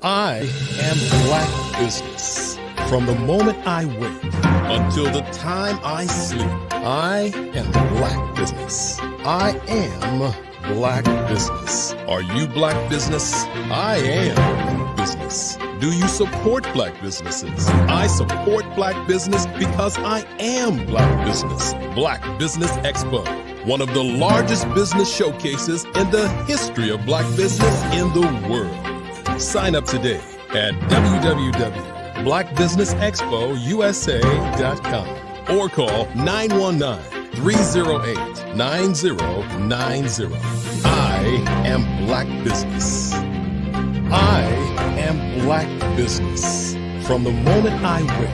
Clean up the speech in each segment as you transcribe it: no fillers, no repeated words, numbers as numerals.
I am Black business. From the moment I wake until the time I sleep, I am Black business. I am Black business. Are you Black business? I am business. Do you support Black businesses? I support Black business because I am Black business. Black Business Expo, one of the largest business showcases in the history of Black business in the world. Sign up today at www.blackbusinessexpousa.com or call 919-308-9090. I am Black business. I am Black business. From the moment I wake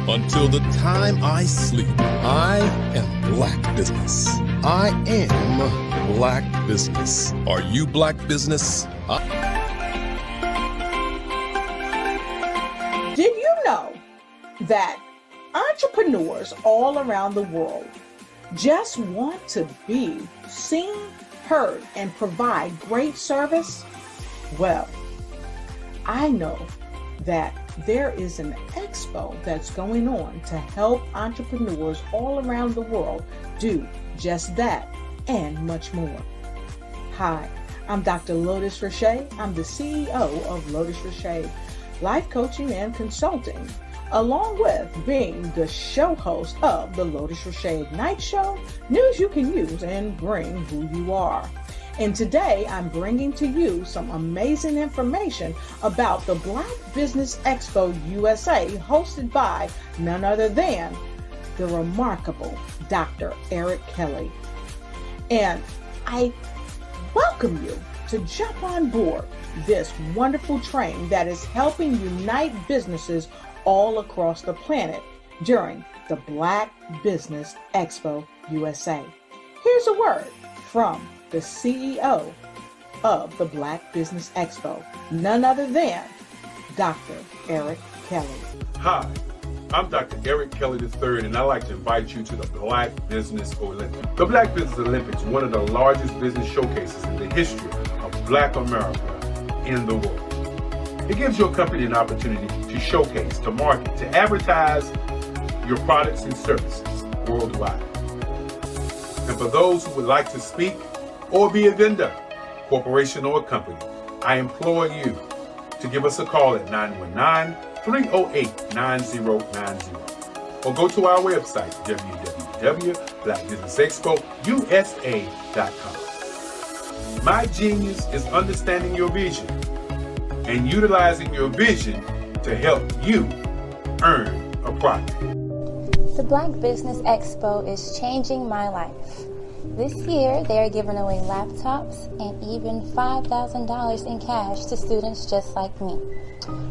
until the time I sleep, I am Black business. I am Black business. Are you Black business? Did you know that entrepreneurs all around the world just want to be seen, heard, and provide great service? Well, I know that there is an expo that's going on to help entrepreneurs all around the world do just that and much more. Hi, I'm Dr. Lotus Richey. I'm the CEO of Lotus Richey Life Coaching and Consulting, along with being the show host of the Lotus Richey Ignite Show, news you can use and bring who you are. And today I'm bringing to you some amazing information about the Black Business Expo USA, hosted by none other than the remarkable Dr. Eric Kelly. And I welcome you to jump on board this wonderful train that is helping unite businesses all across the planet during the Black Business Expo USA. Here's a word from the CEO of the Black Business Expo, none other than Dr. Eric Kelly. Hi, I'm Dr. Eric Kelly III, and I'd like to invite you to the Black Business Olympics. The Black Business Olympics is one of the largest business showcases in the history of Black America in the world. It gives your company an opportunity to showcase, to market, to advertise your products and services worldwide. And for those who would like to speak or be a vendor, corporation, or company, I implore you to give us a call at 919-308-9090 or go to our website, www.blackbusinessexpousa.com. My genius is understanding your vision and utilizing your vision to help you earn a profit. The Black Business Expo is changing my life. This year, they are giving away laptops and even $5,000 in cash to students just like me.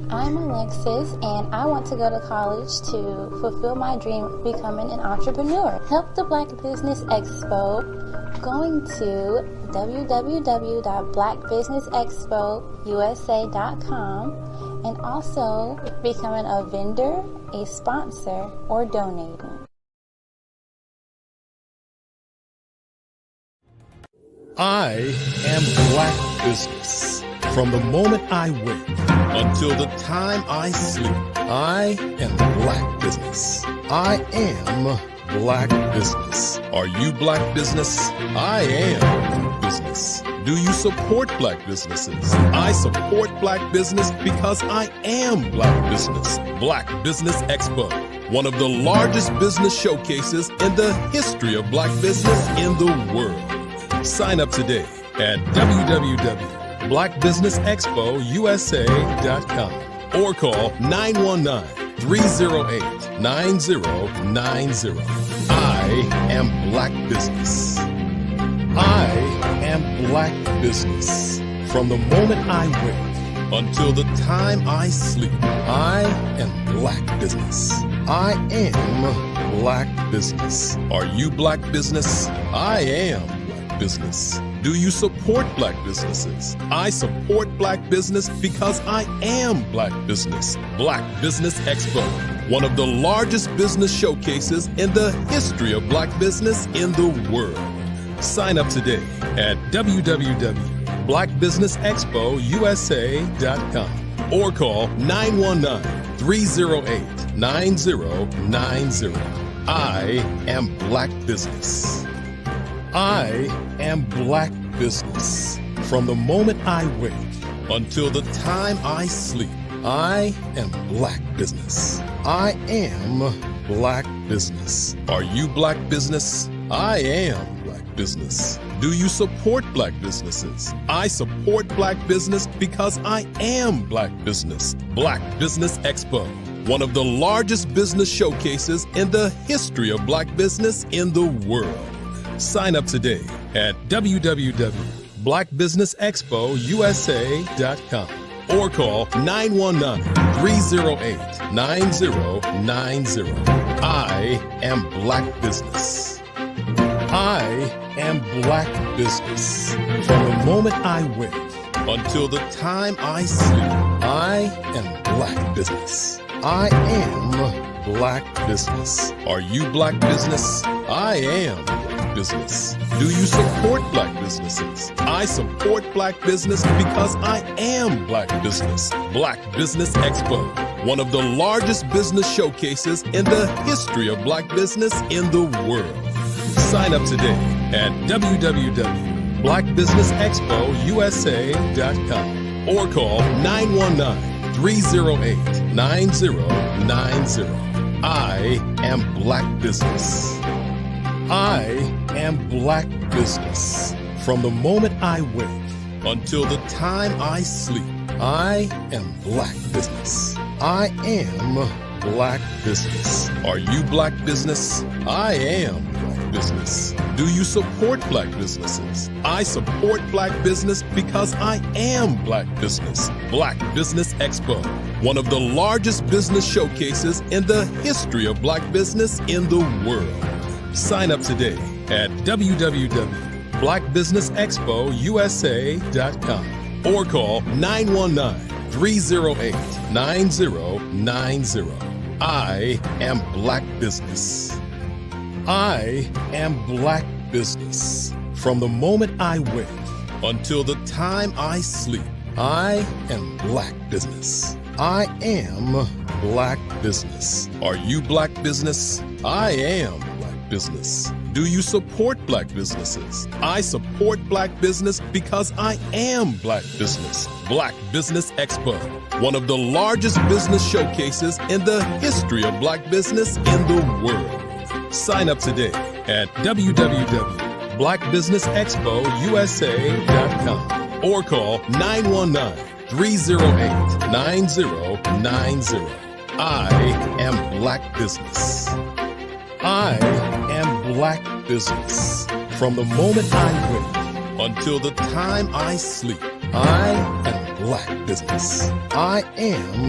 I'm Alexis, and I want to go to college to fulfill my dream of becoming an entrepreneur. Help the Black Business Expo going to www.blackbusinessexpousa.com and also becoming a vendor, a sponsor, or donating. I am Black business. From the moment I wake until the time I sleep, I am Black business. I am Black business. Are you Black business? I am Black business. Do you support Black businesses? I support Black business because I am Black business. Black Business Expo, one of the largest business showcases in the history of Black business in the world. Sign up today at www.blackbusinessexpousa.com or call 919-308-9090. I am Black business. I am Black business. From the moment I wake until the time I sleep, I am Black business. I am Black business. Are you Black business? I am business. Do you support Black businesses? I support Black business because I am Black business. Black Business Expo, one of the largest business showcases in the history of Black business in the world. Sign up today at www.blackbusinessexpousa.com or call 919-308-9090. I am Black Business. I am Black Business. From the moment I wake until the time I sleep, I am Black Business. I am Black Business. Are you Black Business? I am Black Business. Do you support Black businesses? I support Black business because I am Black Business. Black Business Expo, one of the largest business showcases in the history of Black business in the world. Sign up today at www.blackbusinessexpousa.com or call 919-308-9090. I am Black Business. I am Black Business. From the moment I wake until the time I sleep, I am Black Business. I am Black Business. Are you Black Business? I am Black Business. Do you support Black businesses? I support Black business because I am Black Business. Black Business Expo, one of the largest business showcases in the history of Black business in the world. Sign up today at www.blackbusinessexpousa.com or call 919-308-9090. I am Black Business. I am Black Business. From the moment I wake until the time I sleep, I am Black Business. I am Black Business. Are you Black Business? I am Black Business. Do you support Black businesses? I support Black business because I am Black Business. Black Business Expo, one of the largest business showcases in the history of Black business in the world. Sign up today at www.blackbusinessexpousa.com or call 919-308-9090. I am Black Business. I am Black Business. From the moment I wake until the time I sleep, I am Black Business. I am Black Business. Are you Black Business? I am Black Business. Do you support Black businesses? I support Black business because I am Black Business. Black Business Expo, one of the largest business showcases in the history of Black business in the world. Sign up today at www.blackbusinessexpousa.com or call 919-308-9090. I am Black Business. I am Black Business. From the moment I wake until the time I sleep, I am Black Business. I am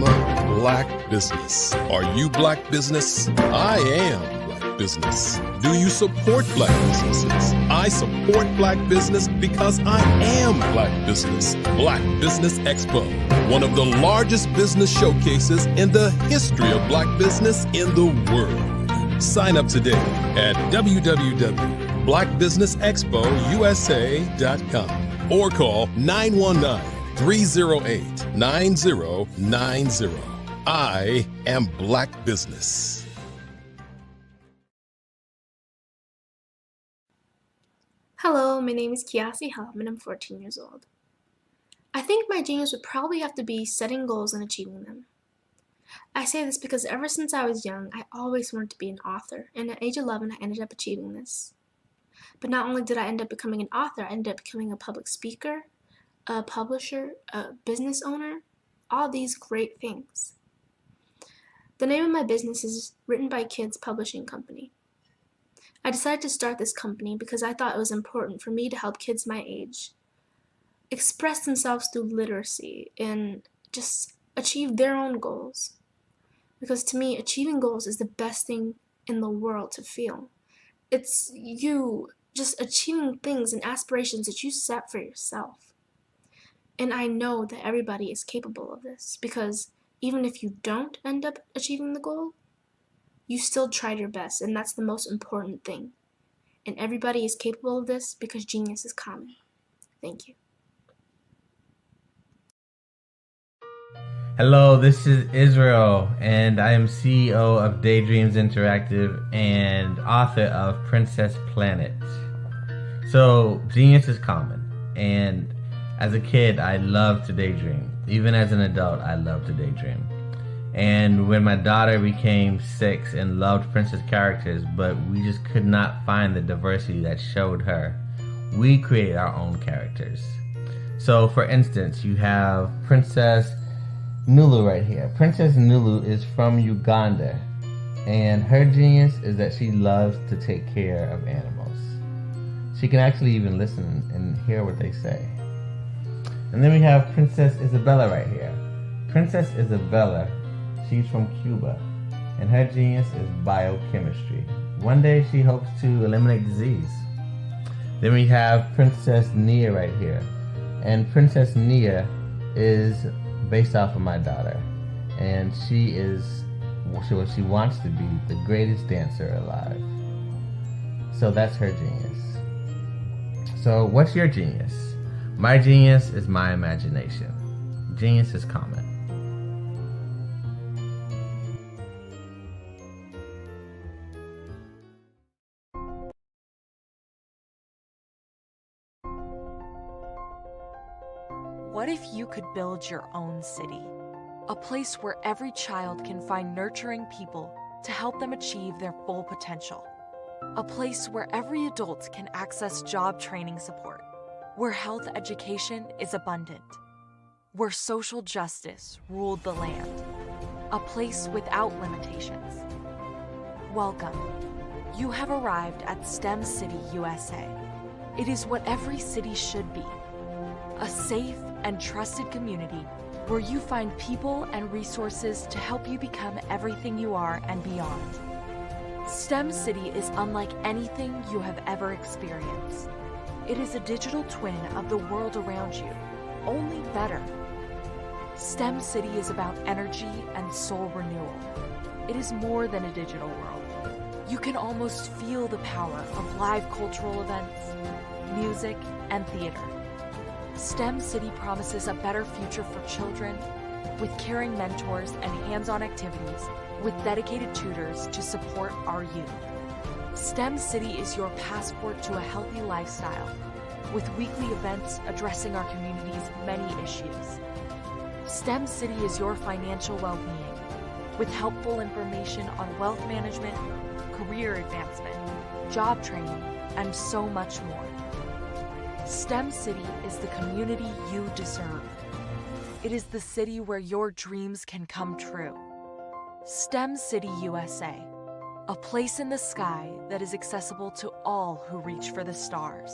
Black Business. Are you Black Business? I am Black Business. Do you support Black businesses? I support Black business because I am Black Business. Black Business Expo, one of the largest business showcases in the history of Black business in the world. Sign up today at www.blackbusinessexpousa.com or call 919-308-9090. I am Black Business. Hello, my name is Kiasi Helm and I'm 14 years old. I think my genius would probably have to be setting goals and achieving them. I say this because ever since I was young, I always wanted to be an author, and at age 11, I ended up achieving this. But not only did I end up becoming an author, I ended up becoming a public speaker, a publisher, a business owner, all these great things. The name of my business is Written by Kids Publishing Company. I decided to start this company because I thought it was important for me to help kids my age express themselves through literacy and just achieve their own goals. Because to me, achieving goals is the best thing in the world to feel. It's you just achieving things and aspirations that you set for yourself. And I know that everybody is capable of this because even if you don't end up achieving the goal, you still tried your best, and that's the most important thing. And everybody is capable of this because genius is common. Thank you. Hello, this is Israel, and I am CEO of Daydreams Interactive and author of Princess Planet. So, genius is common, and as a kid, I loved to daydream. Even as an adult, I love to daydream. And when my daughter became 6 and loved princess characters, but we just could not find the diversity that showed her, we created our own characters. So, for instance, you have Princess Nulu right here. Princess Nulu is from Uganda, and her genius is that she loves to take care of animals. She can actually even listen and hear what they say. And then we have Princess Isabella right here. Princess Isabella, she's from Cuba, and her genius is biochemistry. One day she hopes to eliminate disease. Then we have Princess Nia right here, and Princess Nia is based off of my daughter, and she wants to be the greatest dancer alive. So that's her genius. So what's your genius? My genius is my imagination. Genius is common. What if you could build your own city? A place where every child can find nurturing people to help them achieve their full potential. A place where every adult can access job training support. Where health education is abundant. Where social justice ruled the land. A place without limitations. Welcome. You have arrived at STEM City, USA. It is what every city should be. A safe and trusted community where you find people and resources to help you become everything you are and beyond. STEM City is unlike anything you have ever experienced. It is a digital twin of the world around you, only better. STEM City is about energy and soul renewal. It is more than a digital world. You can almost feel the power of live cultural events, music, and theater. STEM City promises a better future for children with caring mentors and hands-on activities with dedicated tutors to support our youth. STEM City is your passport to a healthy lifestyle with weekly events addressing our community's many issues. STEM City is your financial well-being with helpful information on wealth management, career advancement, job training, and so much more. STEM City is the community you deserve. It is the city where your dreams can come true. STEM City USA, a place in the sky that is accessible to all who reach for the stars.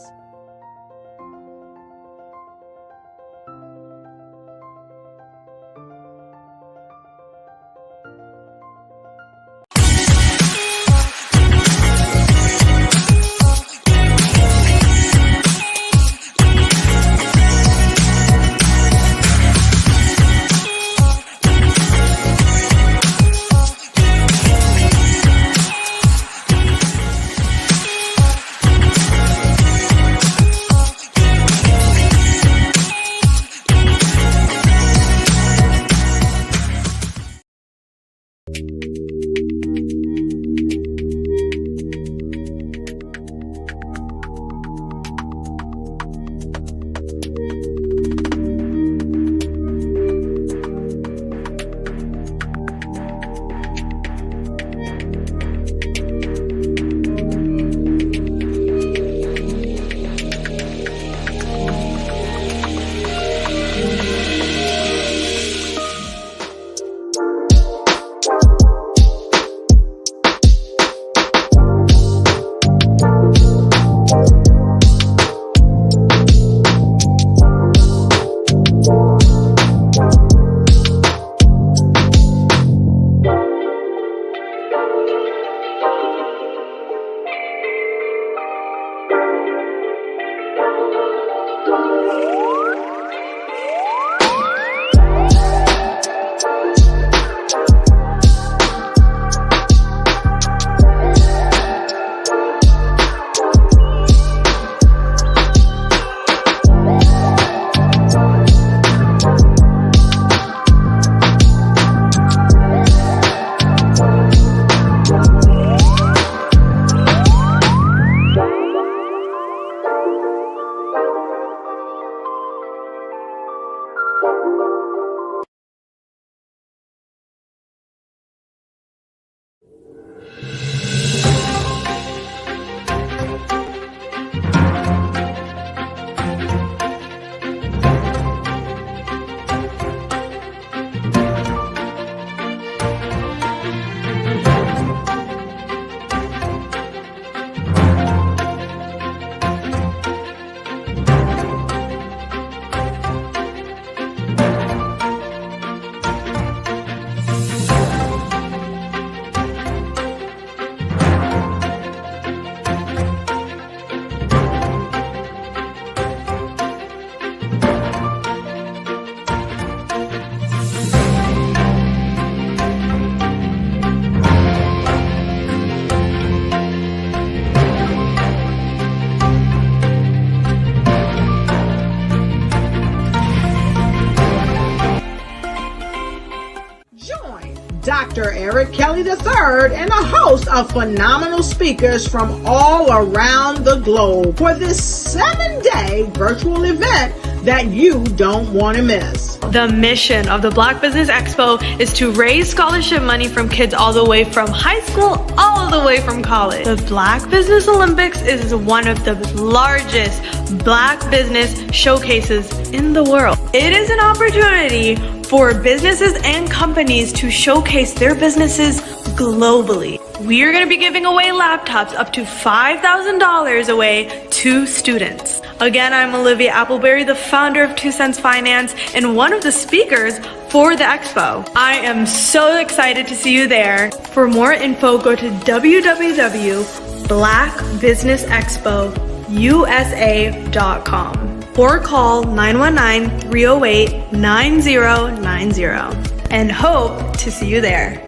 Dr. Eric Kelly III and a host of phenomenal speakers from all around the globe for this 7-day virtual event that you don't want to miss. The mission of the Black Business Expo is to raise scholarship money from kids all the way from high school all the way from college. The Black Business Olympics is one of the largest Black business showcases in the world. It is an opportunity for businesses and companies to showcase their businesses globally. We are going to be giving away laptops up to $5,000 away to students. Again, I'm Olivia Appleberry, the founder of 2 Cents Finance and one of the speakers for the expo. I am so excited to see you there. For more info, go to www.blackbusinessexpousa.com or call 919-308-9090 and hope to see you there.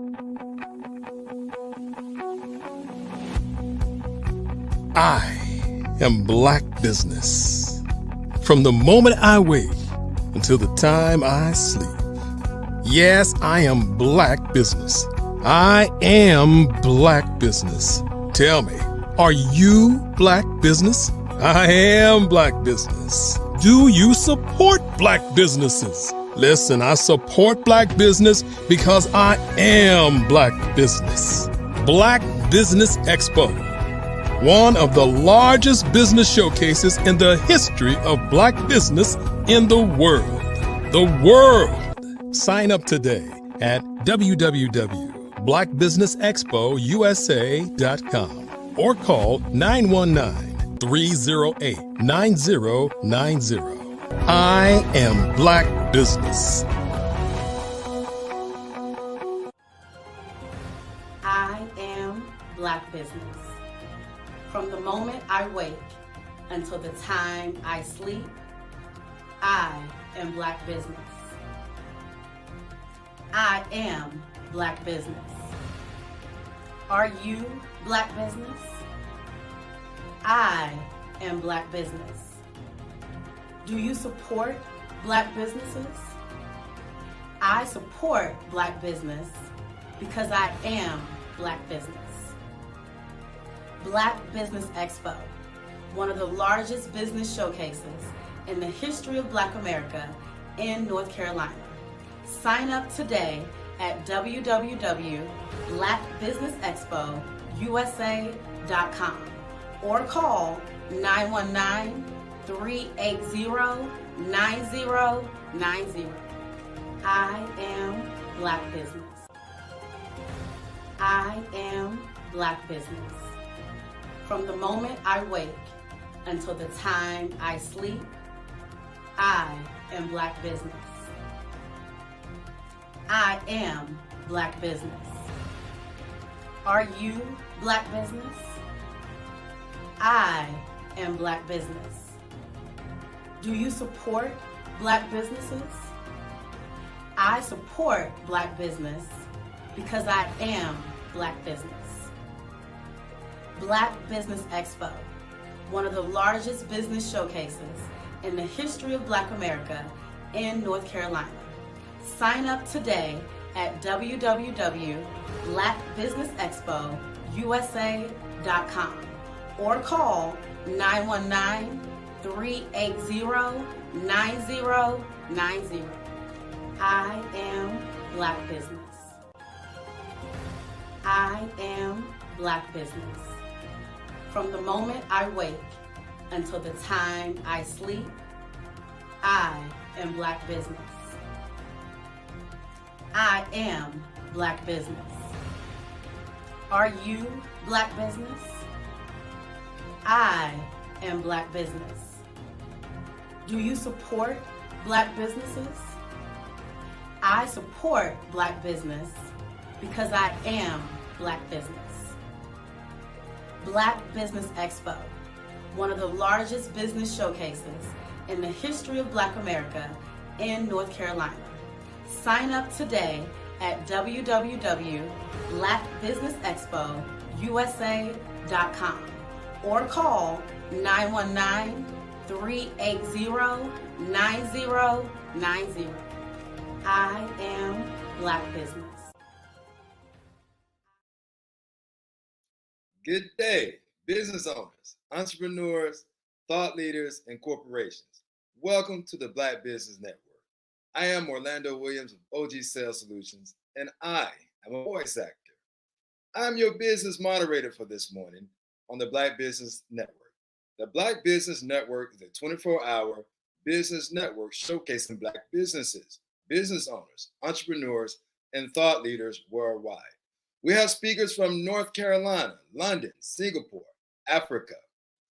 I am Black business. From the moment I wake until the time I sleep. Yes, I am Black business. I am Black business. Tell me, are you Black business? I am Black business. Do you support Black businesses? Listen, I support Black business because I am Black business. Black Business Expo, one of the largest business showcases in the history of Black business in the world. The world! Sign up today at www.blackbusinessexpousa.com or call 919-308-9090. I am Black business. I am Black business. From the moment I wake until the time I sleep, I am Black business. I am Black business. Are you Black business? I am Black business. Do you support Black businesses? I support Black business because I am Black business. Black Business Expo, one of the largest business showcases in the history of Black America in North Carolina. Sign up today at www.blackbusinessexpousa.com or call 919-380-9090. I am Black business. I am Black business. From the moment I wake until the time I sleep, I am Black business. I am Black business. Are you Black business? I am Black business. Do you support Black businesses? I support Black business because I am Black business. Black Business Expo, one of the largest business showcases in the history of Black America in North Carolina. Sign up today at www.blackbusinessexpousa.com or call 919-380-9090. 380-9090. I am Black Business. I am Black Business. From the moment I wake until the time I sleep, I am Black Business. I am Black Business. Are you Black Business? I am Black Business. Do you support Black businesses? I support Black business because I am Black Business. Black Business Expo, one of the largest business showcases in the history of Black America in North Carolina. Sign up today at www.blackbusinessexpousa.com or call 919-380-9090. I am Black Business. Good day, business owners, entrepreneurs, thought leaders, and corporations. Welcome to the Black Business Network. I am Orlando Williams of OG Sales Solutions, and I am a voice actor. I'm your business moderator for this morning on the Black Business Network. The Black Business Network is a 24-hour business network showcasing Black businesses, business owners, entrepreneurs, and thought leaders worldwide. We have speakers from North Carolina, London, Singapore, Africa,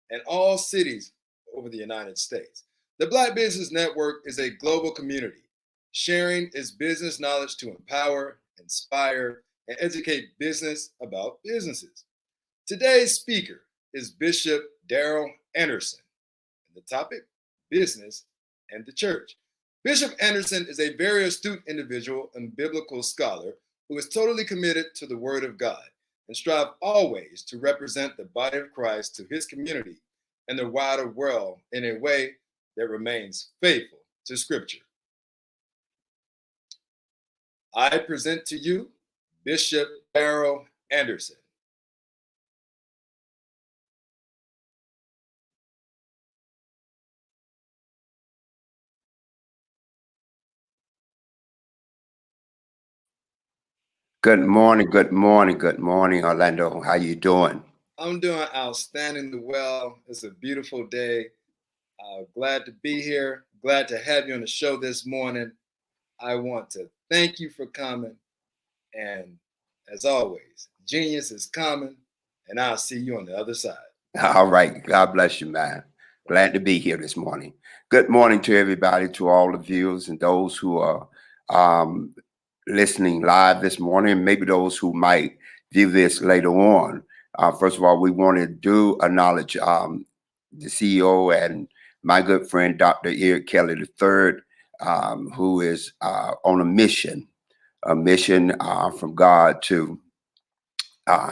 and all cities over the United States. The Black Business Network is a global community, sharing its business knowledge to empower, inspire, and educate business about businesses. Today's speaker is Bishop Darrell Anderson, and the topic, business and the church. Bishop Anderson is a very astute individual and biblical scholar who is totally committed to the Word of God and strive always to represent the body of Christ to his community and the wider world in a way that remains faithful to Scripture. I present to you Bishop Darrell Anderson. Good morning, Orlando. How you doing? I'm doing outstandingly well. It's a beautiful day. Glad to be here. Glad to have you on the show this morning. I want to thank you for coming. And as always, genius is coming, and I'll see you on the other side. All right. God bless you, man. Glad to be here this morning. Good morning to everybody, to all the viewers and those who are listening live this morning, maybe those who might view this later on. First of all, we want to do acknowledge the CEO and my good friend, Dr. Eric Kelly III, who is on a mission from God to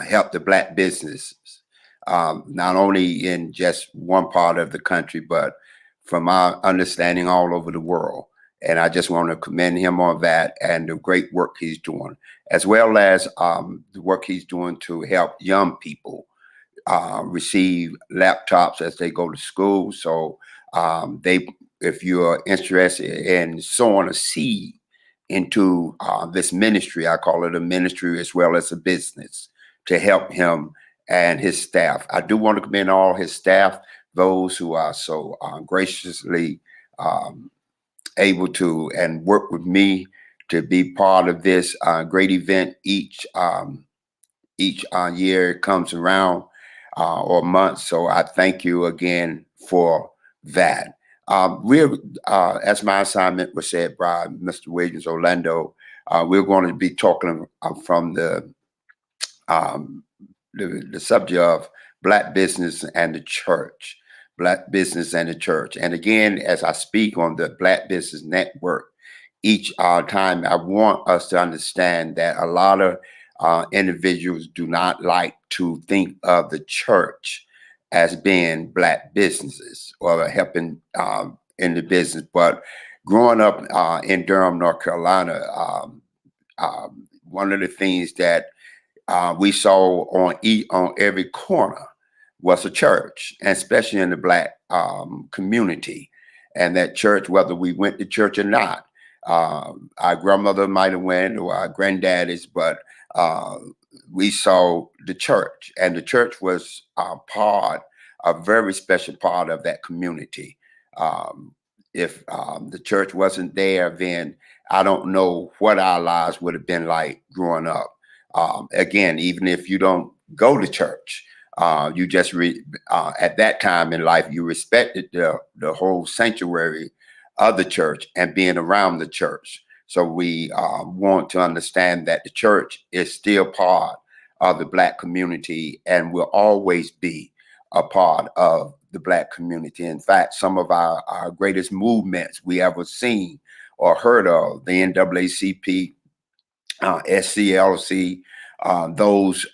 help the Black businesses, not only in just one part of the country, but from our understanding all over the world. And I just want to commend him on that and the great work he's doing, as well as the work he's doing to help young people receive laptops as they go to school. So if you're interested in sowing a seed into this ministry, I call it a ministry as well as a business, to help him and his staff. I do want to commend all his staff, those who are so graciously able to and work with me to be part of this great event each year it comes around or month. So I thank you again for that. As my assignment was said by Mr. Williams Orlando, we're going to be talking from the subject of Black business and the church. Black business and the church. And again, as I speak on the Black Business Network, each time I want us to understand that a lot of individuals do not like to think of the church as being Black businesses or helping in the business. But growing up in Durham, North Carolina, one of the things that we saw on every corner was a church, and especially in the Black community. And that church, whether we went to church or not, our grandmother might have went, or our granddaddies, but we saw the church, and the church was a very special part of that community. If the church wasn't there, then I don't know what our lives would have been like growing up. Again, even if you don't go to church, you just at that time in life, you respected the whole sanctuary of the church and being around the church. So we want to understand that the church is still part of the Black community and will always be a part of the Black community. In fact, some of our greatest movements we ever seen or heard of, the NAACP, SCLC, those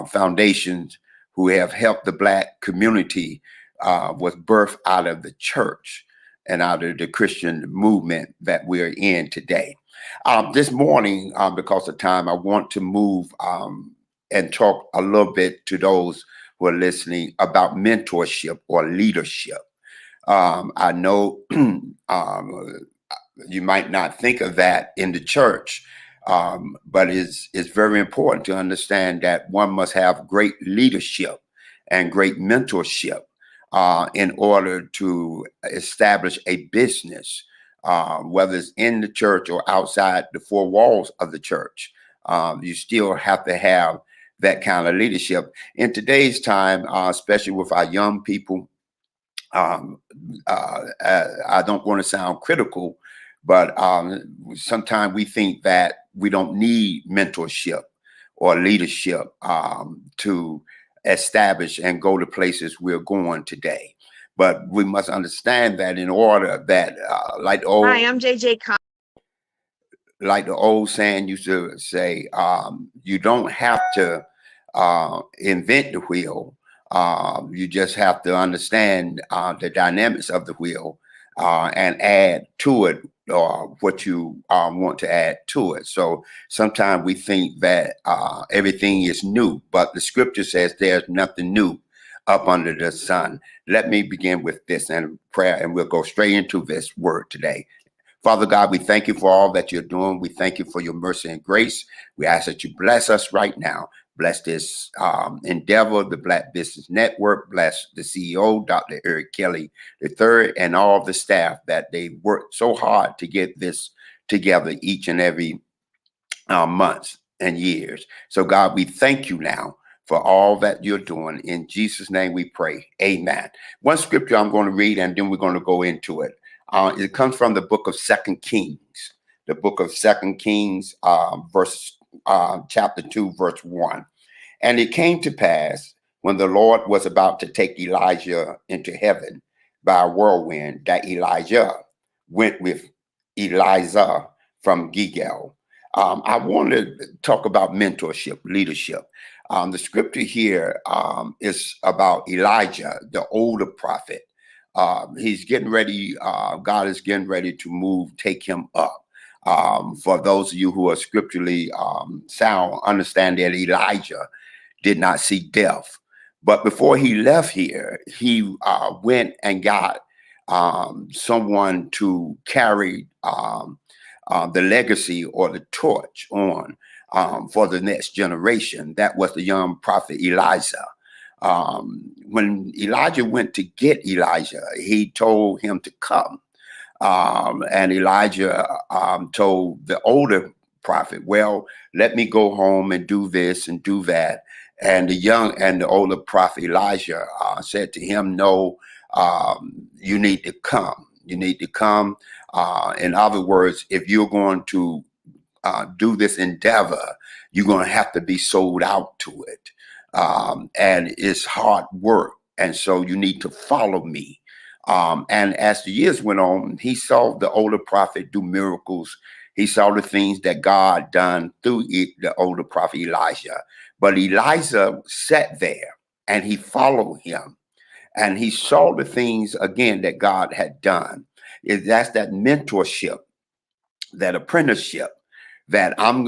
foundations who have helped the Black community was birthed out of the church and out of the Christian movement that we're in today. This morning, because of time, I want to move and talk a little bit to those who are listening about mentorship or leadership. I know you might not think of that in the church, but it's very important to understand that one must have great leadership and great mentorship in order to establish a business, whether it's in the church or outside the four walls of the church. You still have to have that kind of leadership. In today's time, especially with our young people, I don't want to sound critical, but sometimes we think that we don't need mentorship or leadership to establish and go to places we're going today. But we must understand that in order that, like the old, Hi, I'm JJ. Like the old saying used to say, you don't have to invent the wheel. You just have to understand the dynamics of the wheel and add to it what you want to add to it. So sometimes we think that everything is new, but the scripture says there's nothing new up under the sun. Let me begin with this and prayer, and we'll go straight into this word today. Father God, we thank you for all that you're doing. We thank you for your mercy and grace. We ask that you bless us right now. Bless this endeavor, the Black Business Network. Bless the CEO, Dr. Eric Kelly III, and all of the staff that they worked so hard to get this together each and every month and years. So God, we thank you now for all that you're doing. In Jesus' name we pray. Amen. One scripture I'm going to read, and then we're going to go into it. It comes from the book of 2 Kings, the book of 2 Kings, chapter 2, verse 1. And it came to pass when the Lord was about to take Elijah into heaven by a whirlwind, that Elijah went with Elisha from Gilgal. I want to talk about mentorship, leadership. The scripture here is about Elijah, the older prophet. He's getting ready. God is getting ready to take him up. For those of you who are scripturally sound, understand that Elijah did not see death. But before he left here, he went and got someone to carry the legacy or the torch on for the next generation. That was the young prophet Elijah. When Elijah went to get Elijah, he told him to come. And Elijah told the older prophet, well, let me go home and do this and do that. And the older prophet Elijah said to him, no, you need to come. You need to come. In other words, if you're going to do this endeavor, you're going to have to be sold out to it. And it's hard work. And so you need to follow me. And as the years went on, he saw the older prophet do miracles. He saw the things that God done through the older prophet Elijah. But Elijah sat there and he followed him. And he saw the things again that God had done. That's that mentorship, that apprenticeship, that I'm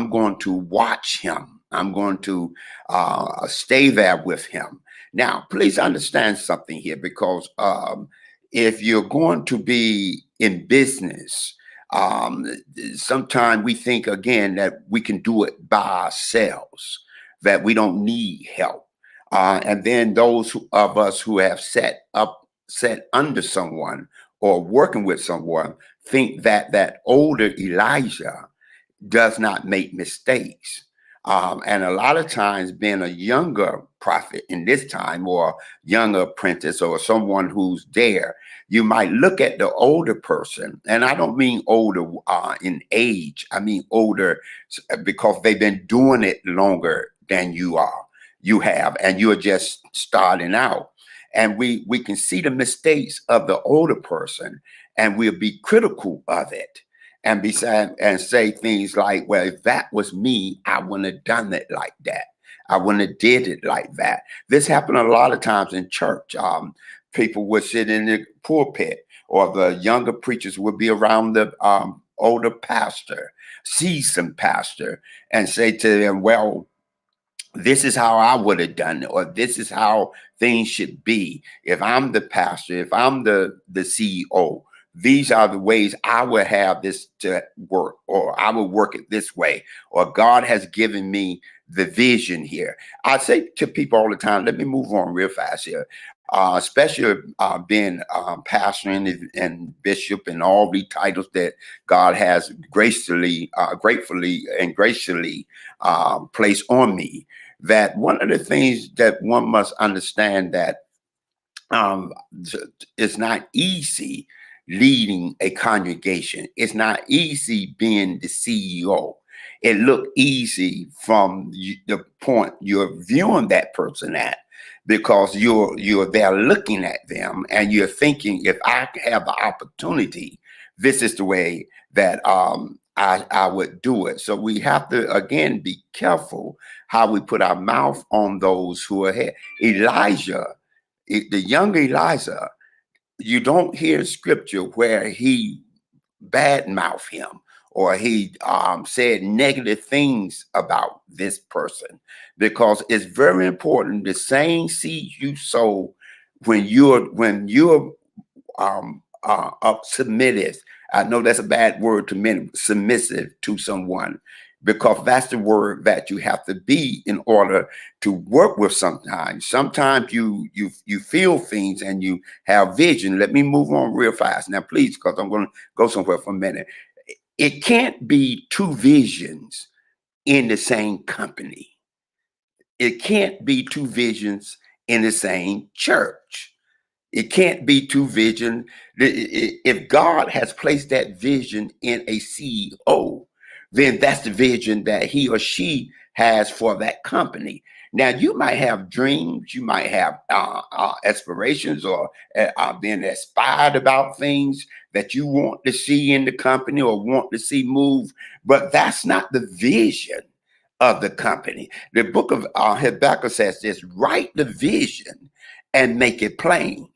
going to watch him I'm going to stay there with him. Now, please understand something here, because if you're going to be in business, sometimes we think again that we can do it by ourselves, that we don't need help. And then those of us who have set under someone or working with someone think that that older Elijah does not make mistakes. And a lot of times, being a younger prophet in this time, or younger apprentice, or someone who's there, you might look at the older person, and I don't mean older in age. I mean older because they've been doing it longer than you have, and you're just starting out. And we can see the mistakes of the older person, and we'll be critical of it, and say things like, well, if that was me, I wouldn't have done it like that. I wouldn't have did it like that. This happened a lot of times in church. People would sit in the pulpit, or the younger preachers would be around the older pastor, seasoned pastor, and say to them, well, this is how I would have done it, or this is how things should be. If I'm the pastor, if I'm the CEO, these are the ways I would have this to work, or I will work it this way, or God has given me the vision here. I say to people all the time, let me move on real fast here, especially being pastor and bishop and all the titles that God has gratefully and graciously placed on me. That one of the things that one must understand, that it's not easy leading a congregation. It's not easy being the CEO. It look easy from the point you're viewing that person at, because you're there looking at them and you're thinking, if I have the opportunity, this is the way that I would do it. So we have to, again, be careful how we put our mouth on those who are here. Elijah, the young Elijah, you don't hear scripture where he badmouthed him, or he said negative things about this person, because it's very important. The same seed you sow when you're up submitted. I know that's a bad word to many, submissive to someone, because that's the word that you have to be in order to work with. Sometimes you feel things and you have vision. Let me move on real fast now, please, because I'm going to go somewhere for a minute. It can't be two visions in the same company. It can't be two visions in the same church. It can't be two visions. If God has placed that vision in a CEO, then that's the vision that he or she has for that company. Now, you might have dreams, you might have aspirations, or being inspired about things that you want to see in the company or want to see move, but that's not the vision of the company. The book of Habakkuk says this: write the vision and make it plain.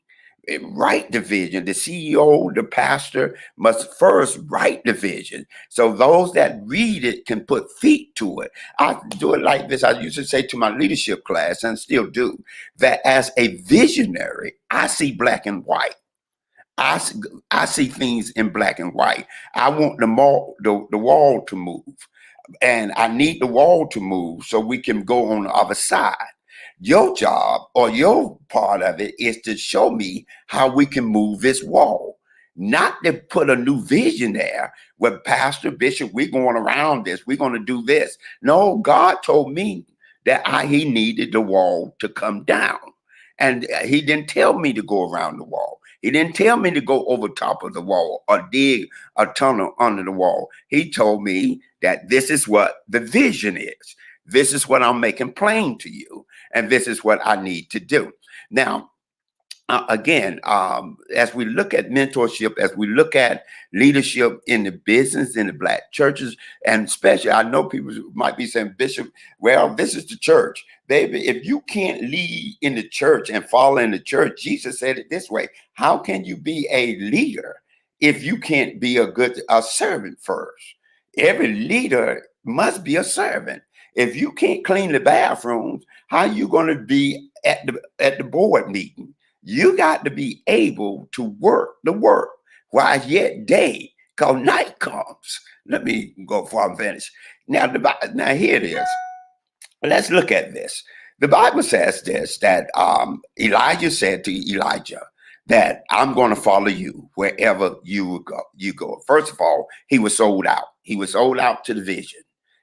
Write the vision. The CEO, the pastor, must first write the vision, so those that read it can put feet to it. I do it like this. I used to say to my leadership class, and still do, that as a visionary, I see black and white. I see things in black and white. I want the wall to move, and I need the wall to move so we can go on the other side. Your job, or your part of it, is to show me how we can move this wall, not to put a new vision there with Pastor, Bishop, we're going around this, we're going to do this. No, God told me that he needed the wall to come down. And he didn't tell me to go around the wall. He didn't tell me to go over top of the wall or dig a tunnel under the wall. He told me that this is what the vision is. This is what I'm making plain to you. And this is what I need to do. Now, again, as we look at mentorship, as we look at leadership in the business, in the black churches, and especially, I know people might be saying, Bishop, well, this is the church. Baby, if you can't lead in the church and follow in the church, Jesus said it this way: how can you be a leader if you can't be a servant first? Every leader must be a servant. If you can't clean the bathrooms, how are you going to be at the board meeting? You got to be able to work the work while yet day, because night comes. Let me go before I'm finished. Now here it is. Let's look at this. The Bible says this, that Elijah said to Elijah that I'm going to follow you wherever you go. First of all, he was sold out. He was sold out to the vision.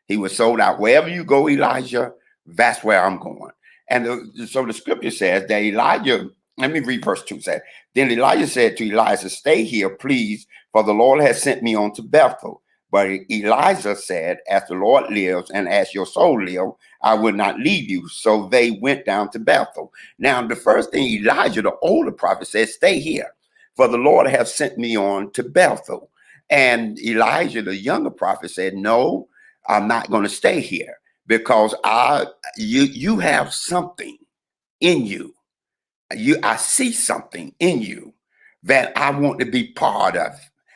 He was sold out. Wherever you go, Elijah, that's where I'm going. And so the scripture says that Elijah, let me read verse 2. Said, then Elijah said to Elijah, stay here, please, for the Lord has sent me on to Bethel. But Elijah said, as the Lord lives and as your soul lives, I will not leave you. So they went down to Bethel. Now, the first thing Elijah, the older prophet, said, stay here, for the Lord has sent me on to Bethel. And Elijah, the younger prophet, said, no, I'm not going to stay here, because you have something in you. I see something in you that I want to be part of.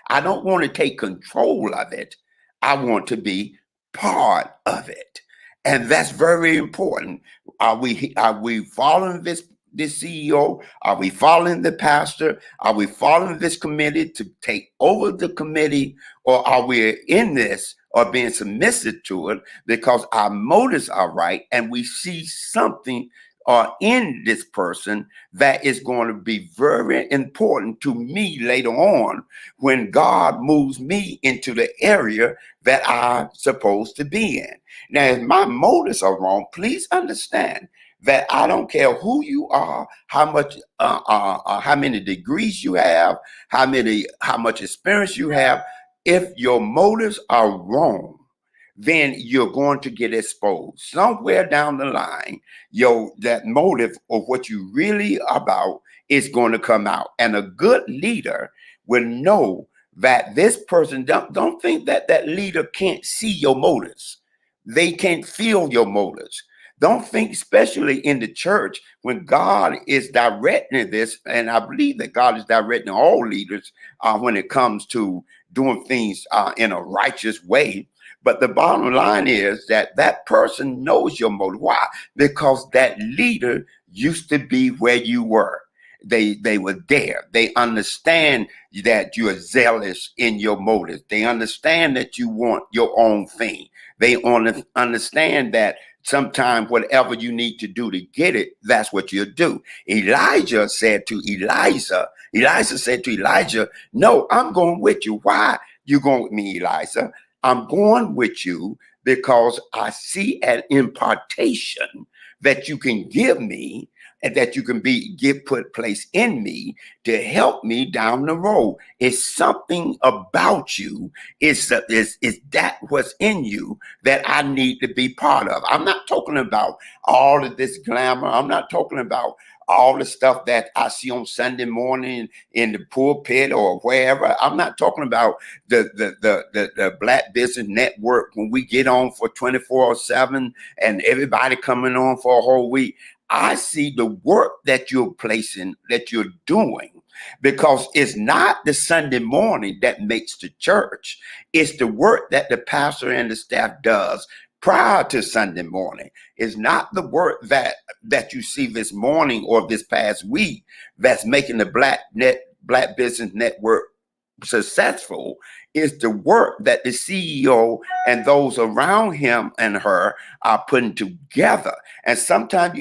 I don't want to take control of it. I want to be part of it. And that's very important. Are we following this CEO? Are we following the pastor? Are we following this committee to take over the committee? Or are we in this or being submissive to it because our motives are right and we see something in this person that is going to be very important to me later on when God moves me into the area that I'm supposed to be in. Now, if my motives are wrong, please understand that I don't care who you are, how many degrees you have, how much experience you have. If your motives are wrong, then you're going to get exposed. Somewhere down the line, that motive of what you really about is going to come out. And a good leader will know that this person, don't think that that leader can't see your motives. They can't feel your motives. Don't think, especially in the church, when God is directing this, and I believe that God is directing all leaders when it comes to doing things in a righteous way. But the bottom line is that that person knows your motive. Why? Because that leader used to be where you were. They were there. They understand that you are zealous in your motives. They understand that you want your own thing. They understand that sometimes whatever you need to do to get it, that's what you'll do. Elijah said to Elijah, no, I'm going with you. Why you going with me, Elijah? I'm going with you because I see an impartation that you can give me and that you can put place in me to help me down the road. It's something about you. It's that what's in you that I need to be part of. I'm not talking about all of this glamour. I'm not talking about all the stuff that I see on Sunday morning in the pulpit or wherever. I'm not talking about the Black Business Network when we get on for 24/7 and everybody coming on for a whole week. I see the work that you're placing, that you're doing, because it's not the Sunday morning that makes the church. It's the work that the pastor and the staff does prior to Sunday morning. It's not the work that you see this morning or this past week that's making the Black Business Network successful. Is the work that the CEO and those around him and her are putting together. And sometimes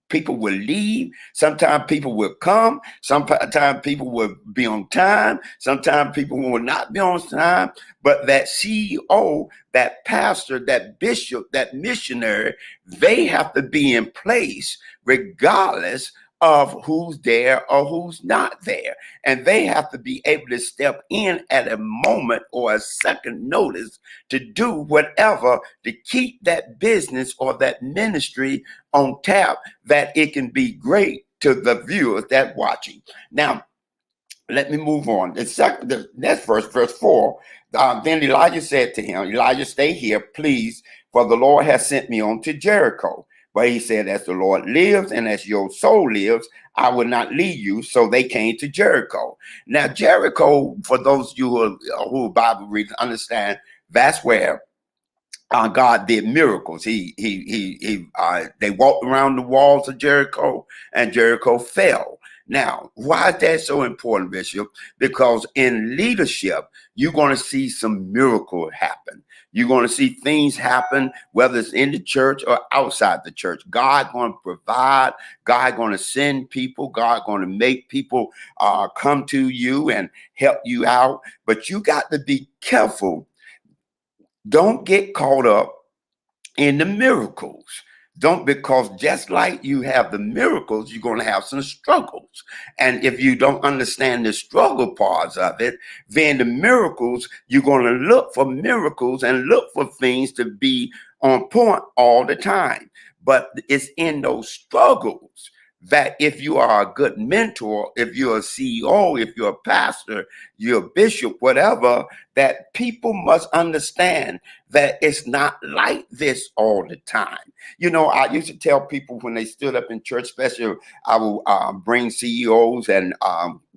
people will leave. Sometimes people will come. Sometimes people will be on time. Sometimes people will not be on time. But that CEO, that pastor, that bishop, that missionary, they have to be in place regardless of who's there or who's not there. And they have to be able to step in at a moment or a second notice to do whatever to keep that business or that ministry on tap, that it can be great to the viewers that watching. Now, let me move on. The next verse 4. Then Elijah said to him, Elijah, stay here, please, for the Lord has sent me on to Jericho. But he said, as the Lord lives and as your soul lives, I will not leave you. So they came to Jericho. Now, Jericho, for those of you who are Bible readers, understand that's where God did miracles. They walked around the walls of Jericho, and Jericho fell. Now, why is that so important, Bishop? Because in leadership, you're going to see some miracle happen. You're going to see things happen, whether it's in the church or outside the church. God going to provide. God going to send people. God going to make people come to you and help you out. But you got to be careful. Don't get caught up in the miracles. Don't, because just like you have the miracles, you're going to have some struggles. And if you don't understand the struggle parts of it, then the miracles, you're going to look for miracles and look for things to be on point all the time. But it's in those struggles that if you are a good mentor, if you're a CEO, if you're a pastor, you're a bishop, whatever, that people must understand that it's not like this all the time. You know, I used to tell people when they stood up in church, especially I will bring CEOs and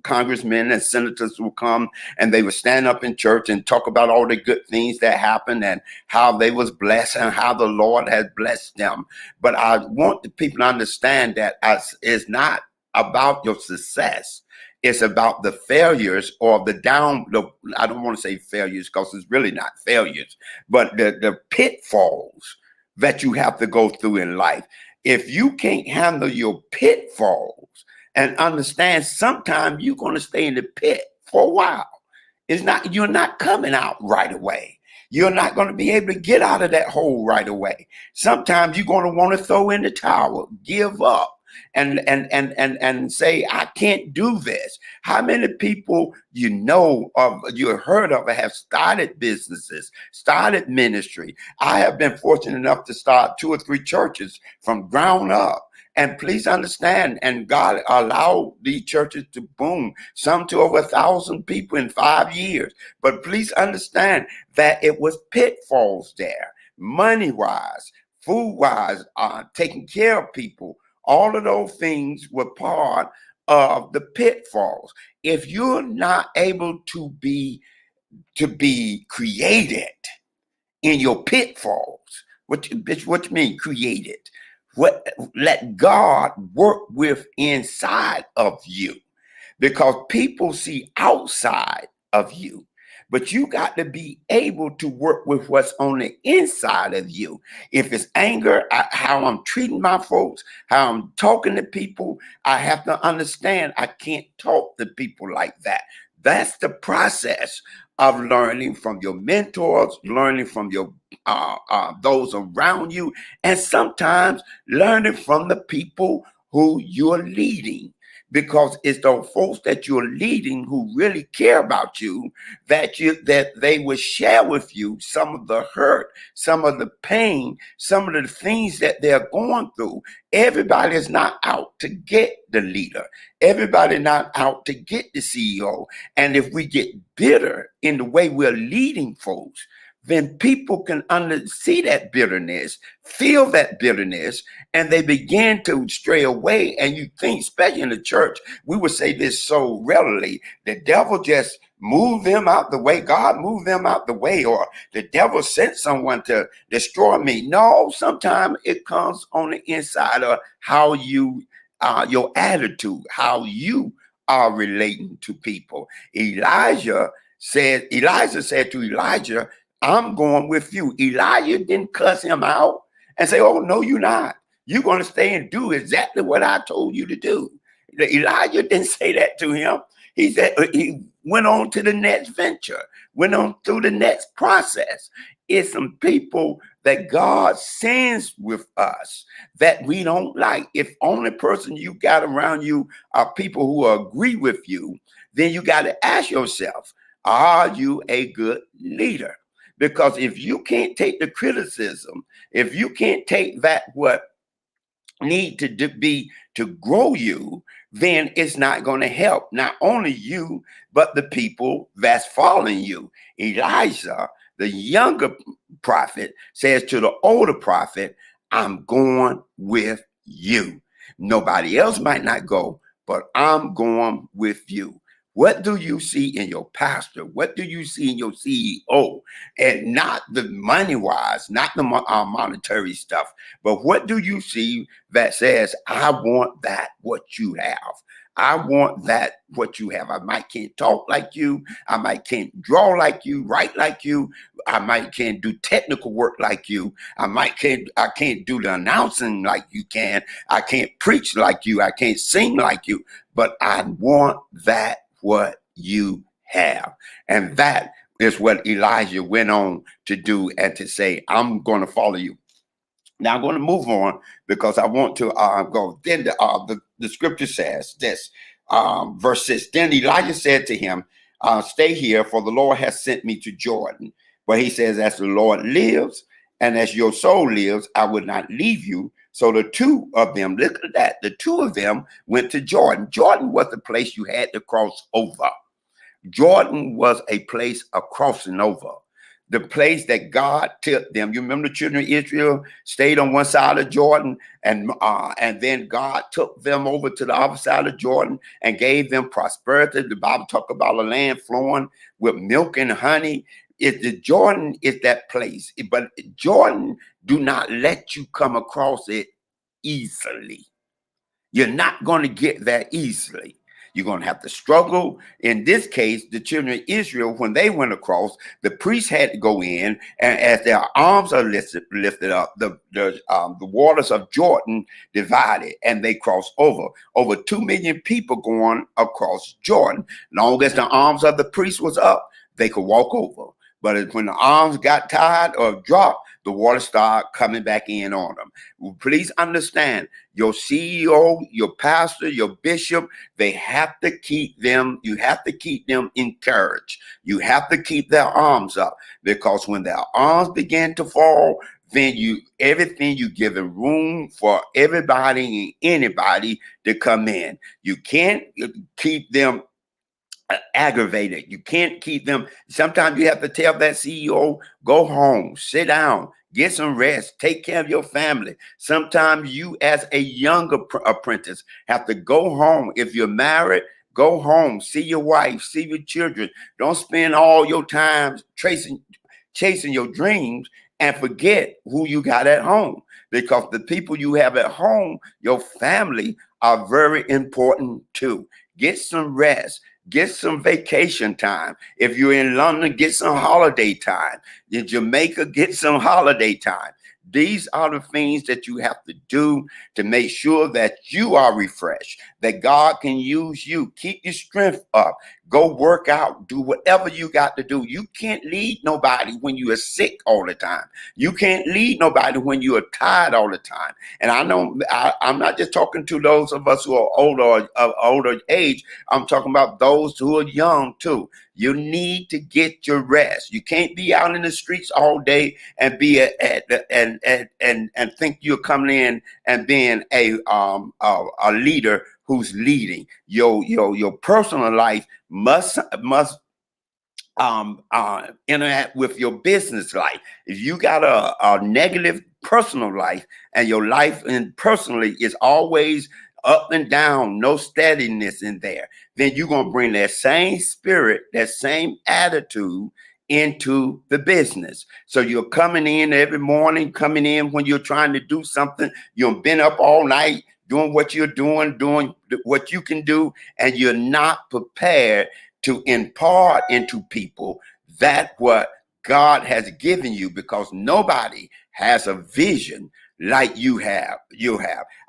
congressmen and senators will come, and they would stand up in church and talk about all the good things that happened and how they was blessed and how the Lord has blessed them. But I want the people to understand that it's not about your success. It's about the failures or I don't want to say failures because it's really not failures, but the pitfalls that you have to go through in life. If you can't handle your pitfalls and understand, sometimes you're going to stay in the pit for a while. You're not coming out right away. You're not going to be able to get out of that hole right away. Sometimes you're going to want to throw in the towel, give up, and say, I can't do this. How many people you know of, you heard of, have started businesses, started ministry? I have been fortunate enough to start 2 or 3 churches from ground up. And please understand, and God allowed these churches to boom, some to over 1,000 people in 5 years. But please understand that it was pitfalls there, money-wise, food-wise, taking care of people. All of those things were part of the pitfalls. If you're not able to be created in your pitfalls, what you mean created? Let God work with inside of you, because people see outside of you, but you got to be able to work with what's on the inside of you. If it's anger, how I'm treating my folks, how I'm talking to people, I have to understand I can't talk to people like that. That's the process of learning from your mentors, learning from your those around you, and sometimes learning from the people who you're leading, because it's those folks that you're leading who really care about you, that they will share with you some of the hurt, some of the pain, some of the things that they're going through. Everybody is not out to get the leader. Everybody not out to get the CEO. And if we get bitter in the way we're leading folks, then people can see that bitterness, feel that bitterness, and they begin to stray away. And you think, especially in the church, we would say this so readily, the devil just moved them out the way, God moved them out the way, or the devil sent someone to destroy me. No, sometimes it comes on the inside of how you, your attitude, how you are relating to people. Elijah said to Elijah, I'm going with you. Elijah didn't cuss him out and say, oh, no, you're not. You're going to stay and do exactly what I told you to do. Elijah didn't say that to him. He said he went on to the next venture, went on through the next process. It's some people that God sends with us that we don't like. If only person you got around you are people who agree with you, then you got to ask yourself, are you a good leader? Because if you can't take the criticism, if you can't take that what need to be to grow you, then it's not going to help not only you, but the people that's following you. Elijah, the younger prophet, says to the older prophet, I'm going with you. Nobody else might not go, but I'm going with you. What do you see in your pastor? What do you see in your CEO? And not the money-wise, not the monetary stuff, but what do you see that says, I want that, what you have? I want that, what you have. I might can't talk like you. I might can't draw like you, write like you. I might can't do technical work like you. I can't do the announcing like you can. I can't preach like you. I can't sing like you, but I want that, what you have. And that is what Elijah went on to do and to say, I'm going to follow you. Now I'm going to move on because I want to go. Then the scripture says this, verse 6. Then Elijah said to him, stay here, for the Lord has sent me to Jordan. But he says, as the Lord lives and as your soul lives, I would not leave you. So the two of them, look at that, the two of them went to Jordan. Jordan was the place you had to cross over. Jordan was a place of crossing over. The place that God took them. You remember the children of Israel stayed on one side of Jordan, and then God took them over to the other side of Jordan and gave them prosperity. The Bible talk about a land flowing with milk and honey. Jordan is that place, but Jordan do not let you come across it easily. You're not going to get there easily. You're going to have to struggle. In this case, the children of Israel, when they went across, the priests had to go in, and as their arms are lifted up, the waters of Jordan divided, and they crossed over. Over 2 million people going across Jordan. Long as the arms of the priest was up, they could walk over. But when the arms got tired or dropped, the water started coming back in on them. Please understand, your CEO, your pastor, your bishop, they have to keep them, you have to keep them encouraged. You have to keep their arms up, because when their arms begin to fall, then you give room for everybody and anybody to come in. You can't keep them aggravated. You can't keep them. Sometimes you have to tell that CEO, go home, sit down, get some rest, take care of your family. Sometimes you, as a younger apprentice, have to go home. If you're married, go home, see your wife, see your children. Don't spend all your time chasing your dreams and forget who you got at home, because the people you have at home, your family, are very important too. Get some rest. Get some vacation time. If you're in London, get some holiday time. In Jamaica, get some holiday time. These are the things that you have to do to make sure that you are refreshed, that God can use you. Keep your strength up. Go work out. Do whatever you got to do. You can't lead nobody when you are sick all the time. You can't lead nobody when you are tired all the time. And I know I'm not just talking to those of us who are older age. I'm talking about those who are young too. You need to get your rest. You can't be out in the streets all day and be and think you're coming in and being a leader who's leading. Your personal life must interact with your business life. If you got a negative personal life and your life and personally is always up and down, no steadiness in there, then you're going to bring that same spirit, that same attitude into the business. So you're coming in every morning, coming in when you're trying to do something. You've been up all night doing what you're doing what you can do, and you're not prepared to impart into people that what God has given you, because nobody has a vision like you have.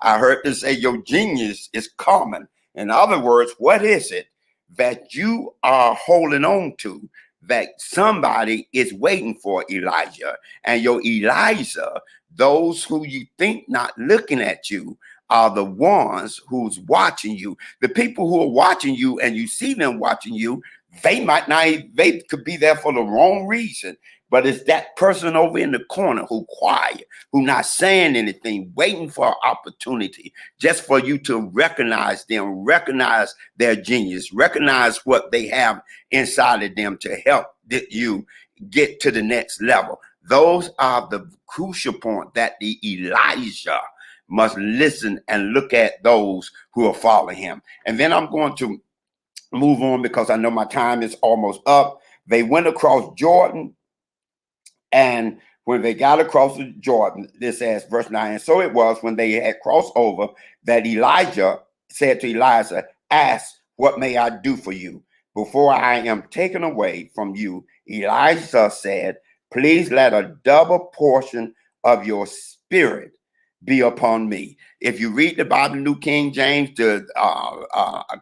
I heard this say your genius is common. In other words, what is it that you are holding on to that somebody is waiting for, Elijah? And your Elijah, those who you think not looking at you, are the ones who's watching you. The people who are watching you and you see them watching you, they could be there for the wrong reason. But it's that person over in the corner who quiet, who not saying anything, waiting for an opportunity just for you to recognize them, recognize their genius, recognize what they have inside of them to help you get to the next level. Those are the crucial point that the Elijah must listen and look at those who are following him. And then I'm going to move on because I know my time is almost up. They went across Jordan, and when they got across the Jordan, this says verse 9, and so it was when they had crossed over that Elijah said to Elisha, ask, what may I do for you before I am taken away from you? Elisha said, please let a double portion of your spirit be upon me. If you read the Bible, New King James, the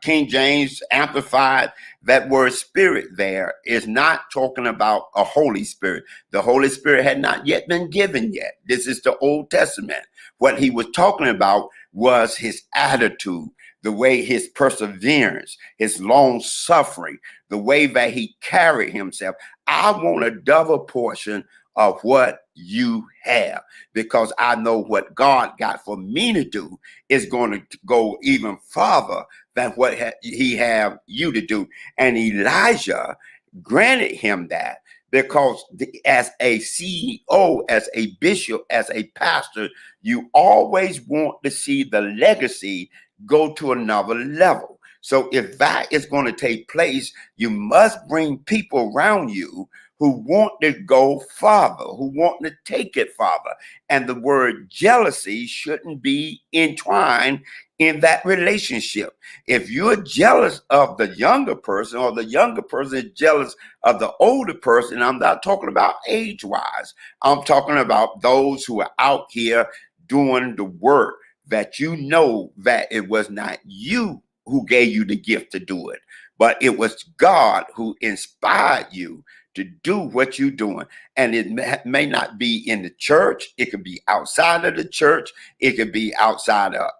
King James Amplified, that word spirit there is not talking about a Holy Spirit. The Holy Spirit had not yet been given yet. This is the Old Testament. What he was talking about was his attitude, the way his perseverance, his long suffering, the way that he carried himself. I want a double portion of what you have, because I know what God got for me to do is going to go even farther than what he have you to do. And Elijah granted him that, because as a CEO, as a bishop, as a pastor, you always want to see the legacy go to another level. So if that is going to take place, you must bring people around you who want to go farther, who want to take it farther. And the word jealousy shouldn't be entwined in that relationship. If you're jealous of the younger person, or the younger person is jealous of the older person, I'm not talking about age-wise. I'm talking about those who are out here doing the work that you know that it was not you who gave you the gift to do it, but it was God who inspired you to do what you're doing. And it may not be in the church. It could be outside of the church. It could be outside of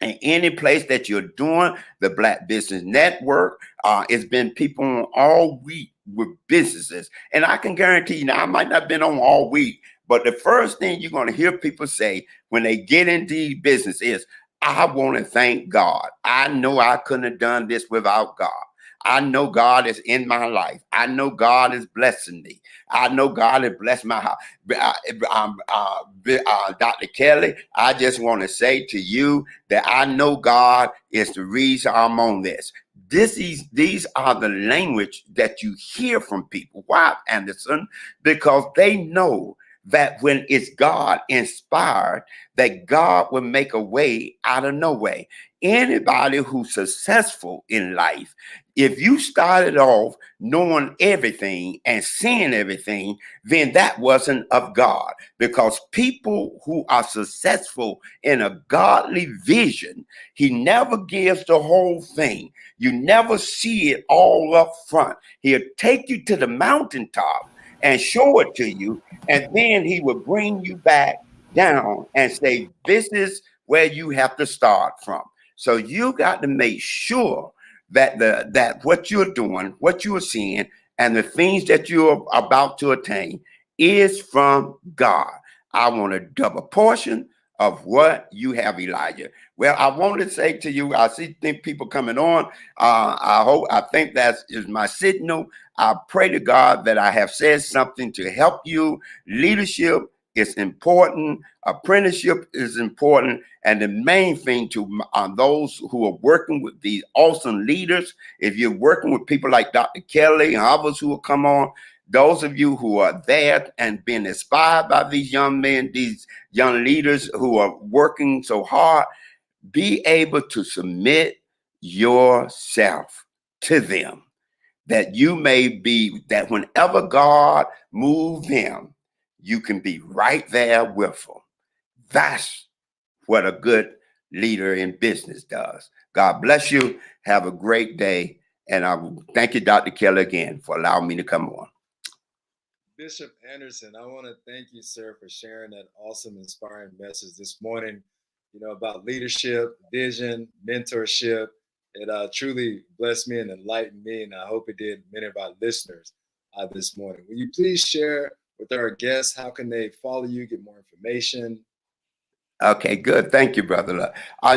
in any place that you're doing. The Black Business Network, it's been people on all week with businesses. And I can guarantee you, now I might not have been on all week, but the first thing you're going to hear people say when they get into these business is, I want to thank God. I know I couldn't have done this without God. I know God is in my life. I know God is blessing me. I know God has blessed my house. Dr. Kelly, I just want to say to you that I know God is the reason I'm on this. These are the language that you hear from people. Why, Anderson? Because they know that when it's God inspired, that God will make a way out of no way. Anybody who's successful in life, if you started off knowing everything and seeing everything, then that wasn't of God. Because people who are successful in a godly vision, he never gives the whole thing. You never see it all up front. He'll take you to the mountaintop and show it to you, and then he will bring you back down and say, this is where you have to start from. So you got to make sure that that what you're doing, what you're seeing, and the things that you're about to attain is from God. I want a double portion of what you have, Elijah. Well, I want to say to you, I think people coming on. I think that is my signal. I pray to God that I have said something to help you. Leadership is important. Apprenticeship is important. And the main thing to those who are working with these awesome leaders, if you're working with people like Dr. Kelly and others who will come on, those of you who are there and being inspired by these young men, these young leaders who are working so hard, be able to submit yourself to them, that you may be, that whenever God moves them, you can be right there with them. That's what a good leader in business does. God bless you. Have a great day. And I thank you, Dr. Kelly, again, for allowing me to come on. Bishop Anderson, I want to thank you, sir, for sharing that awesome, inspiring message this morning, about leadership, vision, mentorship. It truly blessed me and enlightened me, and I hope it did many of our listeners this morning. Will you please share with our guests, how can they follow you, get more information? Okay, good. Thank you, brother.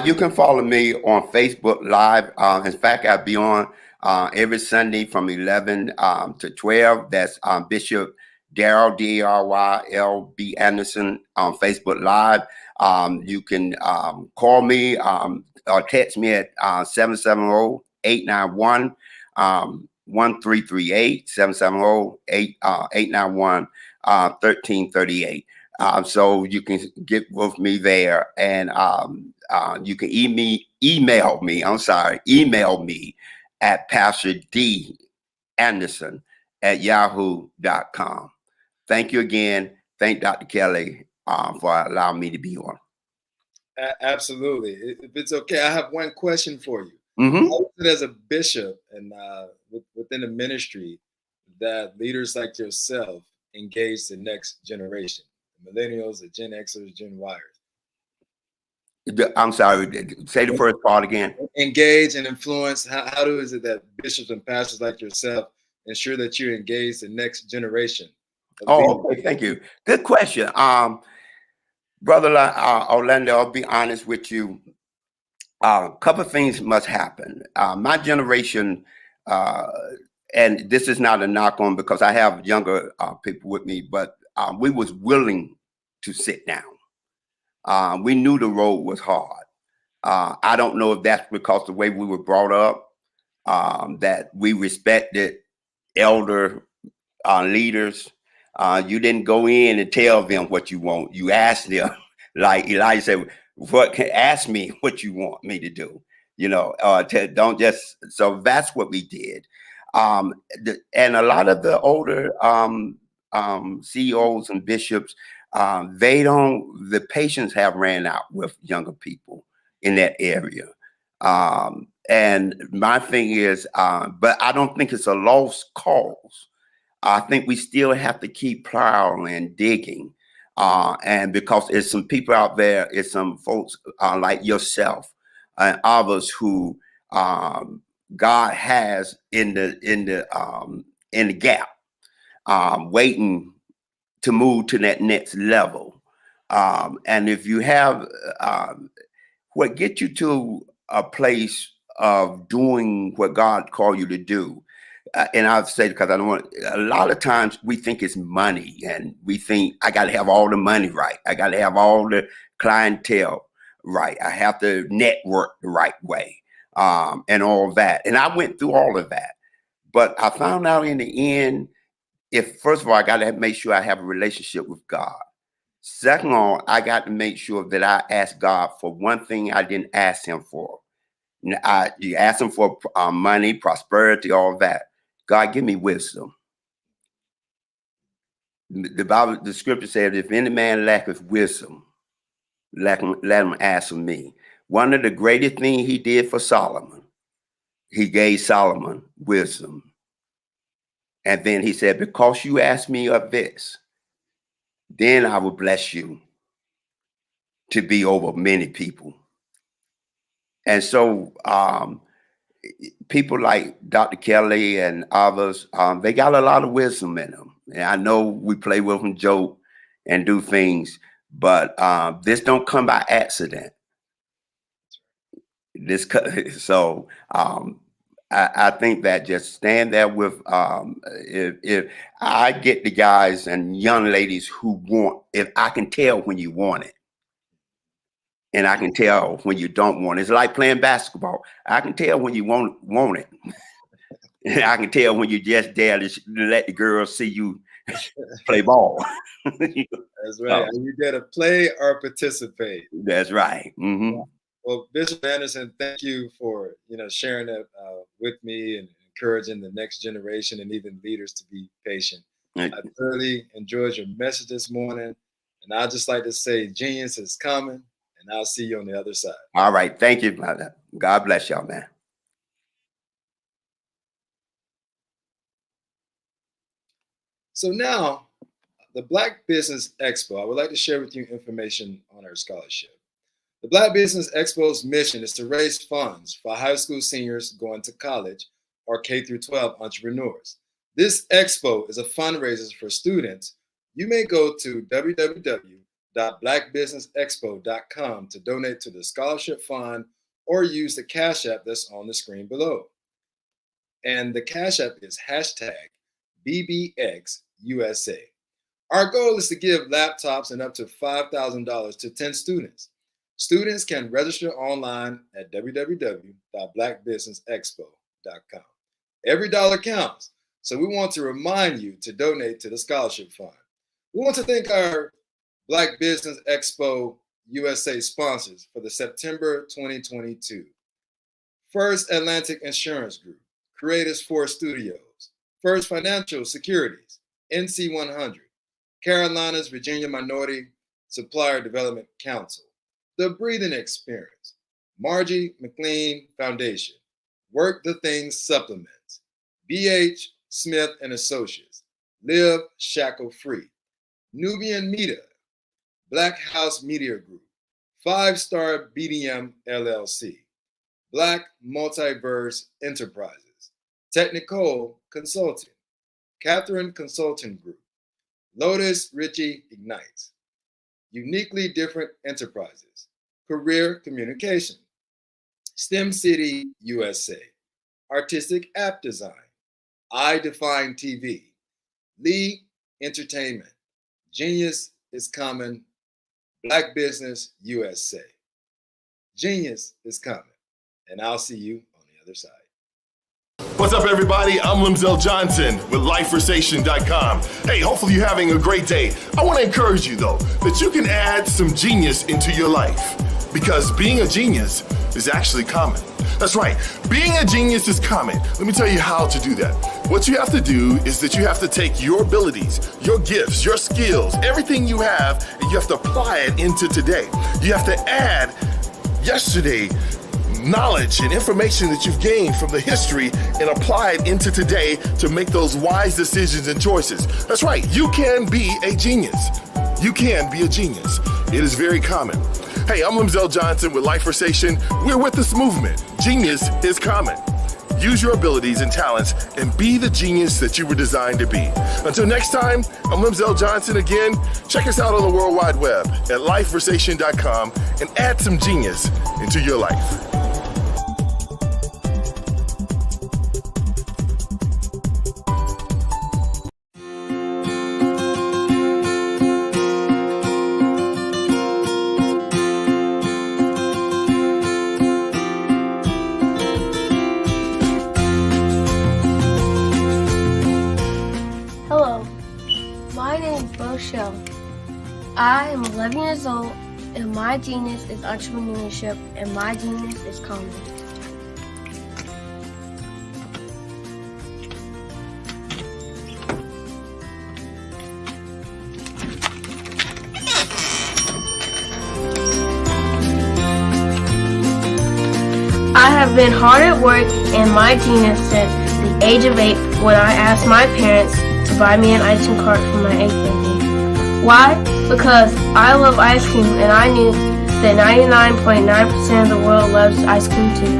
You can follow me on Facebook Live. In fact, I'll be on every Sunday from 11 to 12. That's Bishop Daryl, D-A-R-Y-L-B Anderson on Facebook Live. You can call me or text me at 891 1338 770 1338. So you can get with me there, and you can email me at Pastor D. Anderson at yahoo.com. Thank you again. Thank Dr. Kelly for allowing me to be on. Absolutely. If it's okay, I have one question for you. Mm-hmm. As a bishop and within the ministry, that leaders like yourself engage the next generation, the millennials, the Gen Xers, Gen Yers. I'm sorry, say the first part again. Engage and influence. How is it that bishops and pastors like yourself ensure that you engage the next generation? Oh, okay, thank you. Good question. Brother Orlando, I'll be honest with you. A couple of things must happen. My generation, and this is not a knock on because I have younger people with me, but we was willing to sit down. We knew the road was hard. I don't know if that's because the way we were brought up, that we respected elder leaders. You didn't go in and tell them what you want. You asked them, like Elijah said, ask me what you want me to do, don't just, so that's what we did. And a lot of the older CEOs and bishops, the patience have ran out with younger people in that area. And my thing is, but I don't think it's a lost cause. I think we still have to keep plowing and digging. And because there's some people out there, it's some folks like yourself and others who God has in the gap, waiting to move to that next level. And if you have what get you to a place of doing what God called you to do. And I'll say, because I don't want, a lot of times we think it's money, and we think I got to have all the money right. I got to have all the clientele right. I have to network the right way, and all that. And I went through all of that. But I found out in the end, first of all, I got to make sure I have a relationship with God. Second of all, I got to make sure that I ask God for one thing I didn't ask him for. You ask him for money, prosperity, all that. God, give me wisdom. The scripture says, if any man lacketh wisdom, let him ask of me. One of the greatest things he did for Solomon, he gave Solomon wisdom. And then he said, because you asked me of this, then I will bless you to be over many people. And so people like Dr. Kelly and others, they got a lot of wisdom in them. And I know we play with them, joke, and do things, but this don't come by accident. I think that just stand there with, if I get the guys and young ladies who want, if I can tell when you want it, and I can tell when you don't want it. It's like playing basketball. I can tell when you want it. And I can tell when you're just there to let the girls see you play ball. That's right. And you got to play or participate. That's right. Mm-hmm. Well, Bishop Anderson, thank you for sharing that with me and encouraging the next generation and even leaders to be patient. I thoroughly enjoyed your message this morning, and I'd just like to say, genius is coming. And I'll see you on the other side. All right. Thank you, brother. God bless y'all, man. So now, the Black Business Expo, I would like to share with you information on our scholarship. The Black Business Expo's mission is to raise funds for high school seniors going to college or K-12 entrepreneurs. This expo is a fundraiser for students. You may go to www.blackbusinessexpo.com to donate to the scholarship fund or use the Cash App that's on the screen below. And the Cash App is #BBXUSA. Our goal is to give laptops and up to $5,000 to 10 students. Students can register online at www.blackbusinessexpo.com. Every dollar counts, so we want to remind you to donate to the scholarship fund. We want to thank our Black Business Expo USA sponsors for the September 2022. First Atlantic Insurance Group, Creators 4 Studios, First Financial Securities, NC 100, Carolinas Virginia Minority Supplier Development Council, The Breathing Experience, Margie McLean Foundation, Work the Things Supplements, BH Smith and Associates, Live Shackle Free, Nubian Media, Black House Media Group, 5-Star BDM LLC, Black Multiverse Enterprises, Technical Consulting, Catherine Consulting Group, Lotus Ritchie Ignites, Uniquely Different Enterprises, Career Communication, STEM City USA, Artistic App Design, I Define TV, Lee Entertainment, Genius is Coming, Black Business USA. Genius is coming, and I'll see you on the other side. What's up, everybody? I'm Limzell Johnson with LifeForSation.com. Hey, hopefully you're having a great day. I want to encourage you, though, that you can add some genius into your life, because being a genius is actually common. That's right. Being a genius is common. Let me tell you how to do that. What you have to do is that you have to take your abilities, your gifts, your skills, everything you have, and you have to apply it into today. You have to add yesterday knowledge and information that you've gained from the history and apply it into today to make those wise decisions and choices. That's right. You can be a genius. You can be a genius. It is very common. Hey, I'm Limzell Johnson with Life4Sation. We're with this movement. Genius is common. Use your abilities and talents and be the genius that you were designed to be. Until next time, I'm Limzell Johnson again. Check us out on the World Wide Web at LifeForSation.com and add some genius into your life. I am 11 years old, and my genius is entrepreneurship, and my genius is comedy. I have been hard at work, and my genius since the age of 8 when I asked my parents to buy me an ice cream cart for my 8th birthday. Why? Because I love ice cream, and I knew that 99.9% of the world loves ice cream too.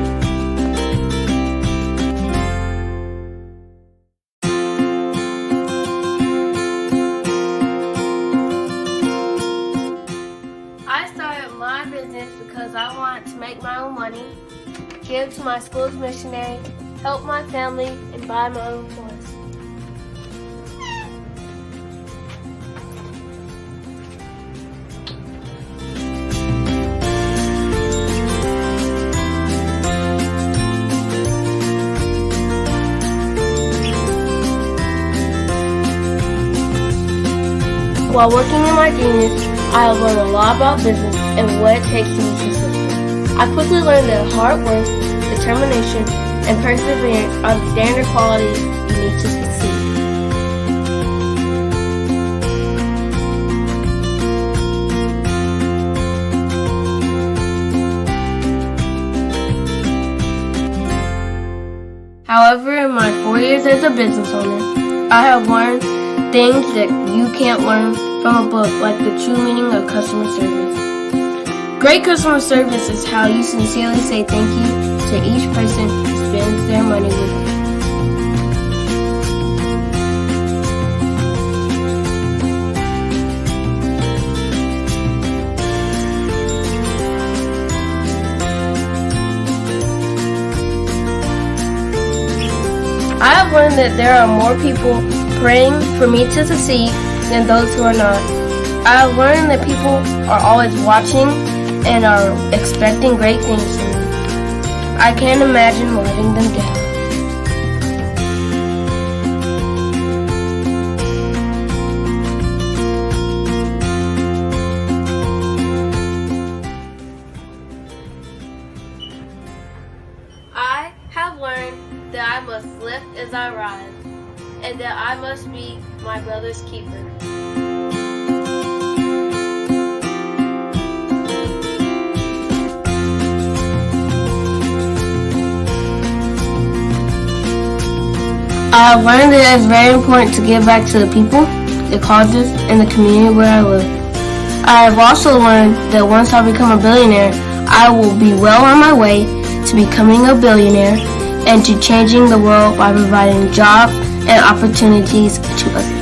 I started my business because I wanted to make my own money, give to my school's missionary, help my family, and buy my own toys. While working in my genius, I have learned a lot about business and what it takes to be successful. I quickly learned that hard work, determination, and perseverance are the standard qualities you need to succeed. However, in my 4 years as a business owner, I have learned things that you can't learn from a book, like the true meaning of customer service. Great customer service is how you sincerely say thank you to each person who spends their money with you. I have learned that there are more people praying for me to succeed than those who are not. I have learned that people are always watching and are expecting great things from me. I can't imagine letting them down. I have learned that I must lift as I rise, and that I must be my brother's keeper. I have learned that it is very important to give back to the people, the causes, and the community where I live. I have also learned that once I become a billionaire, I will be well on my way to becoming a billionaire and to changing the world by providing jobs and opportunities to others.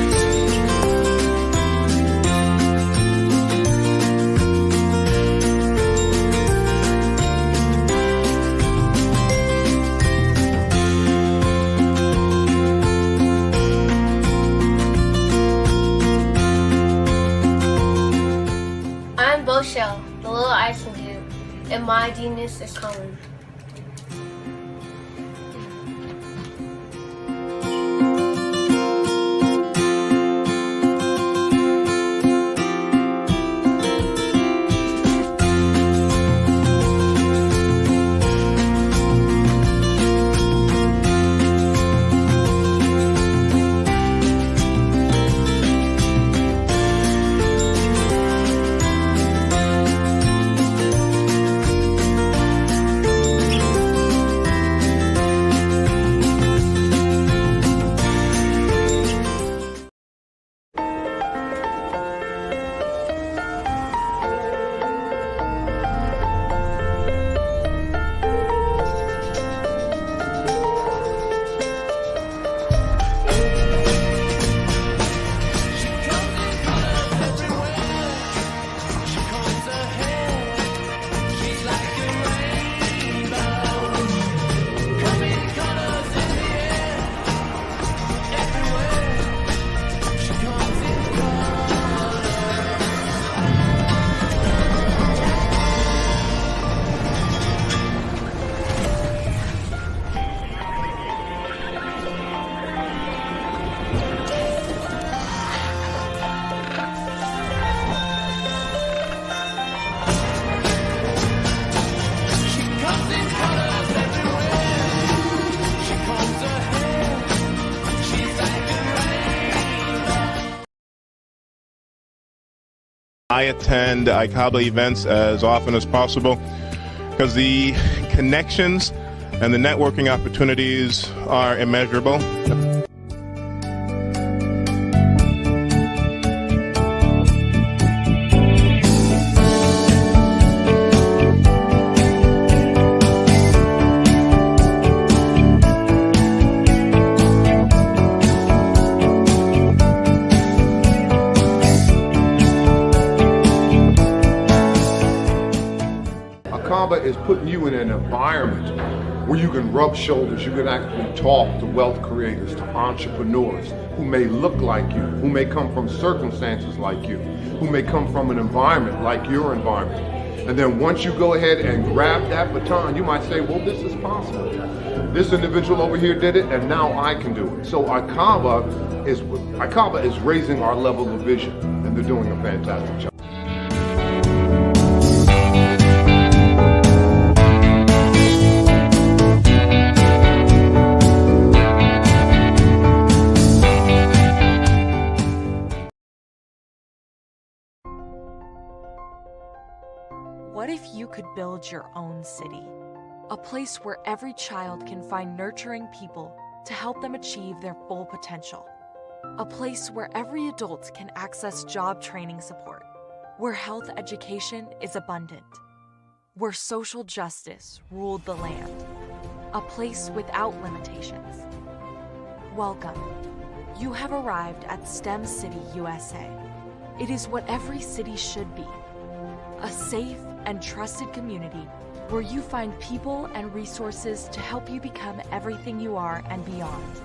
I'm Boshell, the little icing cube, and my genius is coming. I attend ICABA events as often as possible because the connections and the networking opportunities are immeasurable. ICABA is putting you in an environment where you can rub shoulders, you can actually talk to wealth creators, to entrepreneurs who may look like you, who may come from circumstances like you, who may come from an environment like your environment. And then once you go ahead and grab that baton, you might say, well, this is possible. This individual over here did it, and now I can do it. So ICABA is raising our level of vision, and they're doing a fantastic job. What if you could build your own city? A place where every child can find nurturing people to help them achieve their full potential. A place where every adult can access job training support. Where health education is abundant. Where social justice ruled the land. A place without limitations. Welcome. You have arrived at STEM City, USA. It is what every city should be. A safe and trusted community where you find people and resources to help you become everything you are and beyond.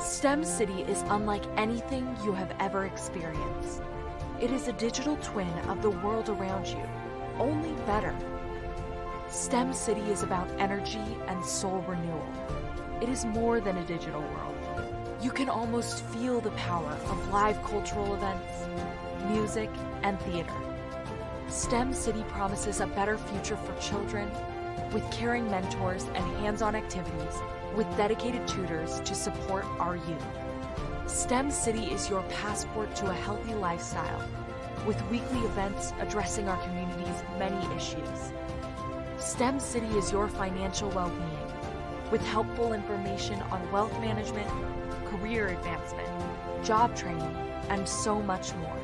STEM City is unlike anything you have ever experienced. It is a digital twin of the world around you, only better. STEM City is about energy and soul renewal. It is more than a digital world. You can almost feel the power of live cultural events, music, and theater. STEM City promises a better future for children with caring mentors and hands-on activities with dedicated tutors to support our youth. STEM City is your passport to a healthy lifestyle with weekly events addressing our community's many issues. STEM City is your financial well-being with helpful information on wealth management, career advancement, job training, and so much more.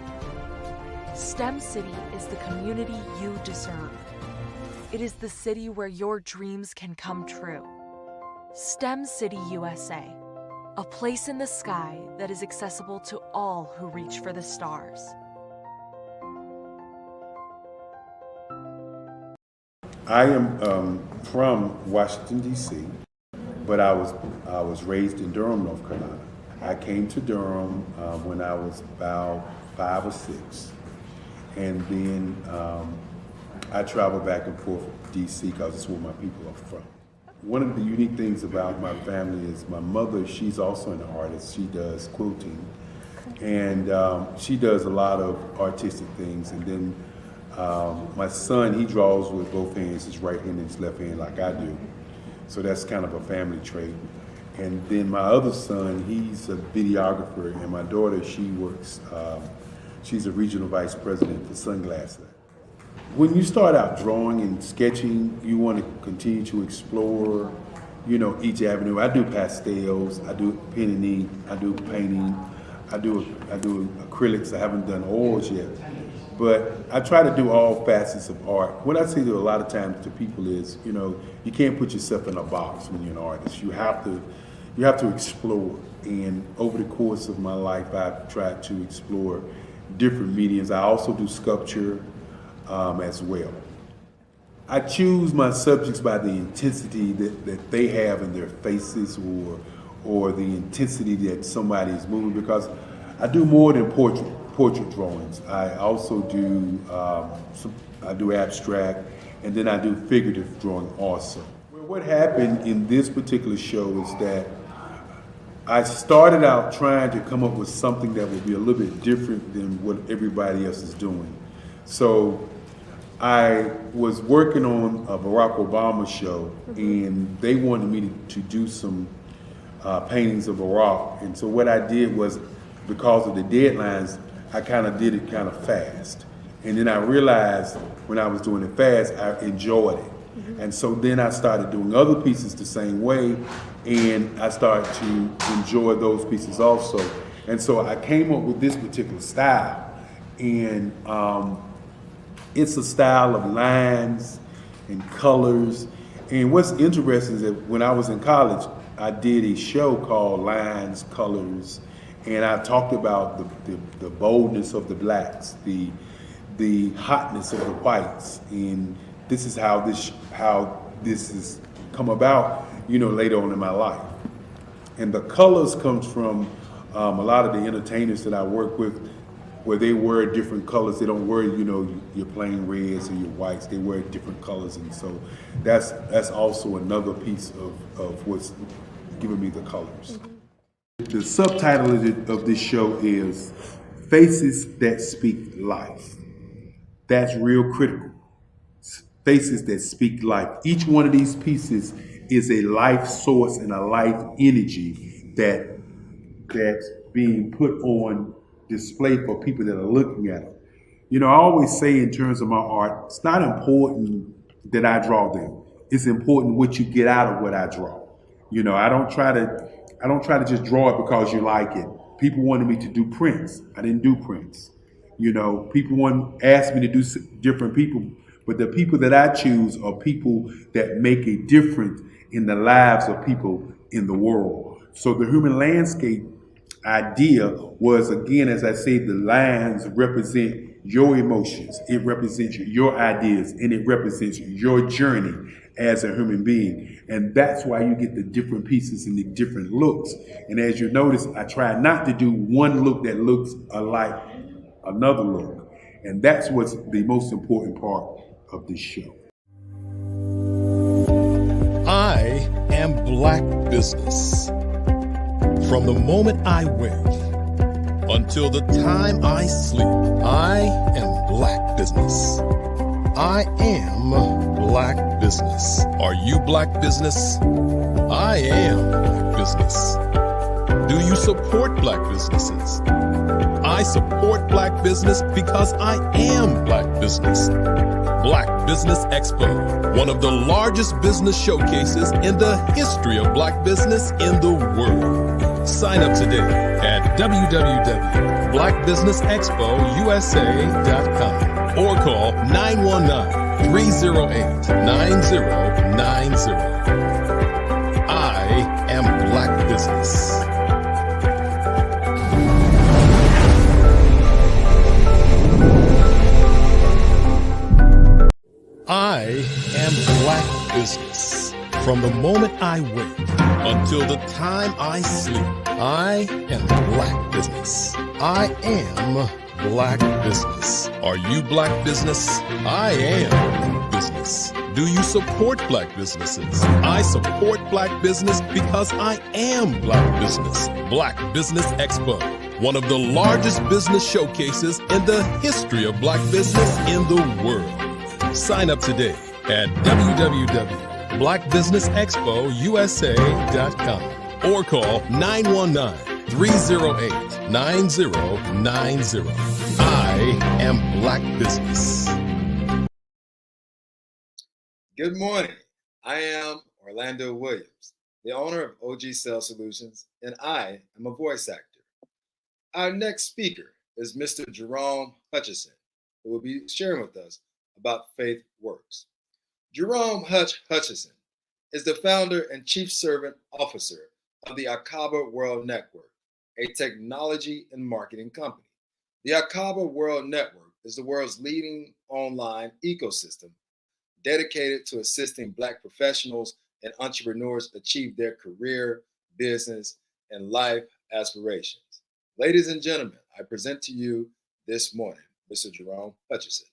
STEM City is the community you deserve. It is the city where your dreams can come true. STEM City USA, a place in the sky that is accessible to all who reach for the stars. I am from Washington, D.C., but I was raised in Durham, North Carolina. I came to Durham when I was about 5 or 6, and then I traveled back and forth to D.C. because it's where my people are from. One of the unique things about my family is my mother, she's also an artist. She does quilting, and she does a lot of artistic things. And then my son, he draws with both hands, his right hand and his left hand like I do. So that's kind of a family trait. And then my other son, he's a videographer, and my daughter, she works, she's a regional vice president for Sunglass Lab. When you start out drawing and sketching, you want to continue to explore, you know, each avenue. I do pastels, I do pen and ink, I do painting, I do acrylics. I haven't done oils yet. But I try to do all facets of art. What I say to a lot of times to people is, you know, you can't put yourself in a box when you're an artist. You have to explore. And over the course of my life, I've tried to explore different mediums. I also do sculpture as well. I choose my subjects by the intensity that they have in their faces, or the intensity that somebody is moving, because I do more than portrait drawings. I also do I do abstract, and then I do figurative drawing also. What happened in this particular show is that I started out trying to come up with something that would be a little bit different than what everybody else is doing. So I was working on a Barack Obama show, and they wanted me to do some paintings of Barack. And so what I did was, because of the deadlines, I kind of did it kind of fast. And then I realized when I was doing it fast, I enjoyed it. And so then I started doing other pieces the same way, and I started to enjoy those pieces also. And so I came up with this particular style. And it's a style of lines and colors. And what's interesting is that when I was in college, I did a show called Lines, Colors, and I talked about the boldness of the blacks, the hotness of the whites, and this is how this has come about, you know, later on in my life. And the colors comes from a lot of the entertainers that I work with, where they wear different colors. They don't wear, you know, your plain reds or your whites. They wear different colors, and so that's also another piece of what's giving me the colors. The subtitle of this show is Faces That Speak Life. That's real critical. Faces that speak life. Each one of these pieces is a life source and a life energy that's being put on display for people that are looking at it. You know, I always say in terms of my art, it's not important that I draw them. It's important what you get out of what I draw. You know, I don't try to just draw it because you like it. People wanted me to do prints. I didn't do prints. You know, people asked me to do different people, but the people that I choose are people that make a difference in the lives of people in the world. So the human landscape idea was, again, as I say, the lines represent your emotions, it represents your ideas, and it represents your journey as a human being. And that's why you get the different pieces and the different looks. And as you notice, I try not to do one look that looks alike another look. And that's what's the most important part of this show. I am Black business. From the moment I wake until the time I sleep, I am Black business. I am Black business. Are you Black business? I am Black business. Do you support Black businesses? I support Black business because I am Black business. Black Business Expo, one of the largest business showcases in the history of Black business in the world. Sign up today at www.blackbusinessexpousa.com or call 919-308-9090. I am Black business. I am Black business. From the moment I wake until the time I sleep, I am Black business. I am Black business. Are you Black business? I am Black business. Do you support Black businesses? I support Black business because I am Black business. Black Business Expo, one of the largest business showcases in the history of Black business in the world. Sign up today at www.blackbusinessexpousa.com or call 919-308-9090. I am Black business. Good morning. I am Orlando Williams, the owner of OG Sales Solutions, and I am a voice actor. Our next speaker is Mr. Jerome Hutchison, who will be sharing with us about Faith Works. Jerome Hutchison is the founder and chief servant officer of the Akaba World Network, a technology and marketing company. The Akaba World Network is the world's leading online ecosystem dedicated to assisting Black professionals and entrepreneurs achieve their career, business, and life aspirations. Ladies and gentlemen, I present to you this morning, Mr. Jerome Hutchison.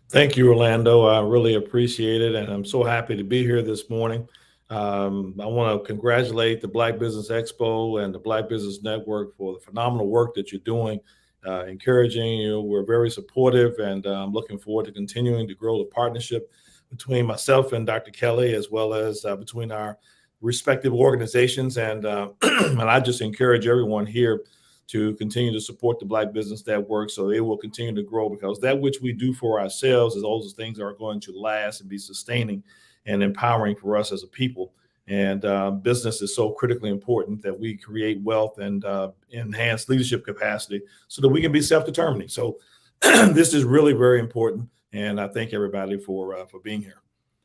Thank you, Orlando. I really appreciate it, and I'm so happy to be here this morning. I want to congratulate the Black Business Expo and the Black Business Network for the phenomenal work that you're doing, encouraging you. We're very supportive, and I'm looking forward to continuing to grow the partnership between myself and Dr. Kelly, as well as between our respective organizations. And and I just encourage everyone here to continue to support the Black Business Network so they will continue to grow, because that which we do for ourselves is all those things that are going to last and be sustaining and empowering for us as a people. And business is so critically important that we create wealth and enhance leadership capacity so that we can be self-determining. So this is really very important. And I thank everybody for being here.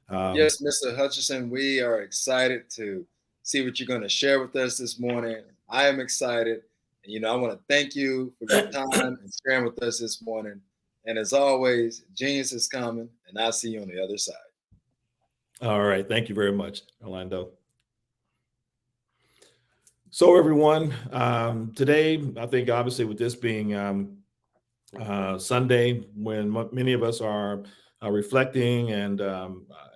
Yes, Mr. Hutchison, we are excited to see what you're going to share with us this morning. I am excited. And, I want to thank you for your time and sharing with us this morning. And as always, genius is coming, and I'll see you on the other side. All right. Thank you very much, Orlando. So, everyone, today, I think obviously with this being Sunday, when many of us are reflecting and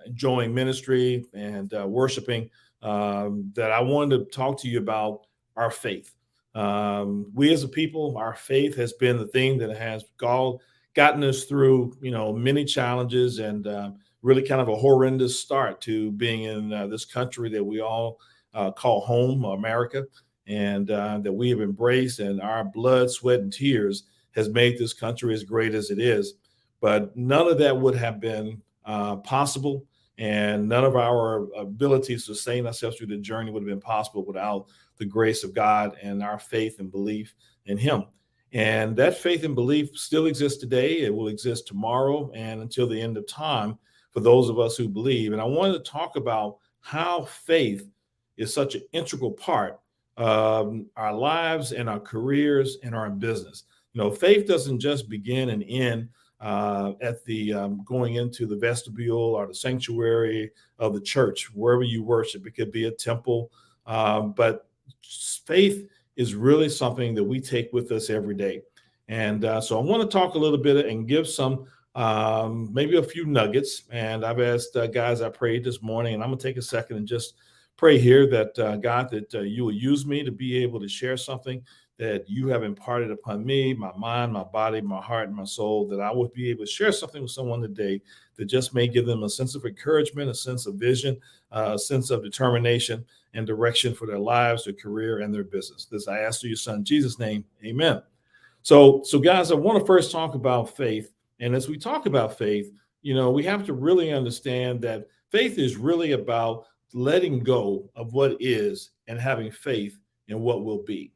enjoying ministry and worshiping, that I wanted to talk to you about our faith. We as a people, our faith has been the thing that has gotten us through, many challenges and really kind of a horrendous start to being in this country that we all call home, America, and that we have embraced, and our blood, sweat, and tears has made this country as great as it is. But none of that would have been possible, and none of our abilities to sustain ourselves through the journey would have been possible without the grace of God and our faith and belief in Him. And that faith and belief still exists today. It will exist tomorrow and until the end of time for those of us who believe. And I wanted to talk about how faith is such an integral part of our lives and our careers and our business. Faith doesn't just begin and end at the going into the vestibule or the sanctuary of the church, wherever you worship. It could be a temple, but faith is really something that we take with us every day. And so I want to talk a little bit and give some maybe a few nuggets. And I've asked guys, I prayed this morning, and I'm going to take a second and just pray here that God, that you will use me to be able to share something that you have imparted upon me, my mind, my body, my heart, and my soul, that I would be able to share something with someone today that just may give them a sense of encouragement, a sense of vision, a sense of determination and direction for their lives, their career, and their business. This I ask through your son, Jesus' name, amen. So guys, I want to first talk about faith. And as we talk about faith, we have to really understand that faith is really about letting go of what is and having faith in what will be.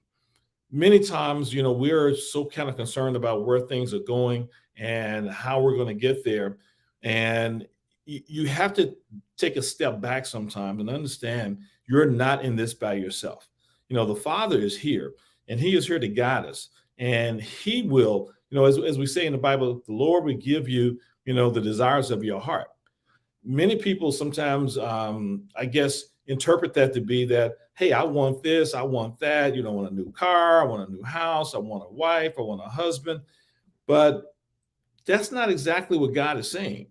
Many times, we're so kind of concerned about where things are going and how we're going to get there. And you have to take a step back sometimes and understand you're not in this by yourself. The Father is here, and he is here to guide us. And he will, as we say in the Bible, the Lord will give you, the desires of your heart. Many people sometimes, I guess, interpret that to be that, hey, I want this, I want that, I want a new car, I want a new house, I want a wife, I want a husband. But that's not exactly what God is saying.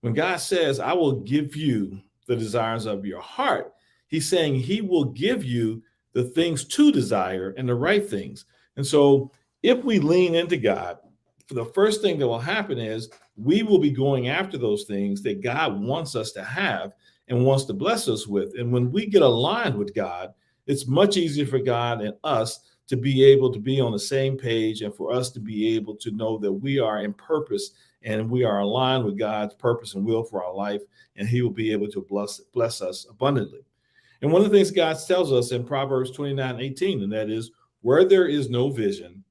When God says, I will give you the desires of your heart, he's saying he will give you the things to desire and the right things. And so if we lean into God, the first thing that will happen is we will be going after those things that God wants us to have and wants to bless us with. And when we get aligned with God, it's much easier for God and us to be able to be on the same page, and for us to be able to know that we are in purpose and we are aligned with God's purpose and will for our life, and he will be able to bless us abundantly. And one of the things God tells us in Proverbs 29:18, and that is, where there is no vision,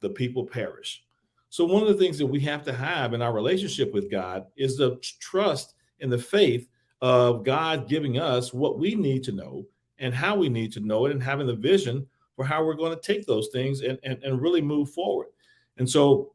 the people perish. So one of the things that we have to have in our relationship with God is the trust and the faith of God giving us what we need to know and how we need to know it, and having the vision for how we're going to take those things and really move forward. And so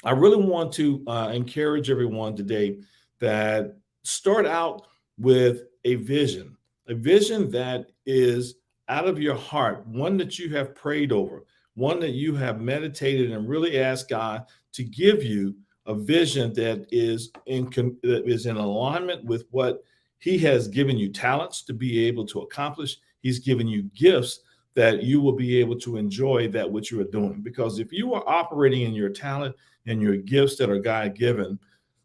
I really want to encourage everyone today that start out with a vision that is out of your heart, one that you have prayed over, one that you have meditated and really asked God to give you a vision that is in alignment with what he has given you talents to be able to accomplish. He's given you gifts that you will be able to enjoy that which you are doing. Because if you are operating in your talent and your gifts that are God-given,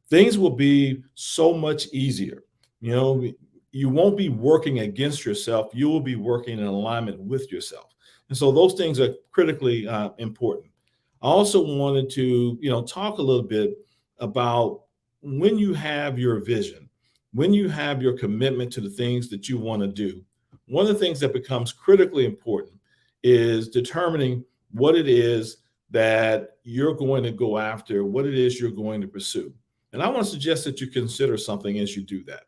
things will be so much easier. You won't be working against yourself. You will be working in alignment with yourself. And so those things are critically important. I also wanted to, talk a little bit about when you have your vision, when you have your commitment to the things that you want to do. One of the things that becomes critically important is determining what it is that you're going to go after, what it is you're going to pursue. And I want to suggest that you consider something as you do that.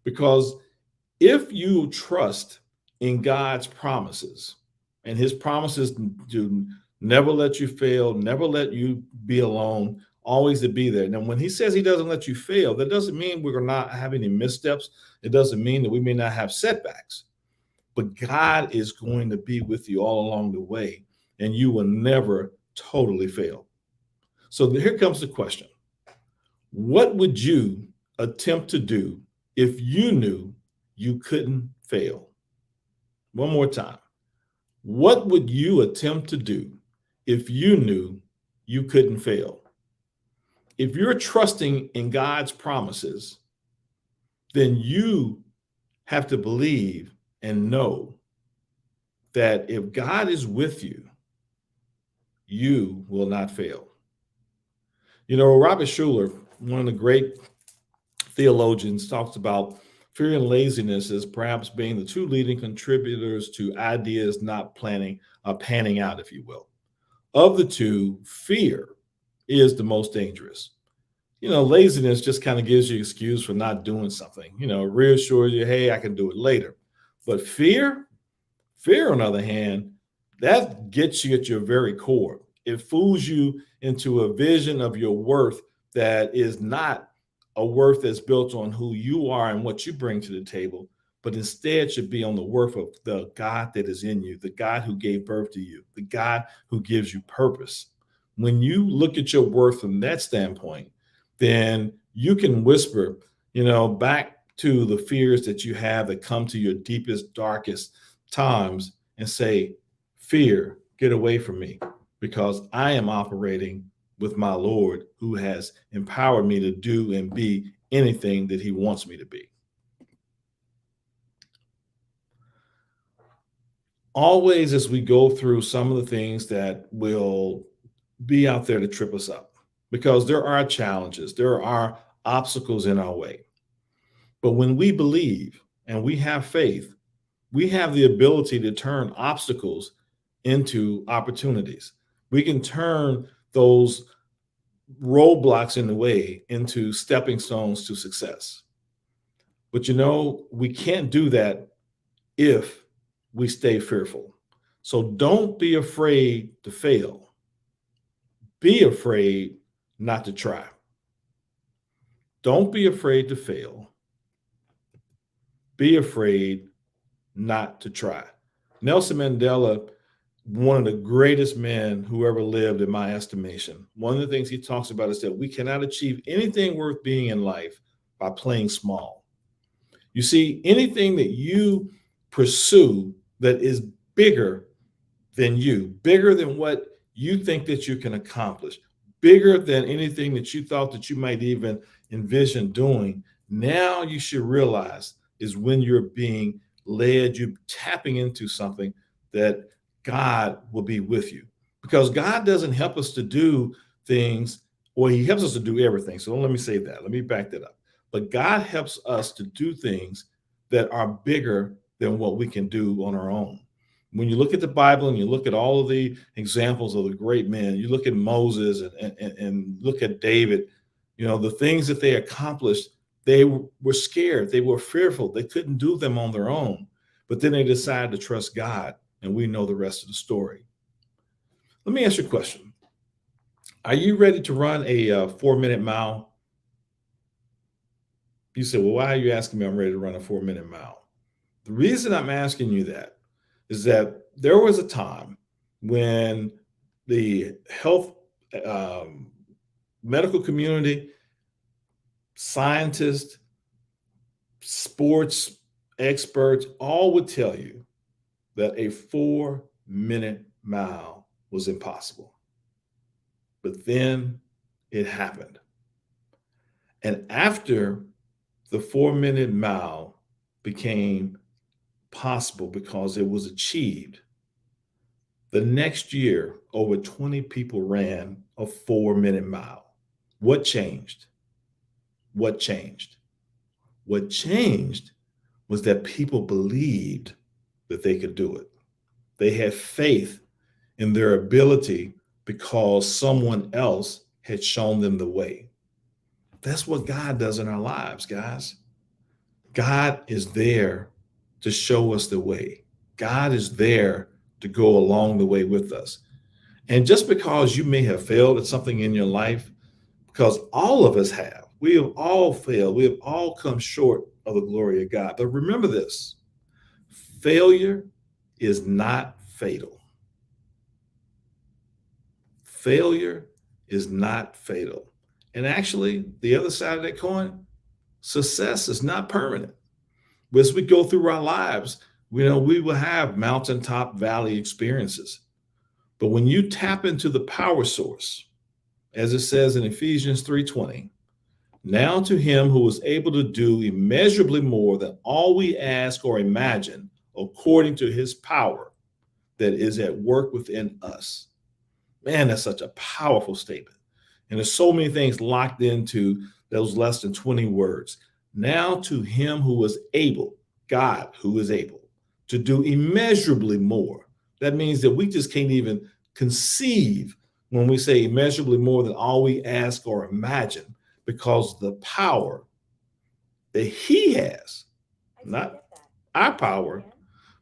Because if you trust in God's promises, and his promises do never let you fail, never let you be alone, always to be there. Now, when he says he doesn't let you fail, that doesn't mean we're not having any missteps. It doesn't mean that we may not have setbacks. But God is going to be with you all along the way, and you will never totally fail. So here comes the question. What would you attempt to do if you knew you couldn't fail? One more time. What would you attempt to do if you knew you couldn't fail? If you're trusting in God's promises, then you have to believe and know that if God is with you, you will not fail. Robert Schuller, one of the great theologians, talks about fear and laziness as perhaps being the two leading contributors to ideas not panning out, if you will. Of the two, fear is the most dangerous. Laziness just kind of gives you an excuse for not doing something, reassures you, hey, I can do it later. But fear, on the other hand, that gets you at your very core. It fools you into a vision of your worth that is not a worth that's built on who you are and what you bring to the table, but instead should be on the worth of the God that is in you, the God who gave birth to you, the God who gives you purpose. When you look at your worth from that standpoint, then you can whisper, back to the fears that you have that come to your deepest, darkest times and say, fear, get away from me, because I am operating with my Lord who has empowered me to do and be anything that he wants me to be. Always, as we go through some of the things that will be out there to trip us up, because there are challenges, there are obstacles in our way. But when we believe and we have faith, we have the ability to turn obstacles into opportunities. We can turn those roadblocks in the way into stepping stones to success. But we can't do that if we stay fearful. So don't be afraid to fail. Be afraid not to try. Don't be afraid to fail. Be afraid not to try. Nelson Mandela, one of the greatest men who ever lived, in my estimation, one of the things he talks about is that we cannot achieve anything worth being in life by playing small. You see, anything that you pursue that is bigger than you, bigger than what you think that you can accomplish, bigger than anything that you thought that you might even envision doing, now you should realize is when you're being led, you're tapping into something that God will be with you. Because God doesn't help us to do things, or he helps us to do everything. So let me say that. Let me back that up. But God helps us to do things that are bigger than what we can do on our own. When you look at the Bible and you look at all of the examples of the great men, you look at Moses and look at David, the things that they accomplished, they were scared. They were fearful. They couldn't do them on their own. But then they decided to trust God, and we know the rest of the story. Let me ask you a question. Are you ready to run a 4-minute mile? You say, well, why are you asking me I'm ready to run a 4-minute mile? The reason I'm asking you that is that there was a time when the health medical community, scientists, sports experts, all would tell you that a 4-minute mile was impossible. But then it happened. And after the 4-minute mile became possible because it was achieved, the next year, over 20 people ran a 4-minute mile. What changed? What changed? What changed was that people believed that they could do it. They had faith in their ability because someone else had shown them the way. That's what God does in our lives, guys. God is there to show us the way. God is there to go along the way with us. And just because you may have failed at something in your life, because all of us have, we have all failed. We have all come short of the glory of God. But remember this, failure is not fatal. Failure is not fatal. And actually, the other side of that coin, success is not permanent. As we go through our lives, we will have mountaintop valley experiences. But when you tap into the power source, as it says in Ephesians 3:20, now to him who is able to do immeasurably more than all we ask or imagine, according to his power that is at work within us. Man, that's such a powerful statement. And there's so many things locked into those less than 20 words. Now to him who is able, God who is able to do immeasurably more. That means that we just can't even conceive when we say immeasurably more than all we ask or imagine, because the power that he has, not our power,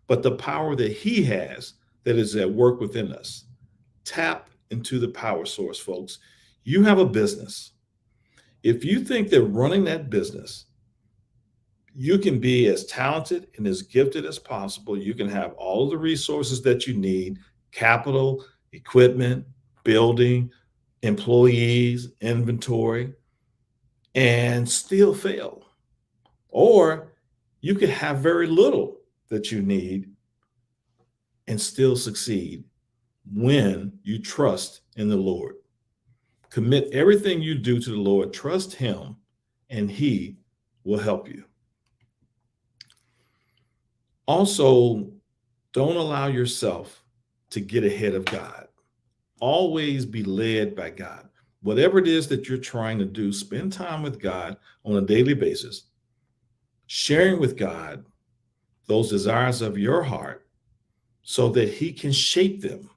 but the power that he has that is at work within us. Tap into the power source, folks. You have a business. If you think that running that business, you can be as talented and as gifted as possible, you can have all of the resources that you need, capital, equipment, building, employees, inventory. and still fail. Or you could have very little that you need and still succeed when you trust in the Lord. Commit everything you do to the Lord, trust him, and he will help you. Also, don't allow yourself to get ahead of God. Always be led by God. Whatever it is that you're trying to do, spend time with God on a daily basis, sharing with God those desires of your heart so that he can shape them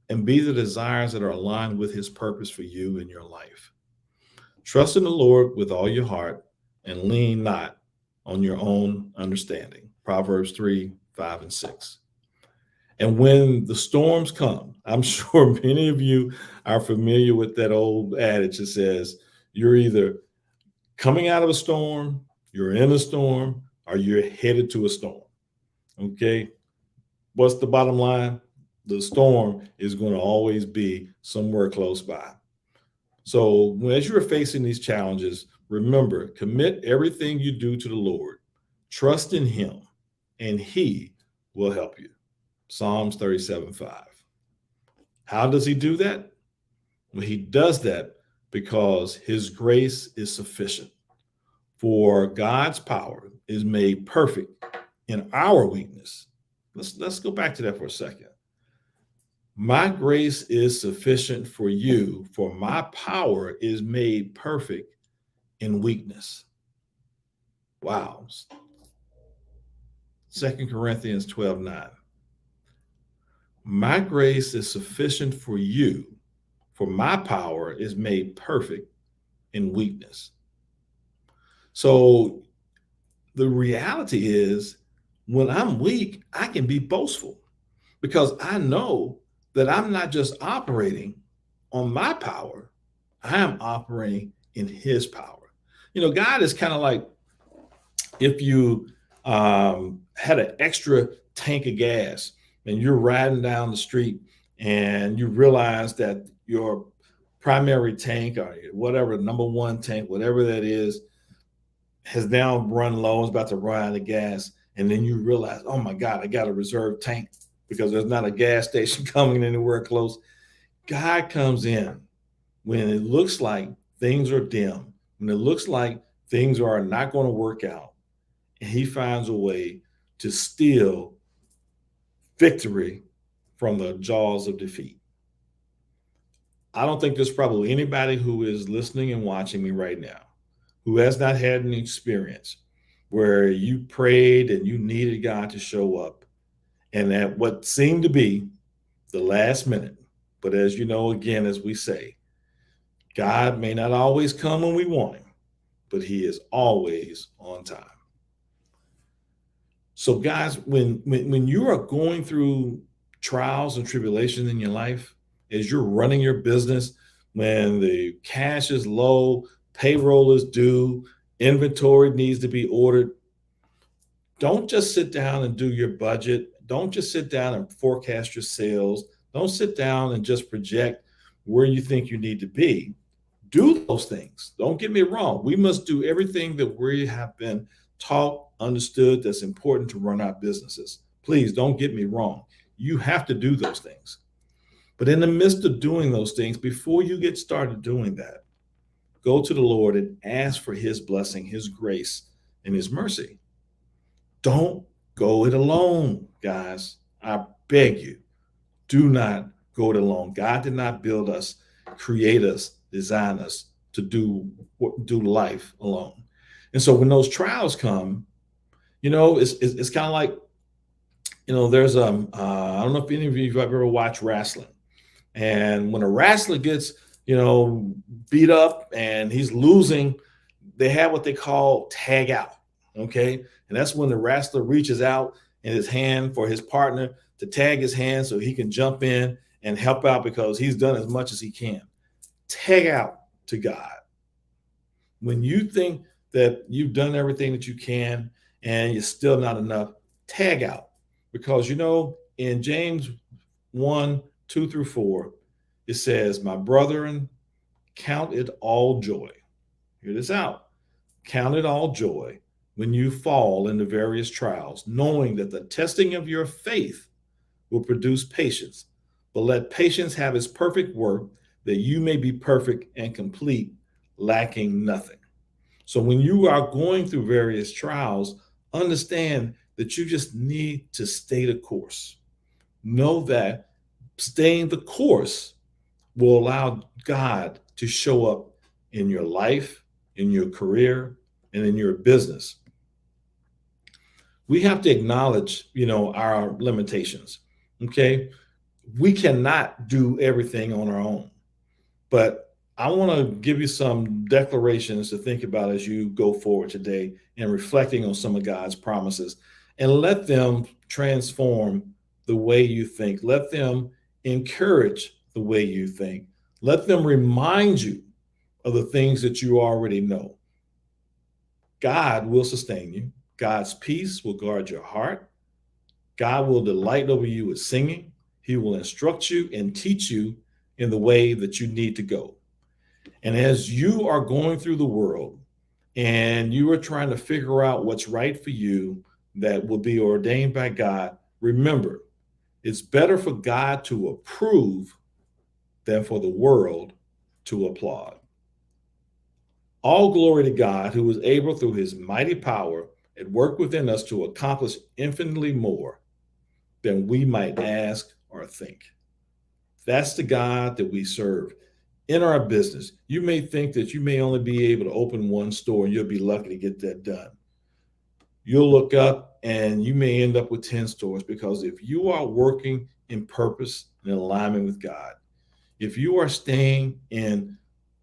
and be the desires that are aligned with his purpose for you in your life. Trust in the Lord with all your heart and lean not on your own understanding. Proverbs 3, 5, and 6. And when the storms come, I'm sure many of you are familiar with that old adage that says, you're either coming out of a storm, you're in a storm, or you're headed to a storm. Okay? What's the bottom line? The storm is going to always be somewhere close by. So as you're facing these challenges, remember, commit everything you do to the Lord. Trust in him, and he will help you. Psalms 37:5. How does he do that? Well, he does that because his grace is sufficient. For God's power is made perfect in our weakness. Let's go back to that for a second. My grace is sufficient for you, for my power is made perfect in weakness. Wow. 2 Corinthians 12:9. My grace is sufficient for you, for my power is made perfect in weakness. So the reality is, when I'm weak, I can be boastful because I know that I'm not just operating on my power, I am operating in his power. You know, God is kind of like if you had an extra tank of gas and you're riding down the street and you realize that your primary tank or whatever, number one tank, whatever that is, has now run low, is about to run out of gas. And then you realize, oh my God, I got a reserve tank because there's not a gas station coming anywhere close. God comes in when it looks like things are dim, when it looks like things are not going to work out, and he finds a way to steal victory from the jaws of defeat. I don't think there's probably anybody who is listening and watching me right now who has not had an experience where you prayed and you needed God to show up, and at what seemed to be the last minute. But as you know, again, as we say, God may not always come when we want him, but he is always on time. So guys, when you are going through trials and tribulations in your life, as you're running your business, when the cash is low, payroll is due, inventory needs to be ordered, don't just sit down and do your budget. Don't just sit down and forecast your sales. Don't sit down and just project where you think you need to be. Do those things. Don't get me wrong. We must do everything that we have been taught, understood, that's important to run our businesses. Please don't get me wrong. You have to do those things. But in the midst of doing those things, before you get started doing that, go to the Lord and ask for his blessing, his grace, and his mercy. Don't go it alone, guys. I beg you, do not go it alone. God did not build us, create us, design us to do life alone. And so when those trials come, you know, it's kind of like, you know, there's I don't know if any of you have ever watched wrestling, and when a wrestler gets, you know, beat up and he's losing, they have what they call tag out. Okay. And that's when the wrestler reaches out in his hand for his partner to tag his hand so he can jump in and help out because he's done as much as he can. Tag out to God. When you think that you've done everything that you can and you're still not enough, tag out. Because, you know, in James 1:2-4, it says, my brethren, count it all joy. hear this out. Count it all joy when you fall into various trials, knowing that the testing of your faith will produce patience. But let patience have its perfect work, that you may be perfect and complete, lacking nothing. So when you are going through various trials, understand that you just need to stay the course. Know that staying the course will allow God to show up in your life, in your career, and in your business. We have to acknowledge, our limitations. Okay. We cannot do everything on our own, but I want to give you some declarations to think about as you go forward today and reflecting on some of God's promises, and let them transform the way you think. Let them encourage the way you think. Let them remind you of the things that you already know. God will sustain you. God's peace will guard your heart. God will delight over you with singing. He will instruct you and teach you in the way that you need to go. And as you are going through the world and you are trying to figure out what's right for you that will be ordained by God, remember, it's better for God to approve than for the world to applaud. All glory to God, who is able through his mighty power at work within us to accomplish infinitely more than we might ask or think. That's the God that we serve. In our business, you may think that you may only be able to open one store and you'll be lucky to get that done. You'll look up and you may end up with 10 stores, because if you are working in purpose and in alignment with God, if you are staying in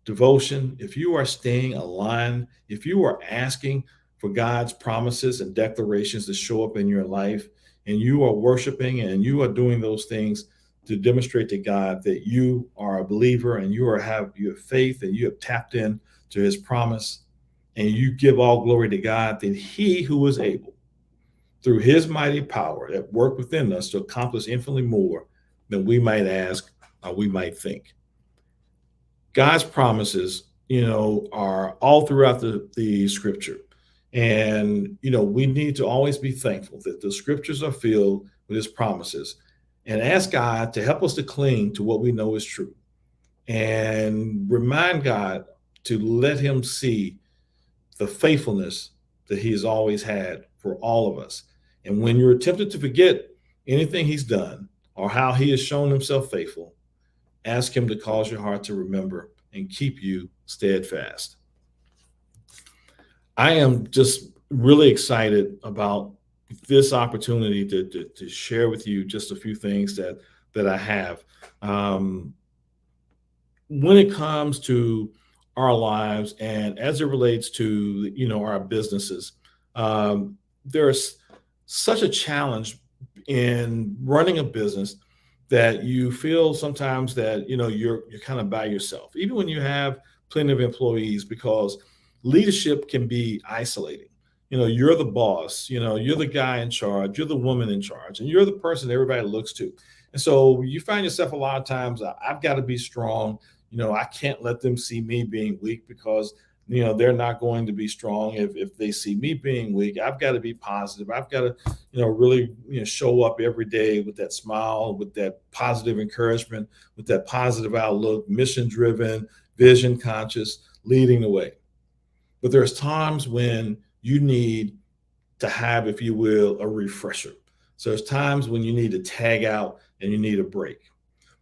devotion, if you are staying aligned, if you are asking for God's promises and declarations to show up in your life, and you are worshiping and you are doing those things to demonstrate to God that you are a believer and you have faith and you have tapped in to his promise, and you give all glory to God, then he who is able through his mighty power at work within us to accomplish infinitely more than we might ask or we might think. God's promises, are all throughout the scripture. And, we need to always be thankful that the scriptures are filled with his promises, and ask God to help us to cling to what we know is true, and remind God to let him see the faithfulness that he has always had for all of us. And when you're tempted to forget anything he's done or how he has shown himself faithful, ask him to cause your heart to remember and keep you steadfast. I am just really excited about this opportunity to share with you just a few things that I have. When it comes to our lives and as it relates to, our businesses, there's such a challenge in running a business that you feel sometimes that, you're kind of by yourself, even when you have plenty of employees, because leadership can be isolating. You're the boss, you're the guy in charge, you're the woman in charge, and you're the person everybody looks to. And so you find yourself a lot of times, I've got to be strong. I can't let them see me being weak, because, they're not going to be strong if they see me being weak. I've got to be positive. I've got to, really, show up every day with that smile, with that positive encouragement, with that positive outlook, mission driven, vision conscious, leading the way. But there's times when you need to have, if you will, a refresher. So there's times when you need to tag out and you need a break.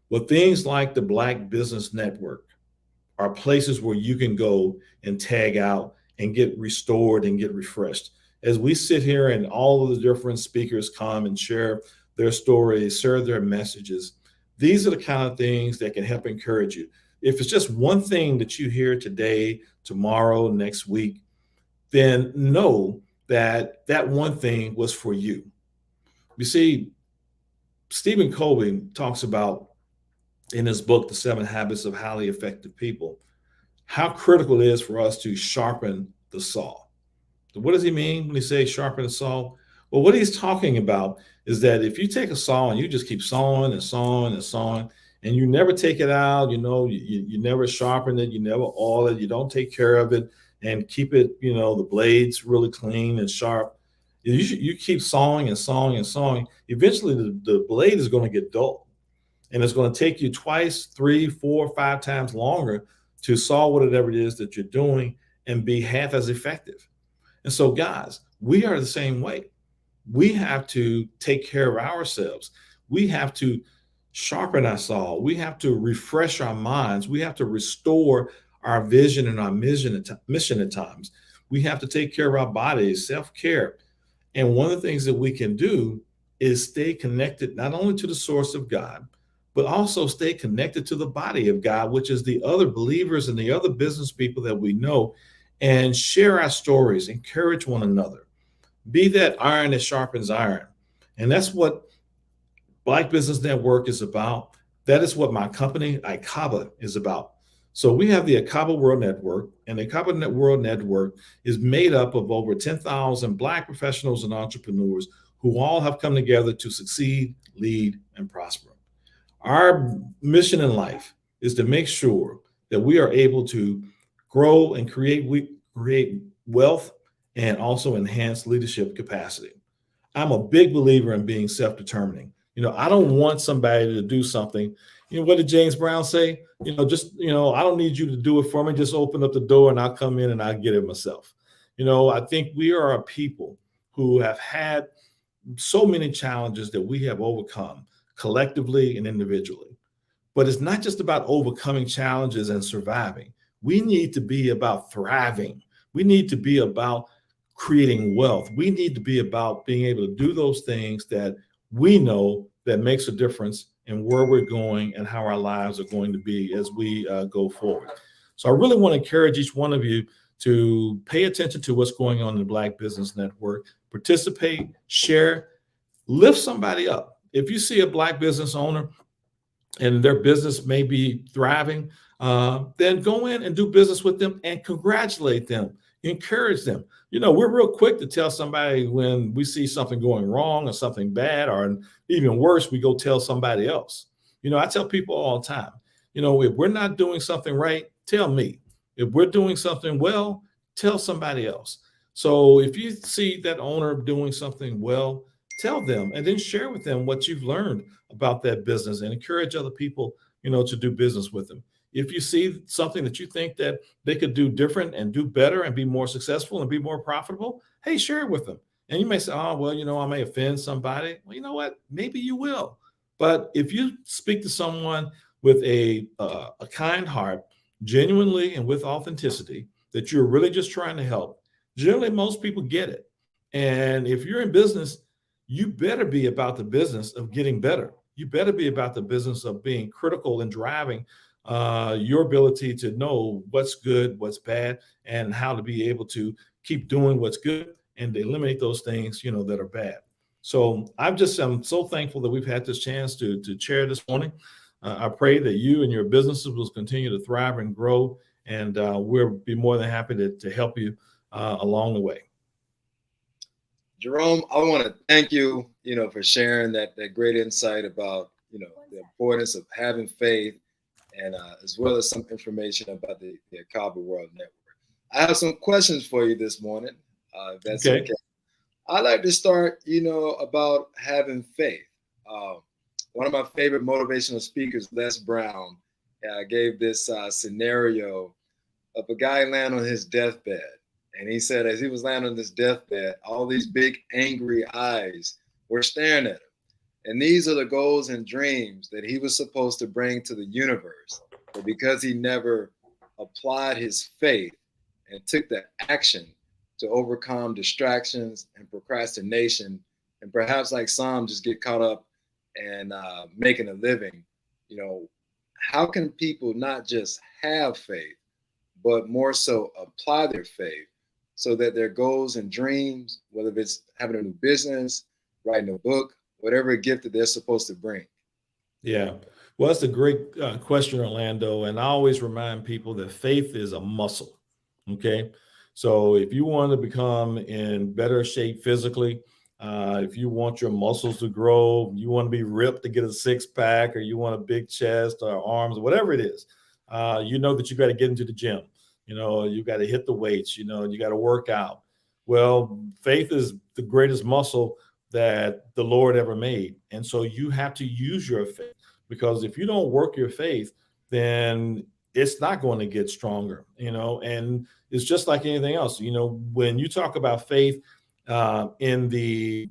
Well, things like the Black Business Network are places where you can go and tag out and get restored and get refreshed. As we sit here and all of the different speakers come and share their stories, share their messages, these are the kind of things that can help encourage you. If it's just one thing that you hear today, tomorrow, next week, then know that that one thing was for you. You see, Stephen Covey talks about in his book, The 7 Habits of Highly Effective People, how critical it is for us to sharpen the saw. So what does he mean when he says sharpen the saw? Well, what he's talking about is that if you take a saw and you just keep sawing and sawing and sawing, and you never take it out, you never sharpen it, you never oil it, you don't take care of it, and keep it, the blades really clean and sharp. You keep sawing and sawing and sawing. Eventually, the blade is going to get dull, and it's going to take you twice, 3, 4, 5 times longer to saw whatever it is that you're doing and be half as effective. And so, guys, we are the same way. We have to take care of ourselves. We have to sharpen our saw. We have to refresh our minds. We have to restore our vision and our mission at times. We have to take care of our bodies, self-care. And one of the things that we can do is stay connected not only to the source of God, but also stay connected to the body of God, which is the other believers and the other business people that we know, and share our stories, encourage one another. Be that iron that sharpens iron. And that's what Black Business Network is about. That is what my company, ICABA, is about. So we have the ICABA World Network, and the ICABA World Network is made up of over 10,000 Black professionals and entrepreneurs who all have come together to succeed, lead, and prosper. Our mission in life is to make sure that we are able to grow and create wealth and also enhance leadership capacity. I'm a big believer in being self-determining. I don't want somebody to do something. What did James Brown say? I don't need you to do it for me. Just open up the door and I'll come in and I'll get it myself. I think we are a people who have had so many challenges that we have overcome collectively and individually. But it's not just about overcoming challenges and surviving. We need to be about thriving. We need to be about creating wealth. We need to be about being able to do those things that we know that makes a difference in where we're going and how our lives are going to be as we go forward. So I really want to encourage each one of you to pay attention to what's going on in the Black Business Network, participate, share, lift somebody up. If you see a Black business owner and their business may be thriving, then go in and do business with them and congratulate them, encourage them. We're real quick to tell somebody when we see something going wrong or something bad, or even worse, we go tell somebody else. I tell people all the time, if we're not doing something right, tell me. If we're doing something well, tell somebody else. So if you see that owner doing something well, tell them and then share with them what you've learned about that business and encourage other people, to do business with them. If you see something that you think that they could do different and do better and be more successful and be more profitable, hey, share it with them. And you may say, oh, well, I may offend somebody. Well, you know what? Maybe you will. But if you speak to someone with a kind heart, genuinely and with authenticity, that you're really just trying to help, generally most people get it. And if you're in business, you better be about the business of getting better. You better be about the business of being critical and driving your ability to know what's good, what's bad, and how to be able to keep doing what's good and eliminate those things, that are bad. So I'm so thankful that we've had this chance to share this morning. I pray that you and your businesses will continue to thrive and grow, and we'll be more than happy to help you along the way. Jerome, I want to thank you, for sharing that great insight about, the importance of having faith, and as well as some information about the ICABA World Network. I have some questions for you this morning, if that's okay. I'd like to start, about having faith. One of my favorite motivational speakers, Les Brown, gave this scenario of a guy laying on his deathbed. And he said, as he was laying on this deathbed, all these big angry eyes were staring at him. And these are the goals and dreams that he was supposed to bring to the universe. But because he never applied his faith and took the action to overcome distractions and procrastination, and perhaps like some just get caught up and making a living, how can people not just have faith, but more so apply their faith so that their goals and dreams, whether it's having a new business, writing a book, whatever gift that they're supposed to bring? Yeah, well, that's a great question, Orlando. And I always remind people that faith is a muscle. Okay. So if you want to become in better shape physically, if you want your muscles to grow, you want to be ripped to get a 6-pack, or you want a big chest or arms, or whatever it is, that you got to get into the gym. You got to hit the weights, you got to work out. Well, faith is the greatest muscle that the Lord ever made. And so you have to use your faith, because if you don't work your faith, then it's not going to get stronger, and it's just like anything else. When you talk about faith in the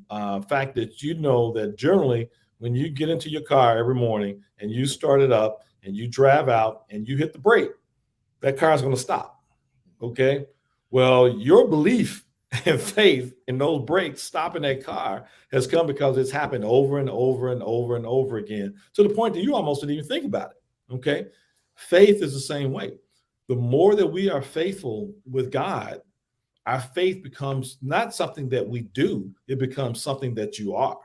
fact that that generally when you get into your car every morning and you start it up and you drive out and you hit the brake, that car is going to stop. Okay. Well, your belief and faith in those brakes stopping that car has come because it's happened over and over and over and over again, to the point that you almost didn't even think about it. Okay. Faith is the same way. The more that we are faithful with God, our faith becomes not something that we do, it becomes something that you are,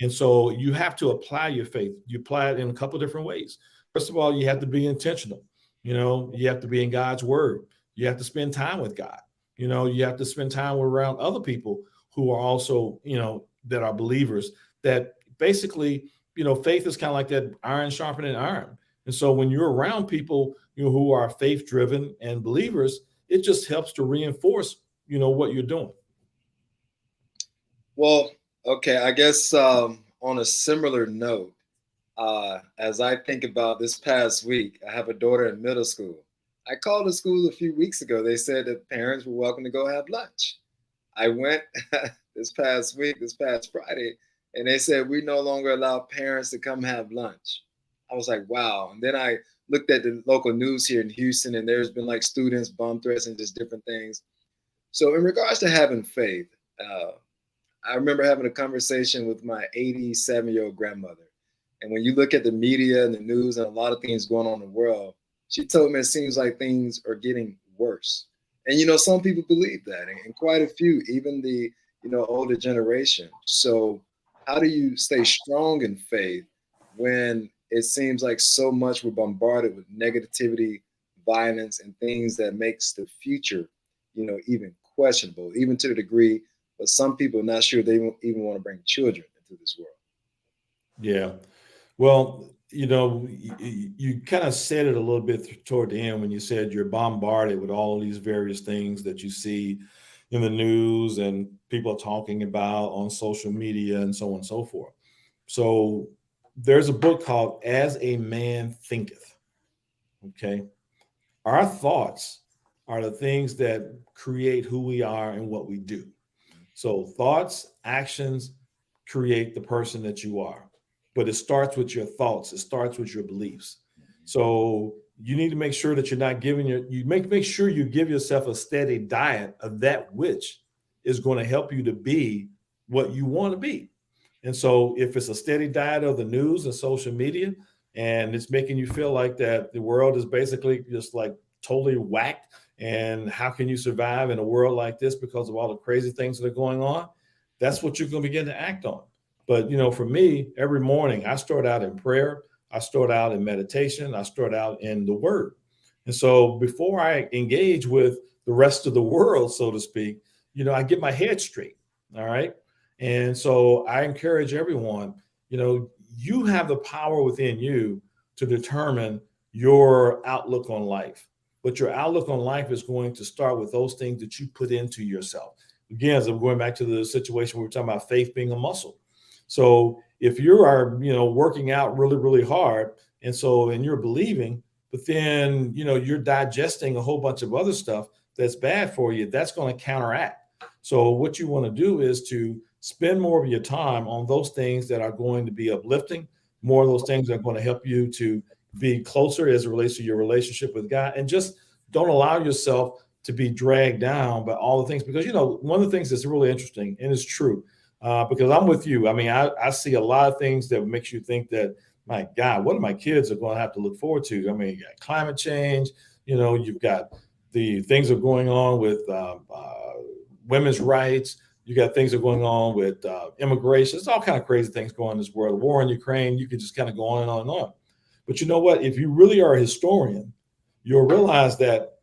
and so you have to apply your faith. You apply it in a couple of different ways. First of all, you have to be intentional. You have to be in God's word. You have to spend time with God. You have to spend time around other people who are also, that are believers. That basically, faith is kind of like that iron sharpening iron. And so when you're around people, who are faith driven and believers, it just helps to reinforce, what you're doing. Well, okay, I guess on a similar note, as I think about this past week, I have a daughter in middle school. I called the school a few weeks ago. They said that parents were welcome to go have lunch. I went this past Friday, and they said we no longer allow parents to come have lunch. I was like, wow. And then I looked at the local news here in Houston, and there's been like students, bomb threats, and just different things. So in regards to having faith, I remember having a conversation with my 87-year-old grandmother. And when you look at the media and the news and a lot of things going on in the world, she told me it seems like things are getting worse. And, some people believe that, and quite a few, even the, older generation. So how do you stay strong in faith when it seems like so much we're bombarded with negativity, violence, and things that makes the future, even questionable, even to the degree that some people are not sure they even want to bring children into this world? Yeah. Well, you kind of said it a little bit toward the end when you said you're bombarded with all these various things that you see in the news and people are talking about on social media and so on and so forth. So there's a book called As a Man Thinketh. Okay. Our thoughts are the things that create who we are and what we do. So thoughts, actions create the person that you are. But it starts with your thoughts. It starts with your beliefs. So you need to make sure that you're not make sure you give yourself a steady diet of that which is going to help you to be what you want to be. And so if it's a steady diet of the news and social media, and it's making you feel like that the world is basically just like totally whacked, and how can you survive in a world like this because of all the crazy things that are going on, that's what you're going to begin to act on. But, for me, every morning I start out in prayer, I start out in meditation, I start out in the word. And so before I engage with the rest of the world, so to speak, I get my head straight. All right. And so I encourage everyone, you have the power within you to determine your outlook on life. But your outlook on life is going to start with those things that you put into yourself. Again, as I'm going back to the situation we were talking about faith being a muscle. So if you are, working out really, really hard, and you're believing, but then, you're digesting a whole bunch of other stuff that's bad for you, that's going to counteract. So what you want to do is to spend more of your time on those things that are going to be uplifting, more of those things that are going to help you to be closer as it relates to your relationship with God, and just don't allow yourself to be dragged down by all the things. Because, one of the things that's really interesting, and it's true, because I'm with you. I mean, I see a lot of things that makes you think that, my God, what are my kids are going to have to look forward to? I mean, you got climate change, you've got the things that are going on with women's rights. You got things that are going on with immigration. There's all kind of crazy things going on in this world. The war in Ukraine, you could just kind of go on and on and on. But you know what? If you really are a historian, you'll realize that,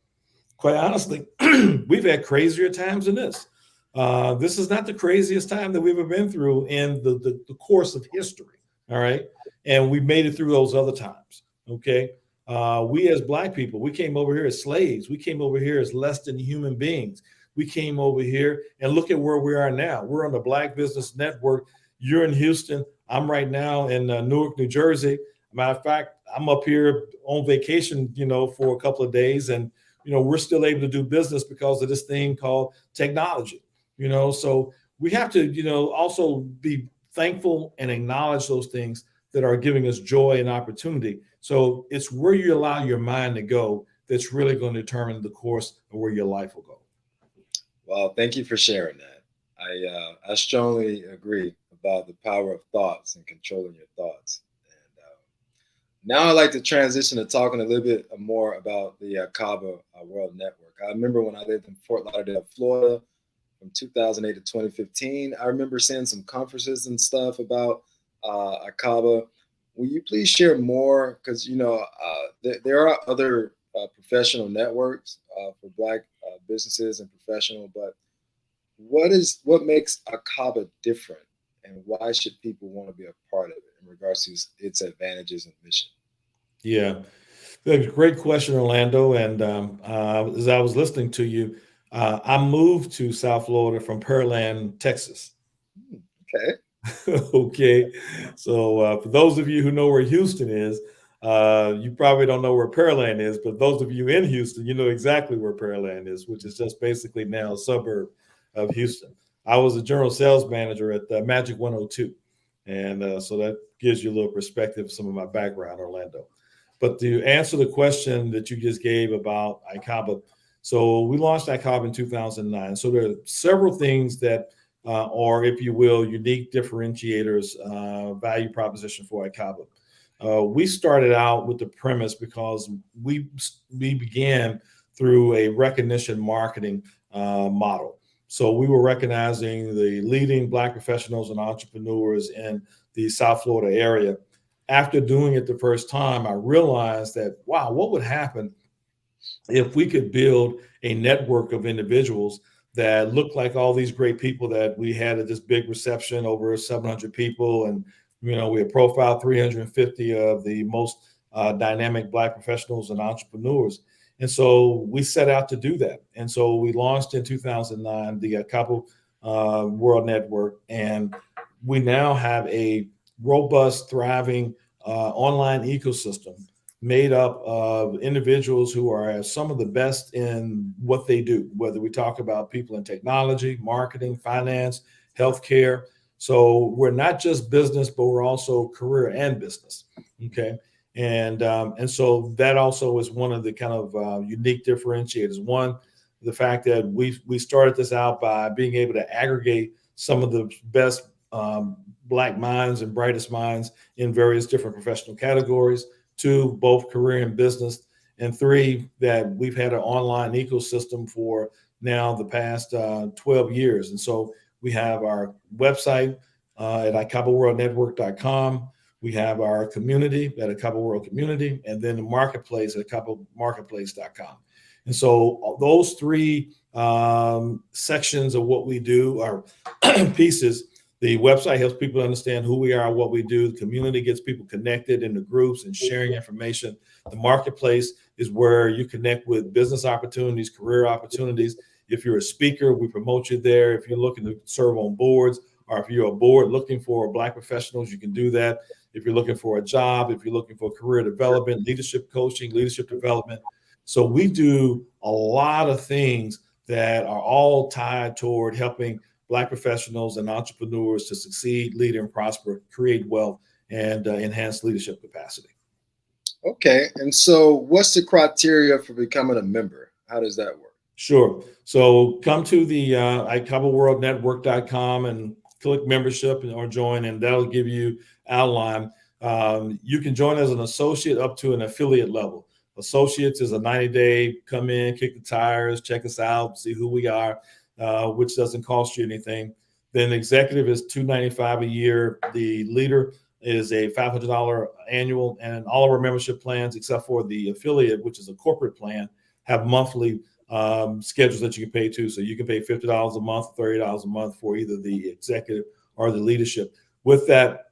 quite honestly, we've had crazier times than this. This is not the craziest time that we've ever been through in the course of history. All right. And we made it through those other times. Okay. We as Black people, we came over here as slaves. We came over here as less than human beings. We came over here and look at where we are now. We're on the Black Business Network. You're in Houston. I'm right now in Newark, New Jersey. Matter of fact, I'm up here on vacation, for a couple of days, and we're still able to do business because of this thing called technology. So we have to, also be thankful and acknowledge those things that are giving us joy and opportunity. So it's where you allow your mind to go that's really going to determine the course of where your life will go. Well, thank you for sharing that. I strongly agree about the power of thoughts and controlling your thoughts. Now I'd like to transition to talking a little bit more about the Akaba World Network. I remember when I lived in Fort Lauderdale, Florida, from 2008 to 2015. I remember seeing some conferences and stuff about Akaba. Will you please share more? Because there are other professional networks for Black businesses and professional, but what makes Akaba different, and why should people want to be a part of it in regards to its advantages and mission? Yeah, great question, Orlando. And as I was listening to you, I moved to South Florida from Pearland, Texas. Okay. Okay. So for those of you who know where Houston is, you probably don't know where Pearland is, but those of you in Houston, you know exactly where Pearland is, which is just basically now a suburb of Houston. I was a general sales manager at Magic 102. And so that gives you a little perspective of some of my background, Orlando. But to answer the question that you just gave about Akaba, so we launched Akaba in 2009. So there are several things that are, if you will, unique differentiators, value proposition for Akaba. We started out with the premise because we began through a recognition marketing model. So we were recognizing the leading Black professionals and entrepreneurs in the South Florida area. After doing it the first time, I realized that, wow, what would happen if we could build a network of individuals that looked like all these great people that we had at this big reception, over 700 people. And, we had profiled 350 of the most dynamic Black professionals and entrepreneurs. And so we set out to do that. And so we launched in 2009 the Akaba World Network. And we now have a robust, thriving online ecosystem made up of individuals who are some of the best in what they do, whether we talk about people in technology, marketing, finance, healthcare. So we're not just business, but we're also career and business. Okay. And so that also is one of the kind of unique differentiators. One, the fact that we started this out by being able to aggregate some of the best Black minds and brightest minds in various different professional categories. Two, both career and business. And three, that we've had an online ecosystem for now the past 12 years. And so we have our website at akabaworldnetwork.com. We have our community at Akaba World Community, and then the marketplace at akabamarketplace.com. And so those three sections of what we do are pieces. The website helps people understand who we are, what we do. The community gets people connected into groups and sharing information. The marketplace is where you connect with business opportunities, career opportunities. If you're a speaker, we promote you there. If you're looking to serve on boards, or if you're a board looking for Black professionals, you can do that. If you're looking for a job, if you're looking for career development, leadership coaching, leadership development. So we do a lot of things that are all tied toward helping Black professionals and entrepreneurs to succeed, lead, and prosper, create wealth, and enhance leadership capacity. Okay. And so what's the criteria for becoming a member? How does that work? Sure. So come to the akabaworldnetwork.com and click membership or join, and that'll give you outline. You can join as an associate up to an affiliate level. Associates is a 90-day, come in, kick the tires, check us out, see who we are, which doesn't cost you anything. Then executive is $295 a year. The leader is a $500 annual, and all of our membership plans, except for the affiliate, which is a corporate plan, have monthly schedules that you can pay to. So you can pay $50 a month, $30 a month for either the executive or the leadership. With that,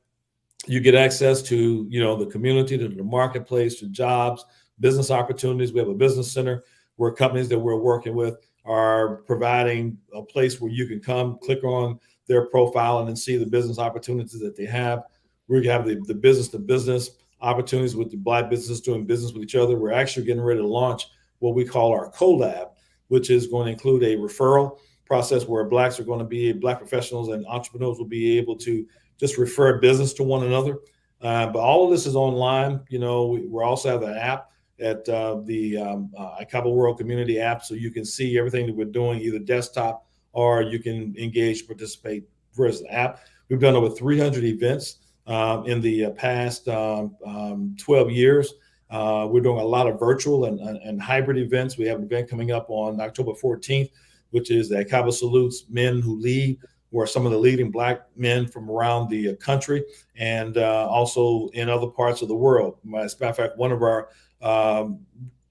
you get access to, the community, to the marketplace, to jobs, business opportunities. We have a business center where companies that we're working with are providing a place where you can come, click on their profile, and then see the business opportunities that they have. We have the business to business opportunities with the Black businesses doing business with each other. We're actually getting ready to launch what we call our collab, which is going to include a referral process where Black professionals and entrepreneurs will be able to just refer business to one another. But all of this is online. We also have an app at the iCabo World Community app, so you can see everything that we're doing, either desktop or you can engage, participate versus the app. We've done over 300 events in the past 12 years. We're doing a lot of virtual and hybrid events. We have an event coming up on October 14th, which is the iCabo Salutes Men Who Lead, where some of the leading Black men from around the country and also in other parts of the world. As a matter of fact, one of our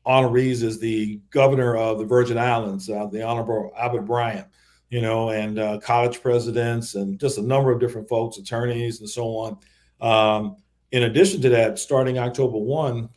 honorees is the governor of the Virgin Islands, the Honorable Albert Bryant, and college presidents and just a number of different folks, attorneys and so on. In addition to that, starting October 1,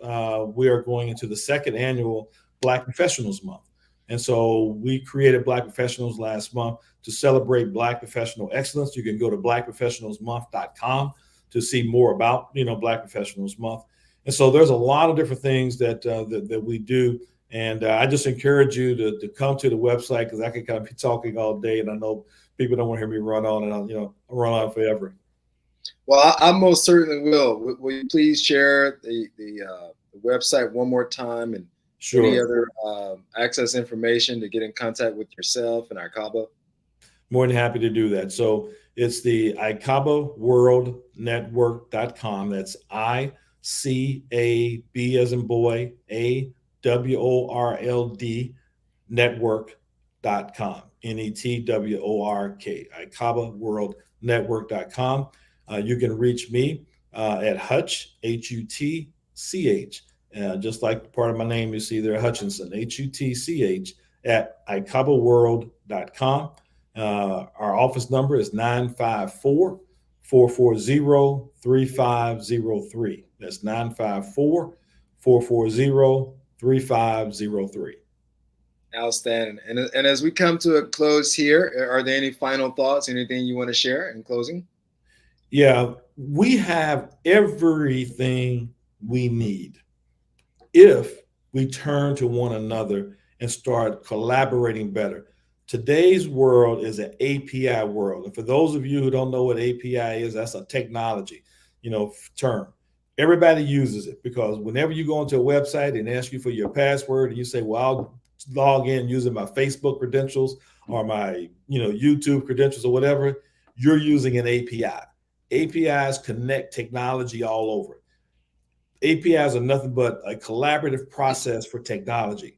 we are going into the second annual Black Professionals Month. And so we created Black Professionals last month to celebrate Black professional excellence. You can go to blackprofessionalsmonth.com to see more about, Black Professionals Month. And so there's a lot of different things that we do. And I just encourage you to come to the website, because I can kind of be talking all day, and I know people don't want to hear me run on and I'll run on forever. Well, I most certainly will. Will you please share the website one more time and Sure. any other access information to get in contact with yourself and iCabo? More than happy to do that. So it's the iCaboWorldNetwork.com. That's ICAB as in boy, AWORLD network.com. NETWORK. iCaboWorldNetwork.com. You can reach me at Hutch, HUTCH. Just like part of my name, you see there, Hutchinson, HUTCH, at iCaboWorld.com. Our office number is 954-440-3503. That's 954-440-3503. Outstanding. And as we come to a close here, are there any final thoughts, anything you want to share in closing? Yeah, we have everything we need if we turn to one another and start collaborating better. Today's world is an API world. And for those of you who don't know what API is, that's a technology, term. Everybody uses it, because whenever you go into a website and ask you for your password and you say, well, I'll log in using my Facebook credentials or my, YouTube credentials or whatever, you're using an API. APIs connect technology all over. APIs are nothing but a collaborative process for technology.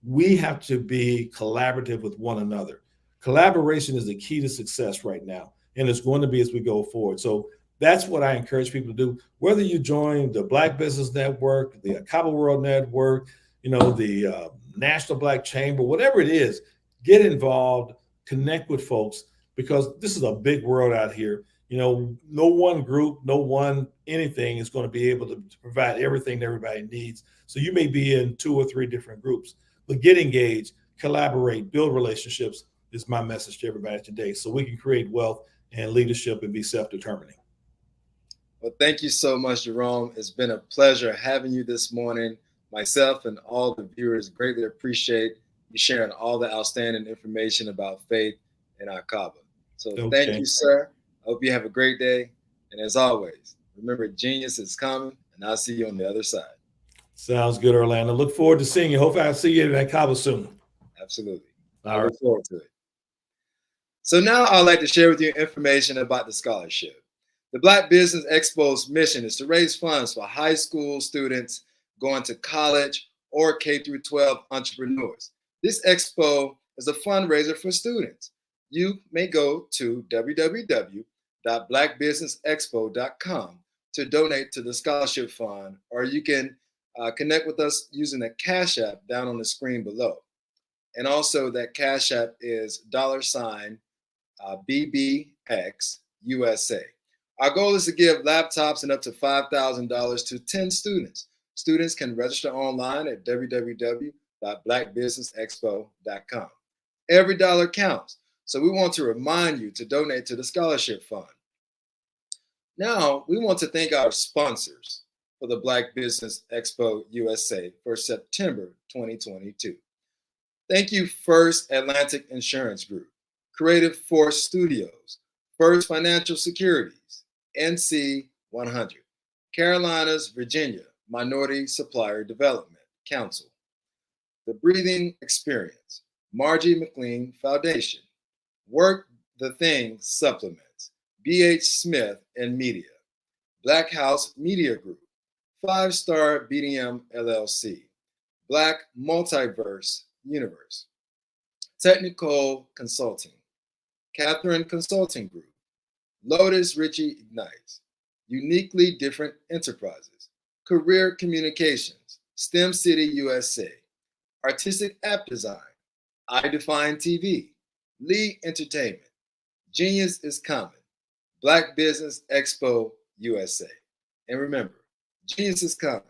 We have to be collaborative with one another. Collaboration is the key to success right now, and it's going to be as we go forward. So that's what I encourage people to do. Whether you join the Black Business Network, the iCabo World Network, the National Black Chamber, whatever it is, get involved, connect with folks, because this is a big world out here. No one group, no one anything is going to be able to provide everything that everybody needs. So you may be in 2 or 3 different groups, but get engaged, collaborate, build relationships is my message to everybody today, so we can create wealth and leadership and be self-determining. Well, thank you so much, Jerome. It's been a pleasure having you this morning. Myself and all the viewers greatly appreciate you sharing all the outstanding information about faith in iCabo. So Thank you, sir. I hope you have a great day. And as always, remember, genius is coming, and I'll see you on the other side. Sounds good, Orlando. Look forward to seeing you. Hopefully I'll see you at iCabo soon. Absolutely. I look forward to it. So now I'd like to share with you information about the scholarship. The Black Business Expo's mission is to raise funds for high school students going to college or K-12 entrepreneurs. This expo is a fundraiser for students. You may go to www.blackbusinessexpo.com to donate to the scholarship fund, or you can connect with us using the Cash App down on the screen below. And also that Cash App is $BBXUSA. Our goal is to give laptops and up to $5,000 to 10 students. Students can register online at www.blackbusinessexpo.com. Every dollar counts, so we want to remind you to donate to the scholarship fund. Now, we want to thank our sponsors for the Black Business Expo USA for September 2022. Thank you, First Atlantic Insurance Group, Creative Force Studios, First Financial Securities, NC 100, Carolinas, Virginia Minority Supplier Development Council, The Breathing Experience, Margie McLean Foundation, Work the Thing Supplements, BH Smith and Media, Black House Media Group, 5-Star BDM LLC, Black Multiverse Universe, Technical Consulting, Catherine Consulting Group, Lotus Ritchie Ignites, Uniquely Different Enterprises, Career Communications, STEM City USA, Artistic App Design, iDefine TV, Lee Entertainment, Genius is Common, Black Business Expo USA. And remember, Genius is coming.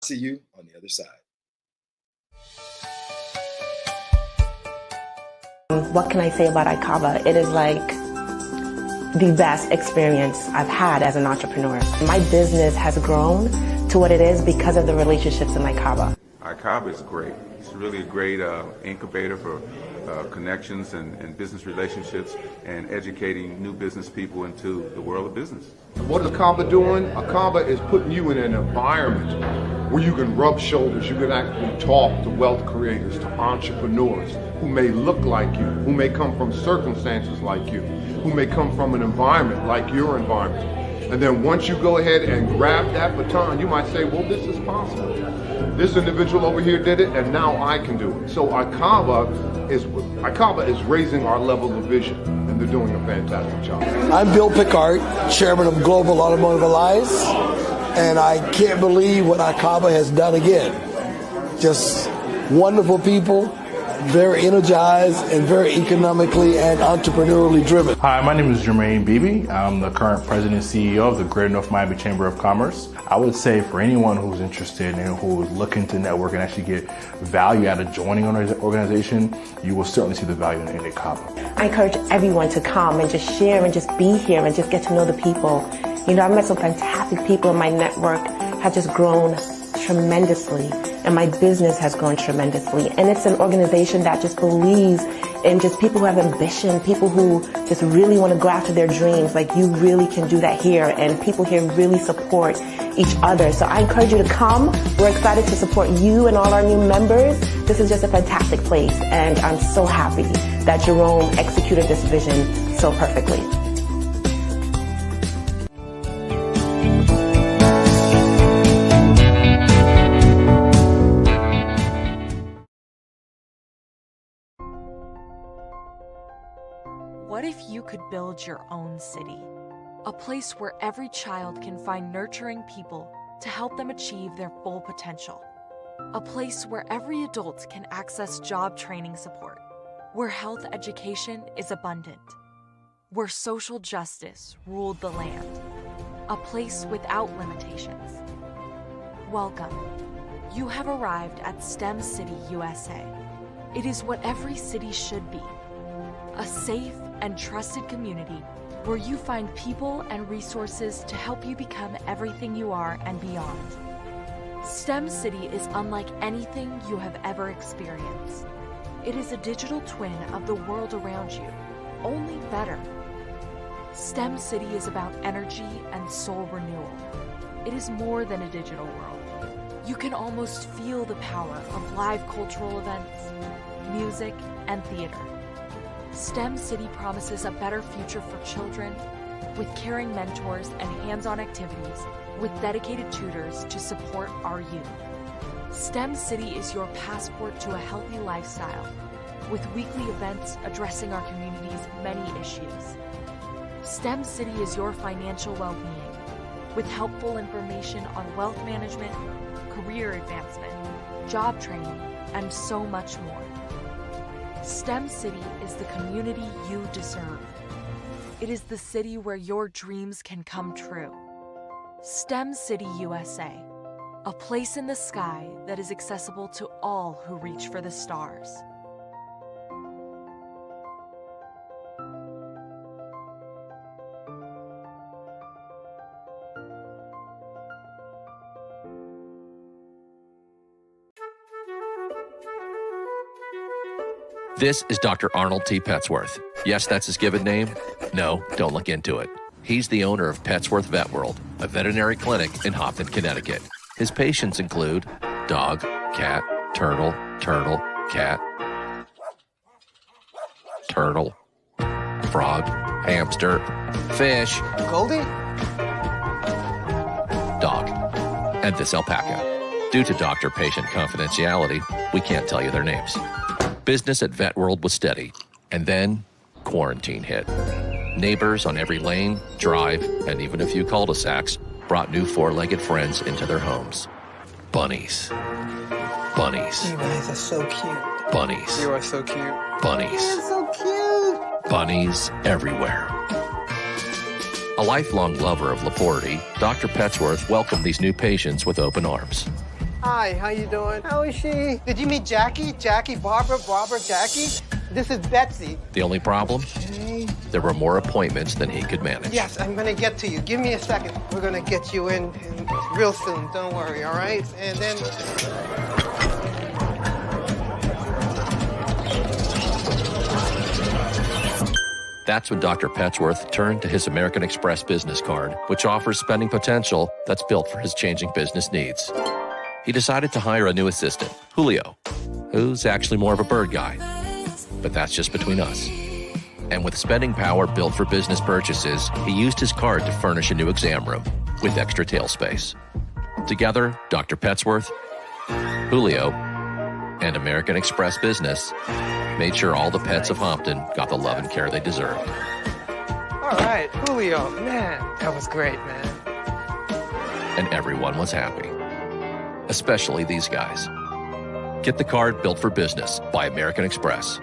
See you on the other side. What can I say about ICAVA? It is like the best experience I've had as an entrepreneur. My business has grown to what it is because of the relationships in ICAVA. ICAVA is great. It's really a great incubator for connections and business relationships and educating new business people into the world of business. What is ICAVA doing? ICAVA is putting you in an environment where you can rub shoulders, you can actually talk to wealth creators, to entrepreneurs who may look like you, who may come from circumstances like you, who may come from an environment like your environment. And then once you go ahead and grab that baton, you might say, well, this is possible. This individual over here did it, and now I can do it. So ICAVA is raising our level of vision, and they're doing a fantastic job. I'm Bill Pickard, Chairman of Global Automotive Alliance, and I can't believe what ICAVA has done again. Just wonderful people, very energized and very economically and entrepreneurially driven. Hi, my name is Jermaine Beebe. I'm the current president and CEO of the Greater North Miami Chamber of Commerce. I would say for anyone who's interested and who is looking to network and actually get value out of joining an organization, you will certainly see the value in ICAVA. I encourage everyone to come and just share and just be here and just get to know the people. You know, I've met some fantastic people, and my network has just grown tremendously, and my business has grown tremendously. And it's an organization that just believes in just people who have ambition, people who just really want to go after their dreams. Like, you really can do that here, and people here really support each other. So I encourage you to come. We're excited to support you and all our new members. This is just a fantastic place, and I'm so happy that Jerome executed this vision so perfectly. What if you could build your own city? A place where every child can find nurturing people to help them achieve their full potential. A place where every adult can access job training support. Where health education is abundant. Where social justice ruled the land. A place without limitations. Welcome. You have arrived at STEM City USA. It is what every city should be. A safe and trusted community where you find people and resources to help you become everything you are and beyond. STEM City is unlike anything you have ever experienced. It is a digital twin of the world around you, only better. STEM City is about energy and soul renewal. It is more than a digital world. You can almost feel the power of live cultural events, music, and theater. STEM City promises a better future for children with caring mentors and hands-on activities with dedicated tutors to support our youth. STEM City is your passport to a healthy lifestyle with weekly events addressing our community's many issues. STEM City is your financial well-being with helpful information on wealth management, career advancement, job training, and so much more. STEM City is the community you deserve. It is the city where your dreams can come true. STEM City USA. A place in the sky that is accessible to all who reach for the stars. This is Dr. Arnold T. Petsworth. Yes, that's his given name. No, don't look into it. He's the owner of Petsworth Vet World, a veterinary clinic in Hopton, Connecticut. His patients include dog, cat, turtle, cat, turtle, frog, hamster, fish, Goldie? dog, and this alpaca. Due to doctor-patient confidentiality, we can't tell you their names. Business at Vet World was steady, and then quarantine hit. Neighbors on every lane, drive, and even a few cul-de-sacs brought new four-legged friends into their homes. Bunnies. Bunnies. You guys are so cute. Bunnies. You are so cute. Bunnies. You're so cute. Bunnies everywhere. A lifelong lover of Laporte, Dr. Petsworth welcomed these new patients with open arms. Hi, how you doing? How is she? Did you meet Jackie? Jackie, Barbara, Jackie? This is Betsy. The only problem? There were more appointments than he could manage. Yes, I'm gonna get to you. Give me a second. We're gonna get you in real soon. Don't worry, all right? And then... That's when Dr. Petsworth turned to his American Express business card, which offers spending potential that's built for his changing business needs. He decided to hire a new assistant, Julio, who's actually more of a bird guy. But that's just between us. And with spending power built for business purchases, he used his card to furnish a new exam room with extra tail space. Together, Dr. Petsworth, Julio, and American Express Business made sure all the pets of Hopton got the love and care they deserved. All right, Julio, man, that was great, man. And everyone was happy. Especially these guys. Get the card built for business by American Express.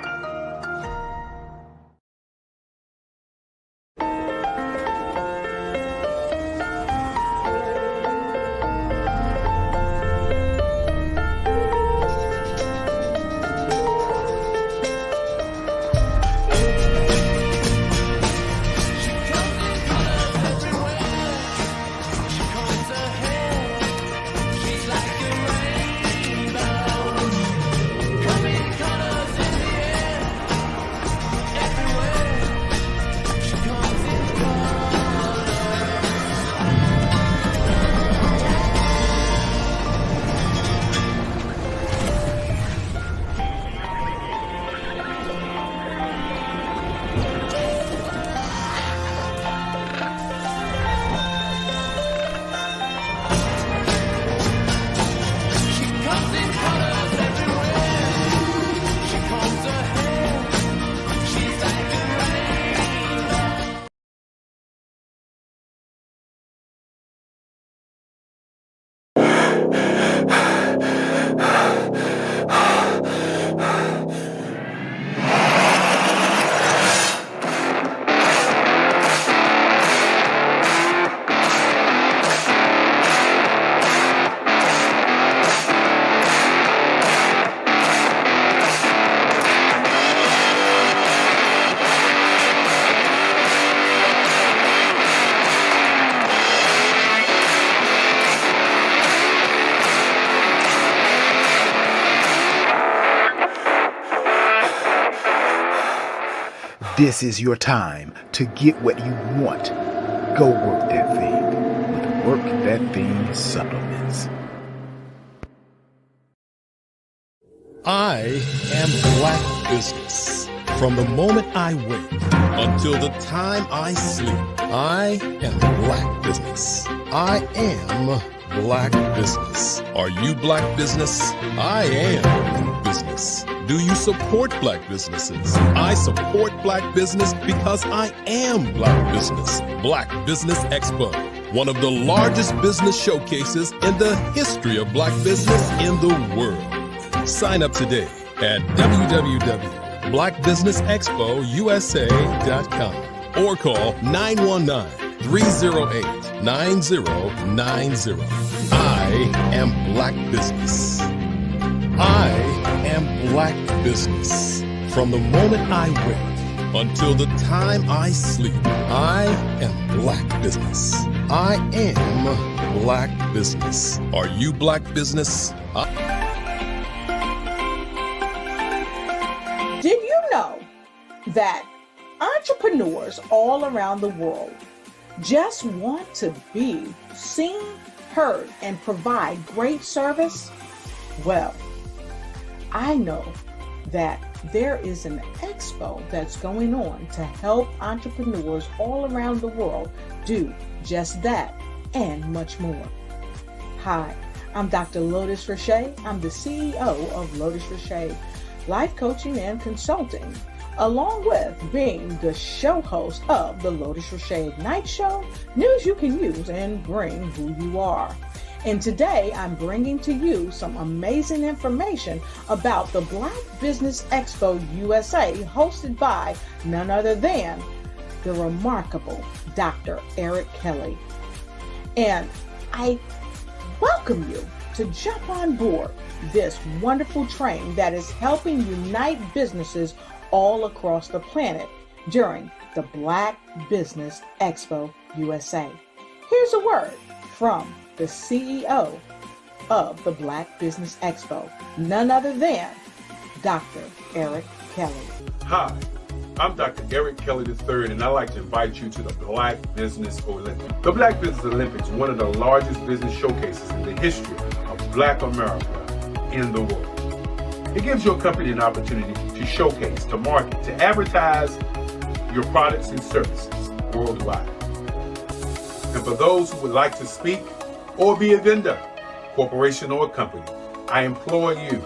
This is your time to get what you want. Go work that thing with Work That Thing supplements. I am Black business. From the moment I wake until the time I sleep, I am Black business. I am Black business. Are you Black business? I am business. Do you support Black businesses? I support Black business because I am Black business. Black Business Expo, one of the largest business showcases in the history of Black business in the world. Sign up today at www.blackbusinessexpousa.com or call 919-308-9090. I am Black business. I am Black business. From the moment I wake until the time I sleep, I am Black business. I am Black business. Are you Black business? Did you know that entrepreneurs all around the world just want to be seen, heard, and provide great service? Well, I know that there is an expo that's going on to help entrepreneurs all around the world do just that and much more. Hi, I'm Dr. Lotus Richey. I'm the CEO of Lotus Richey Life Coaching and Consulting, along with being the show host of the Lotus Richey Ignite Show, news you can use and bring who you are. And today I'm bringing to you some amazing information about the Black Business Expo USA, hosted by none other than the remarkable Dr. Eric Kelly. And I welcome you to jump on board this wonderful train that is helping unite businesses all across the planet during the Black Business Expo USA. Here's a word from the CEO of the Black Business Expo, none other than Dr. Eric Kelly. Hi, I'm Dr. Eric Kelly III, and I'd like to invite you to the Black Business Olympics. The Black Business Olympics is one of the largest business showcases in the history of Black America in the world. It gives your company an opportunity to showcase, to market, to advertise your products and services worldwide. And for those who would like to speak or be a vendor, corporation or company, I implore you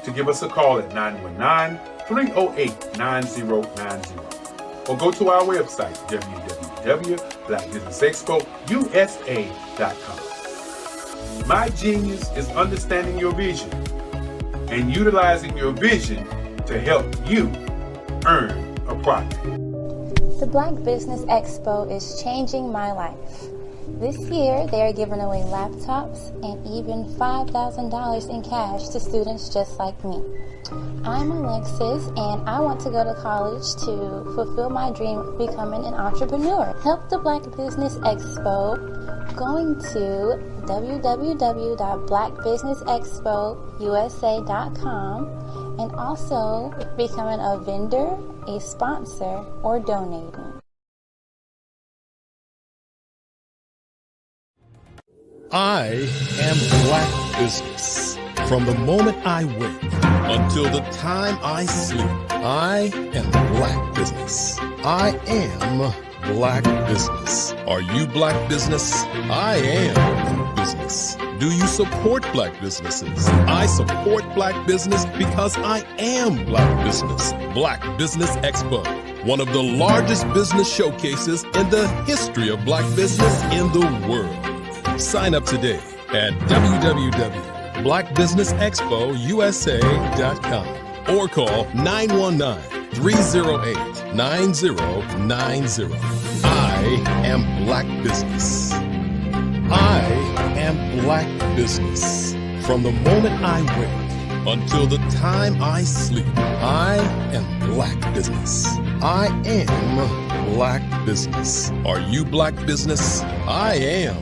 to give us a call at 919-308-9090 or go to our website, www.blackbusinessexpousa.com. My genius is understanding your vision and utilizing your vision to help you earn a profit. The Black Business Expo is changing my life. This year, they are giving away laptops and even $5,000 in cash to students just like me. I'm Alexis, and I want to go to college to fulfill my dream of becoming an entrepreneur. Help the Black Business Expo going to www.blackbusinessexpousa.com and also becoming a vendor, a sponsor, or donating. I am Black business. From the moment I wake until the time I sleep, I am Black business. I am Black business. Are you Black business? I am Black business. Do you support Black businesses? I support Black business because I am Black business. Black Business Expo, one of the largest business showcases in the history of Black business in the world. Sign up today at www.blackbusinessexpousa.com or call 919-308-9090. I am Black business. I am Black business. From the moment I wake until the time I sleep, I am Black business. I am Black business. Are you Black business? I am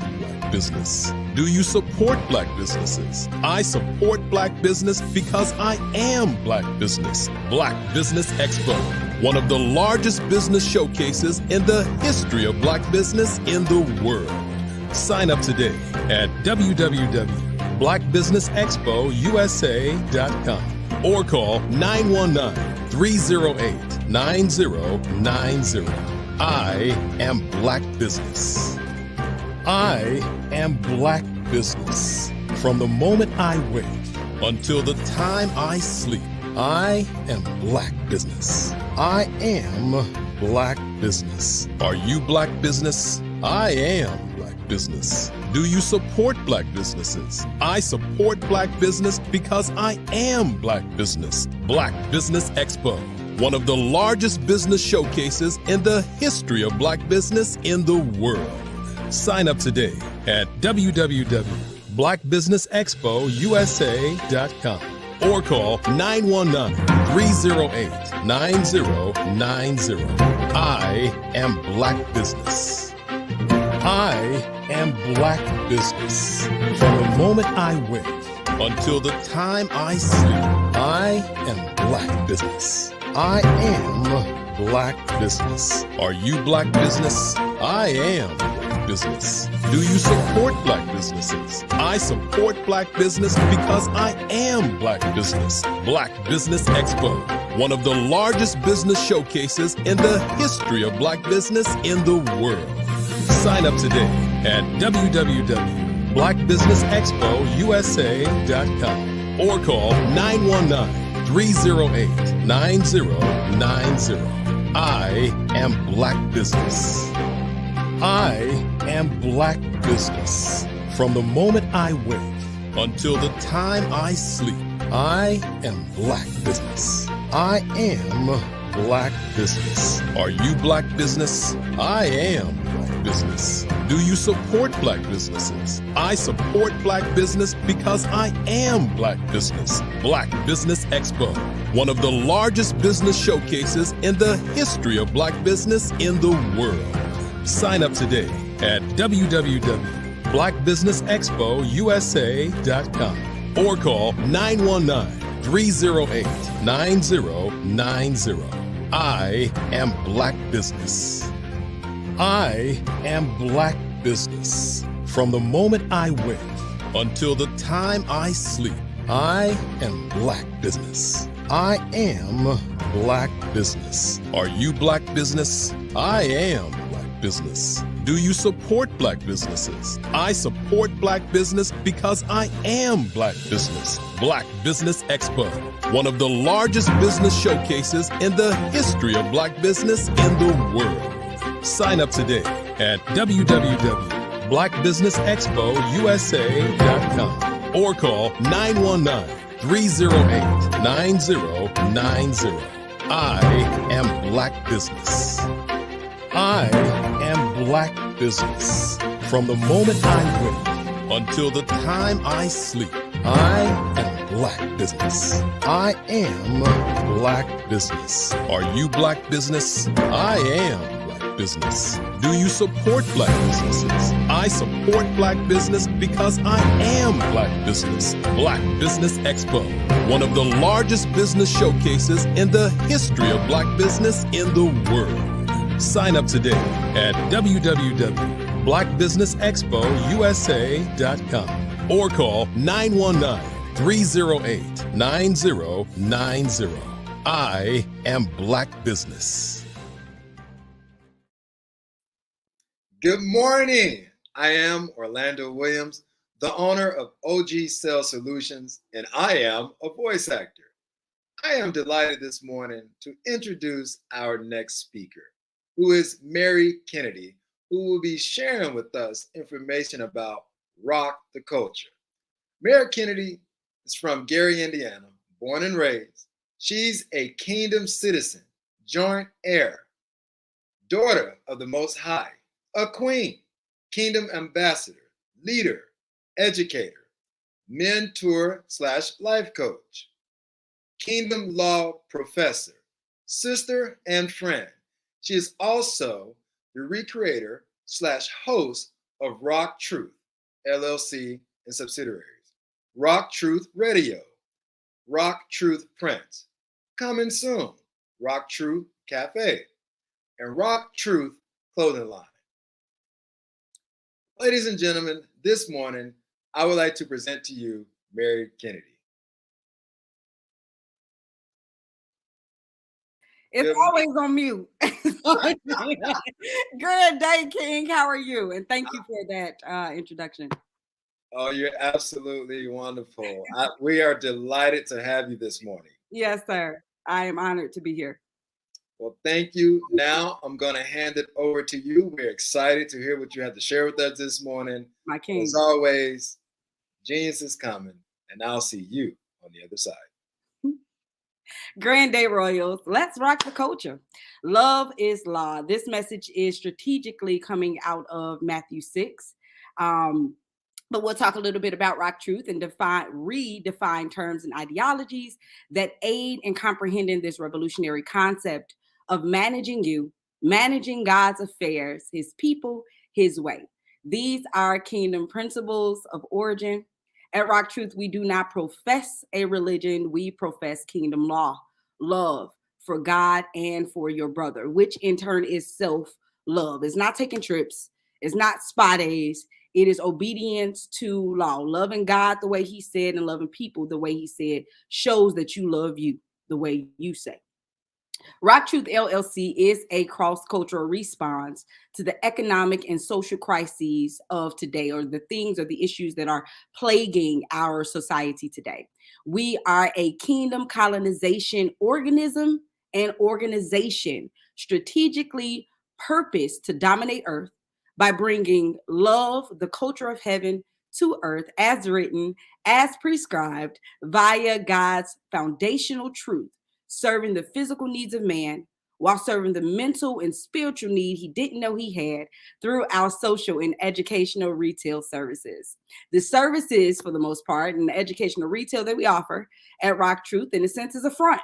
business. Do you support Black businesses? I support Black business because I am Black business. Black Business Expo, one of the largest business showcases in the history of Black business in the world. Sign up today at www.blackbusinessexpousa.com or call 919-308-9090. I am Black business. I am Black business. From the moment I wake until the time I sleep, I am Black business. I am Black business. Are you Black business? I am Black business. Do you support Black businesses? I support Black business because I am Black business. Black Business Expo, one of the largest business showcases in the history of Black business in the world. Sign up today at www blackbusinessexpousa.com or call 919-308-9090. I am Black Business. I am Black Business. From the moment I wake until the time I sleep, I am Black Business. I am Black Business. Are you Black Business? I am Black Business. Do you support Black businesses? I support Black business because I am Black Business. Black Business Expo, one of the largest business showcases in the history of Black business in the world. Sign up today at www.blackbusinessexpousa.com or call 919-308-9090. I am Black Business. I am Black Business. From the moment I wake until the time I sleep, I am Black Business. I am Black Business. Are you Black Business? I am Black Business. Do you support Black businesses? I support Black business because I am Black Business. Black Business Expo, one of the largest business showcases in the history of Black business in the world. Sign up today at www.blackbusinessexpousa.com or call 919-308-9090. I am Black Business. I am Black Business. From the moment I wake until the time I sleep, I am Black Business. I am Black Business. Are you Black Business? I am Black Business. Do you support Black businesses? I support Black business because I am Black Business. Black Business Expo, one of the largest business showcases in the history of Black business in the world. Sign up today at www.blackbusinessexpousa.com or call 919-308-9090. I am Black Business. I am Black Business. From the moment I wake until the time I sleep, I am Black Business. I am Black Business. Are you Black Business? I am Black Business. Do you support Black businesses? I support Black business because I am Black Business. Black Business Expo, one of the largest business showcases in the history of Black business in the world. Sign up today at www.blackbusinessexpousa.com or call 919-308-9090. I am Black Business. Good morning. I am Orlando Williams, the owner of OG Sales Solutions, and I am a voice actor. I am delighted this morning to introduce our next speaker, who is Mary Kennedy, who will be sharing with us information about Rock the Culture. Mary Kennedy is from Gary, Indiana, born and raised. She's a kingdom citizen, joint heir, daughter of the Most High, a queen, kingdom ambassador, leader, educator, mentor/life coach, kingdom law professor, sister and friend. She is also the recreator/host of Rock Truth, LLC and subsidiaries, Rock Truth Radio, Rock Truth Print, coming soon, Rock Truth Cafe, and Rock Truth Clothing Line. Ladies and gentlemen, this morning, I would like to present to you Mary Kennedy. It's always on mute. Good day, King. How are you? And thank you for that introduction. Oh, you're absolutely wonderful. We are delighted to have you this morning. Yes, sir. I am honored to be here. Well, thank you. Now I'm going to hand it over to you. We're excited to hear what you have to share with us this morning. My king. As always, genius is coming, and I'll see you on the other side. Grand Day Royals, let's rock the culture. Love is law. This message is strategically coming out of Matthew 6. But we'll talk a little bit about Rock Truth and redefine terms and ideologies that aid in comprehending this revolutionary concept of managing you, managing God's affairs, his people, his way. These are kingdom principles of origin. At Rock Truth, we do not profess a religion. We profess kingdom law, love for God and for your brother, which in turn is self-love. It's not taking trips. It's not spa days. It is obedience to law. Loving God the way he said and loving people the way he said shows that you love you the way you say. Rock Truth LLC is a cross-cultural response to the economic and social crises of today, or the things or the issues that are plaguing our society today. We are a kingdom colonization organism and organization strategically purposed to dominate earth by bringing love, the culture of heaven, to earth as written, as prescribed via God's foundational truth, serving the physical needs of man while serving the mental and spiritual need he didn't know he had through our social and educational retail services. The services, for the most part, and the educational retail that we offer at Rock Truth, in a sense, is a front.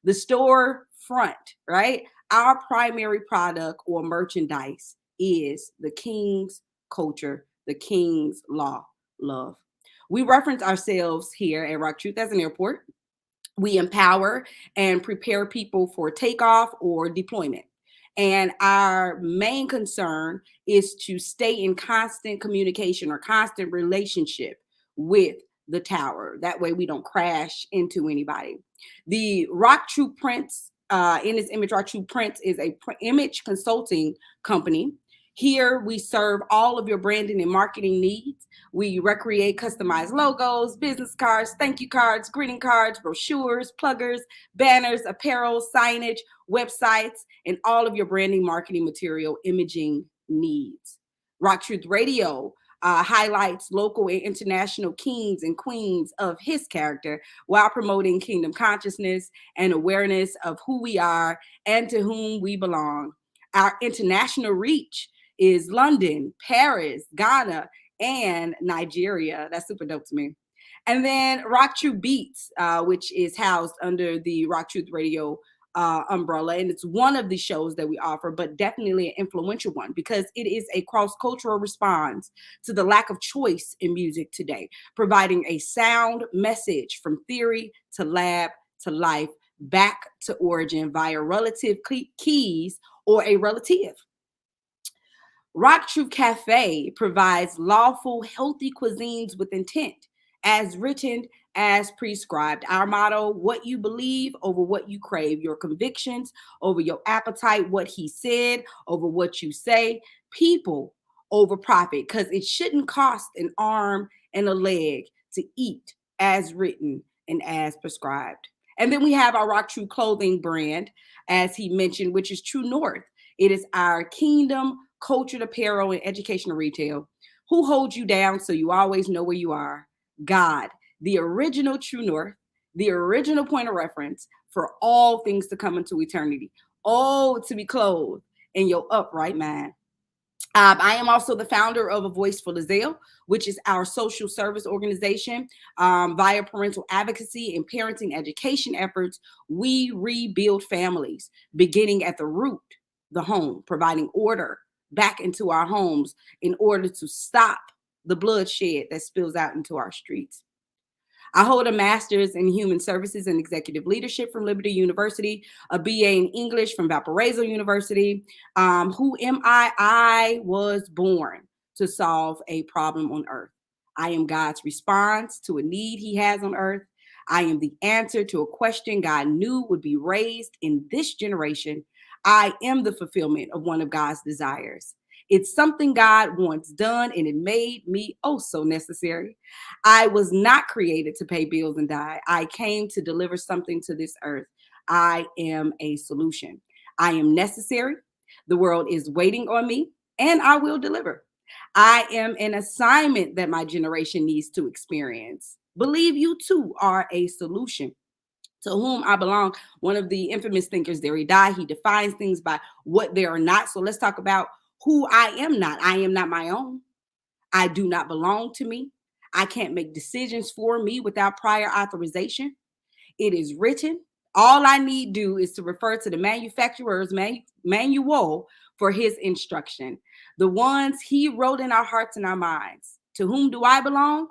The store front, right? Our primary product or merchandise is the King's culture, the King's law, love. We reference ourselves here at Rock Truth as an airport. We empower and prepare people for takeoff or deployment. And our main concern is to stay in constant communication or constant relationship with the tower. That way we don't crash into anybody. The Rock Truth Prints, in its image, Rock Truth Prints is a image consulting company. Here we serve all of your branding and marketing needs. We recreate customized logos, business cards, thank you cards, greeting cards, brochures, pluggers, banners, apparel, signage, websites, and all of your branding, marketing material, imaging needs. Rock Truth Radio highlights local and international kings and queens of his character while promoting kingdom consciousness and awareness of who we are and to whom we belong. Our international reach is London, Paris, Ghana, and Nigeria. That's super dope to me. And then Rock Truth Beats, which is housed under the Rock Truth Radio umbrella. And it's one of the shows that we offer, but definitely an influential one because it is a cross-cultural response to the lack of choice in music today, providing a sound message from theory to lab to life, back to origin via relative keys or a relative. Rock Truth Cafe provides lawful, healthy cuisines with intent, as written, as prescribed. Our motto, what you believe over what you crave, your convictions over your appetite, what he said over what you say, people over profit, because it shouldn't cost an arm and a leg to eat as written and as prescribed. And then we have our Rock Truth clothing brand, as he mentioned, which is True North. It is our kingdom cultured apparel and educational retail. Who holds you down so you always know where you are? God, the original True North, the original point of reference for all things to come into eternity. Oh, to be clothed in your upright mind. I am also the founder of A Voice for Lizelle, which is our social service organization. Via parental advocacy and parenting education efforts, we rebuild families, beginning at the root, the home, providing order back into our homes in order to stop the bloodshed that spills out into our streets. I hold a master's in human services and executive leadership from Liberty University, a BA in English from Valparaiso University. Who am I? I was born to solve a problem on earth. I am God's response to a need he has on earth. I am the answer to a question God knew would be raised in this generation. I am the fulfillment of one of God's desires. It's something God wants done, and it made me oh so necessary. I was not created to pay bills and die. I came to deliver something to this earth. I am a solution. I am necessary. The world is waiting on me, and I will deliver. I am an assignment that my generation needs to experience. Believe you too are a solution. To whom I belong. One of the infamous thinkers, Derrida, he defines things by what they are not. So let's talk about who I am not. I am not my own. I do not belong to me. I can't make decisions for me without prior authorization. It is written. All I need do is to refer to the manufacturer's manual for his instruction, the ones he wrote in our hearts and our minds. To whom do I belong?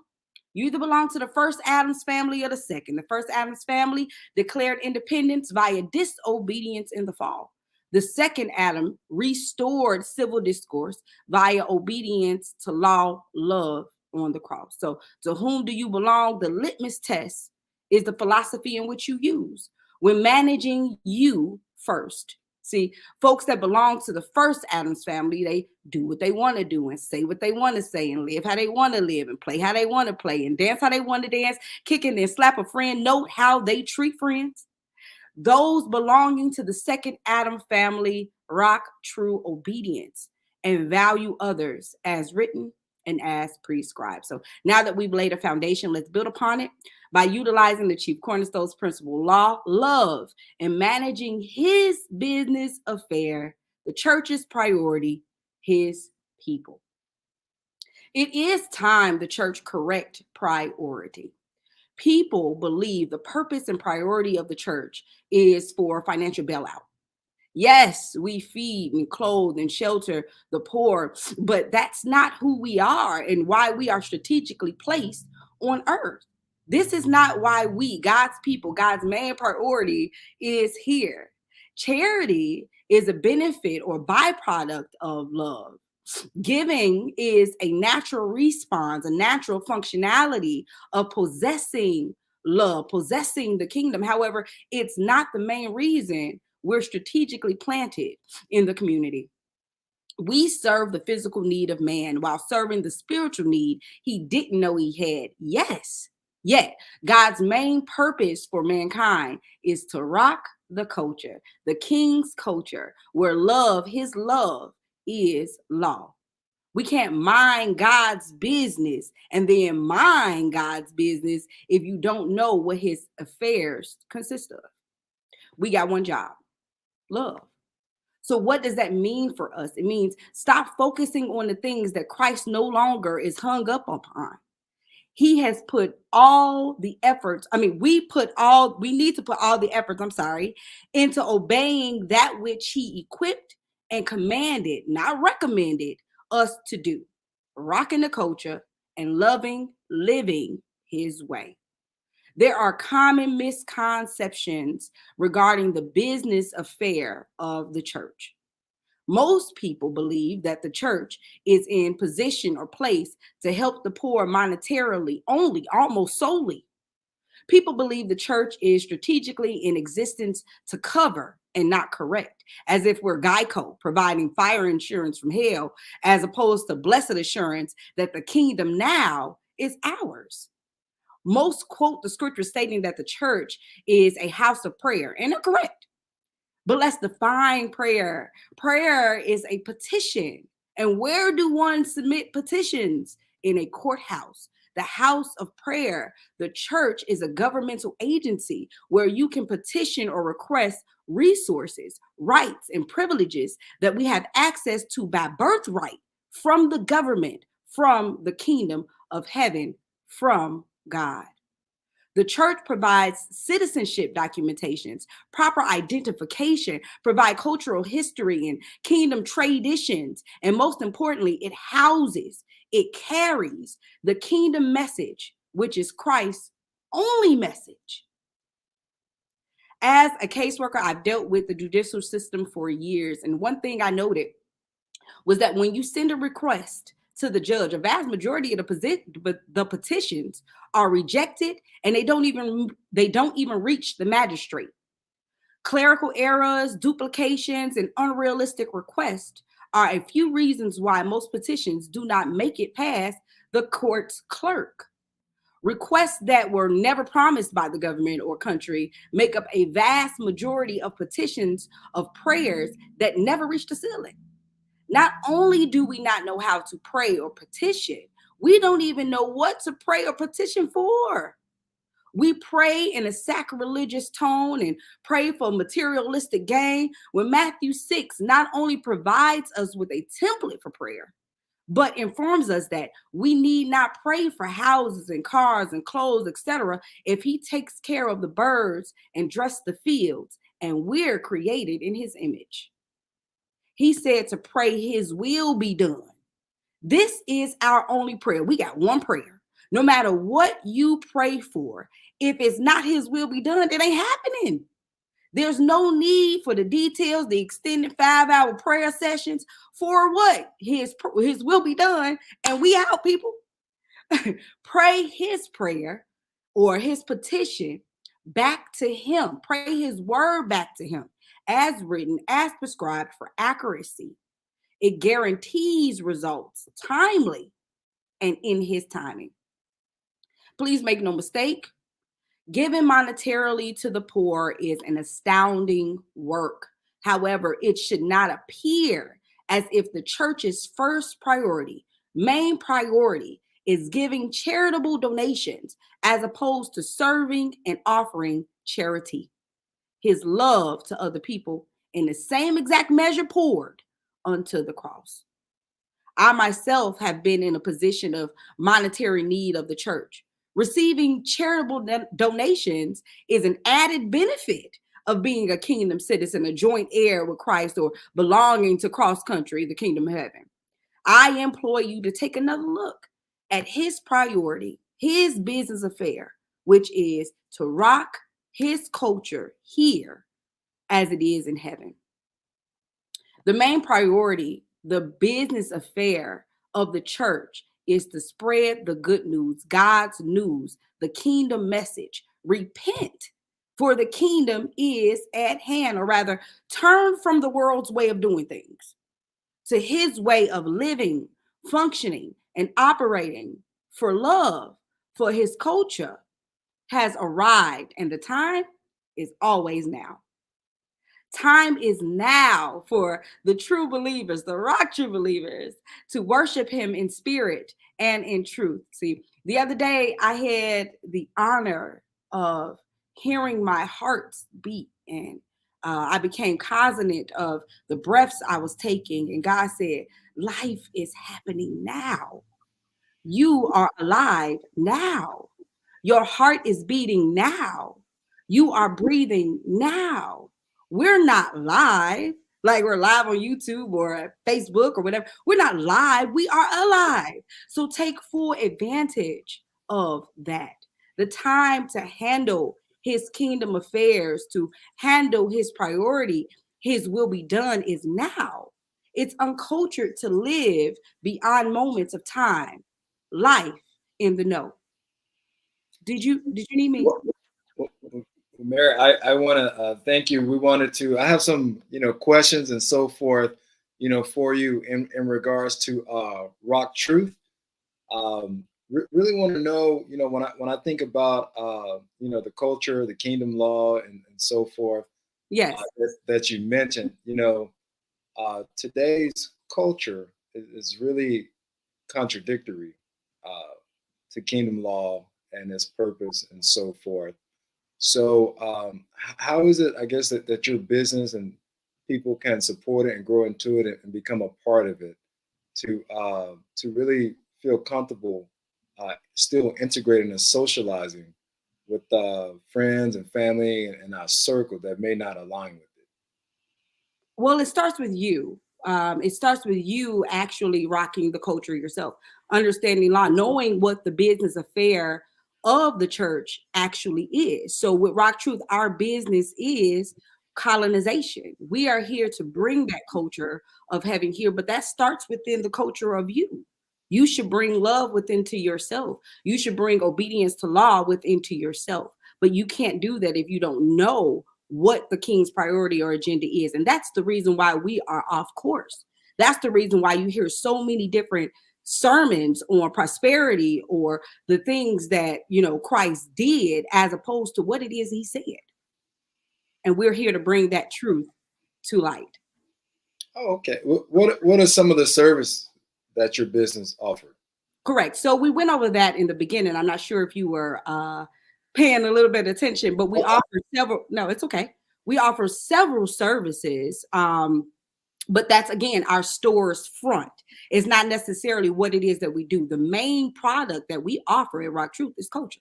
You either belong to the first Adams family or the second. The first Adams family declared independence via disobedience in the fall. The second Adam restored civil discourse via obedience to law, love on the cross. So to whom do you belong? The litmus test is the philosophy in which you use when managing you first. See, folks that belong to the first Adams family, they do what they want to do and say what they want to say and live how they want to live and play how they want to play and dance how they want to dance, kick and then slap a friend, note how they treat friends. Those belonging to the second Adam family rock true obedience and value others as written and as prescribed. So now that we've laid a foundation, let's build upon it by utilizing the chief cornerstones principle, law, love, and managing his business affair, the church's priority, his people. It is time the church correct priority. People believe the purpose and priority of the church is for financial bailout. Yes, we feed and clothe and shelter the poor, but that's not who we are and why we are strategically placed on earth. This is not why we, God's people, God's main priority is here. Charity is a benefit or byproduct of love. Giving is a natural response, a natural functionality of possessing love, possessing the kingdom. However, it's not the main reason we're strategically planted in the community. We serve the physical need of man while serving the spiritual need he didn't know he had. Yes, yet God's main purpose for mankind is to rock the culture, the king's culture, where love, his love, is law. We can't mind God's business and then mind God's business if you don't know what his affairs consist of. We got one job. Love. So what does that mean for us? It means stop focusing on the things that Christ no longer is hung up upon. He has put all the efforts, we need to put all the efforts, into obeying that which he equipped and commanded, not recommended us to do. Rocking the culture and living his way. There are common misconceptions regarding the business affair of the church. Most people believe that the church is in position or place to help the poor monetarily only, almost solely. People believe the church is strategically in existence to cover and not correct, as if we're Geico providing fire insurance from hell, as opposed to blessed assurance that the kingdom now is ours. Most quote the scripture stating that the church is a house of prayer, and they're correct. But let's define prayer. Prayer is a petition. And where do one submit petitions? In a courthouse, the house of prayer. The church is a governmental agency where you can petition or request resources, rights, and privileges that we have access to by birthright from the government, from the kingdom of heaven, from God. The church provides citizenship documentations, proper identification, provide cultural history and kingdom traditions, and most importantly, it houses, it carries the kingdom message, which is Christ's only message. As a caseworker, I've dealt with the judicial system for years, and one thing I noted was that when you send a request to the judge, a vast majority of the petitions are rejected, and they don't even reach the magistrate. Clerical errors, duplications, and unrealistic requests are a few reasons why most petitions do not make it past the court's clerk. Requests that were never promised by the government or country make up a vast majority of petitions of prayers that never reach the ceiling. Not only do we not know how to pray or petition, we don't even know what to pray or petition for. We pray in a sacrilegious tone and pray for materialistic gain when Matthew 6 not only provides us with a template for prayer, but informs us that we need not pray for houses and cars and clothes, etc., if he takes care of the birds and dress the fields, and we're created in his image. He said to pray his will be done. This is our only prayer. We got one prayer. No matter what you pray for, if it's not his will be done, it ain't happening. There's no need for the details, the extended 5-hour prayer sessions. For what? His will be done, and we out, people. Pray his prayer or his petition back to him. Pray his word back to him as written, as prescribed for accuracy. It guarantees results timely and in his timing. Please make no mistake, giving monetarily to the poor is an astounding work. However, it should not appear as if the church's first priority, main priority, is giving charitable donations as opposed to serving and offering charity. His love to other people in the same exact measure poured onto the cross. I myself have been in a position of monetary need of the church. Receiving charitable donations is an added benefit of being a kingdom citizen, a joint heir with Christ, or belonging to cross country, the kingdom of heaven. I implore you to take another look at his priority, his business affair, which is to rock his culture here as it is in heaven. The main priority, the business affair of the church, is to spread the good news, God's news, the kingdom message. Repent, for the kingdom is at hand, or rather, turn from the world's way of doing things to his way of living, functioning, and operating for love, for his culture has arrived, and the time is always now. Time is now for the true believers, the rock true believers, to worship him in spirit and in truth. See, the other day I had the honor of hearing my heart beat, and I became cognizant of the breaths I was taking, and God said, life is happening now. You are alive now. Your heart is beating now. You are breathing now. We're not live, like we're live on YouTube or Facebook or whatever. We're not live. We are alive. So take full advantage of that. The time to handle his kingdom affairs, to handle his priority, his will be done, is now. It's uncultured to live beyond moments of time. Life in the know. Did you need me? Mary, I want to thank you. We wanted to, I have some, questions and so forth, for you in regards to Rock Truth. Really want to know, when I think about, the culture, the kingdom law and so forth. Yes. That you mentioned, today's culture is really contradictory to kingdom law and its purpose and so forth. So how is it, I guess, that your business and people can support it and grow into it and become a part of it to really feel comfortable still integrating and socializing with friends and family and our circle that may not align with it? Well, it starts with you. It starts with you actually rocking the culture yourself, understanding law, knowing what the business affair of the church actually is. So with Rock Truth, our business is colonization. We are here to bring that culture of heaven here, but that starts within the culture of you. You should bring love within to yourself. You should bring obedience to law within to yourself. But you can't do that if you don't know what the king's priority or agenda is. And that's the reason why we are off course. That's the reason why you hear so many different sermons on prosperity or the things that, Christ did as opposed to what it is he said. And we're here to bring that truth to light. Oh, okay. What are some of the service that your business offered? Correct. So we went over that in the beginning. I'm not sure if you were paying a little bit of attention, but we offer several. No, it's okay. We offer several services. But that's, again, our store's front. It's not necessarily what it is that we do. The main product that we offer at Rock Truth is culture.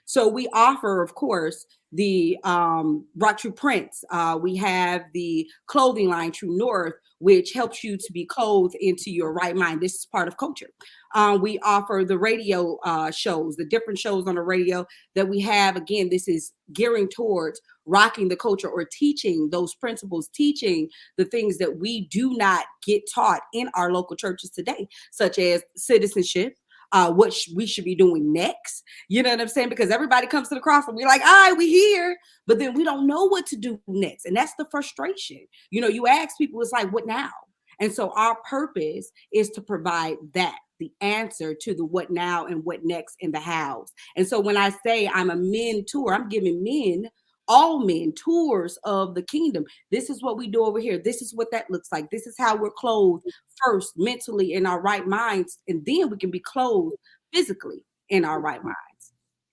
So we offer, of course, the Rock True Prints. We have the clothing line True North, which helps you to be clothed into your right mind. This is part of culture. We offer the radio shows, the different shows on the radio that we have. Again, this is gearing towards rocking the culture or teaching those principles, teaching the things that we do not get taught in our local churches today, such as citizenship, what we should be doing next. You know what I'm saying? Because everybody comes to the cross and we're like, all right, we here, but then we don't know what to do next. And that's the frustration. You know, you ask people, it's like, what now? And so our purpose is to provide that, the answer to the what now and what next and the hows. And so when I say I'm a mentor, I'm giving men, all men, tours of the kingdom. This is what we do over here. This is what that looks like. This is how we're clothed first, mentally in our right minds, and then we can be clothed physically in our right minds.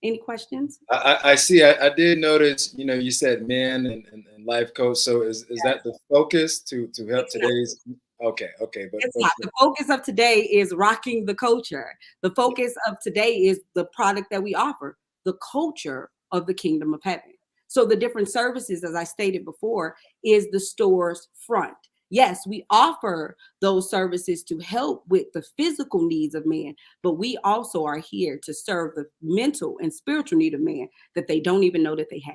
Any questions? I see. I did notice, you know, you said men and life coach. So is that the focus to help today's? Okay. But it's not. The focus of today is rocking the culture. The focus of today is the product that we offer, the culture of the kingdom of heaven. So the different services, as I stated before, is the store's front. Yes, we offer those services to help with the physical needs of man, but we also are here to serve the mental and spiritual need of man that they don't even know that they have.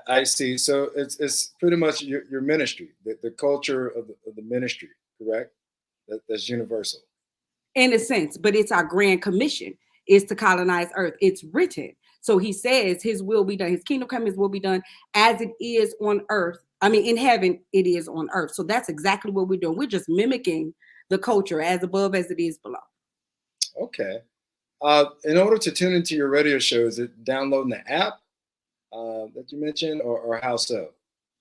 I see. So it's pretty much your ministry, the culture of the ministry, correct? That's universal. In a sense, but it's our grand commission is to colonize earth. It's written. So he says his will be done. His kingdom come, his will be done as it is on earth. I mean, in heaven, it is on earth. So that's exactly what we're doing. We're just mimicking the culture as above as it is below. Okay. In order to tune into your radio show, is it downloading the app that you mentioned or how so?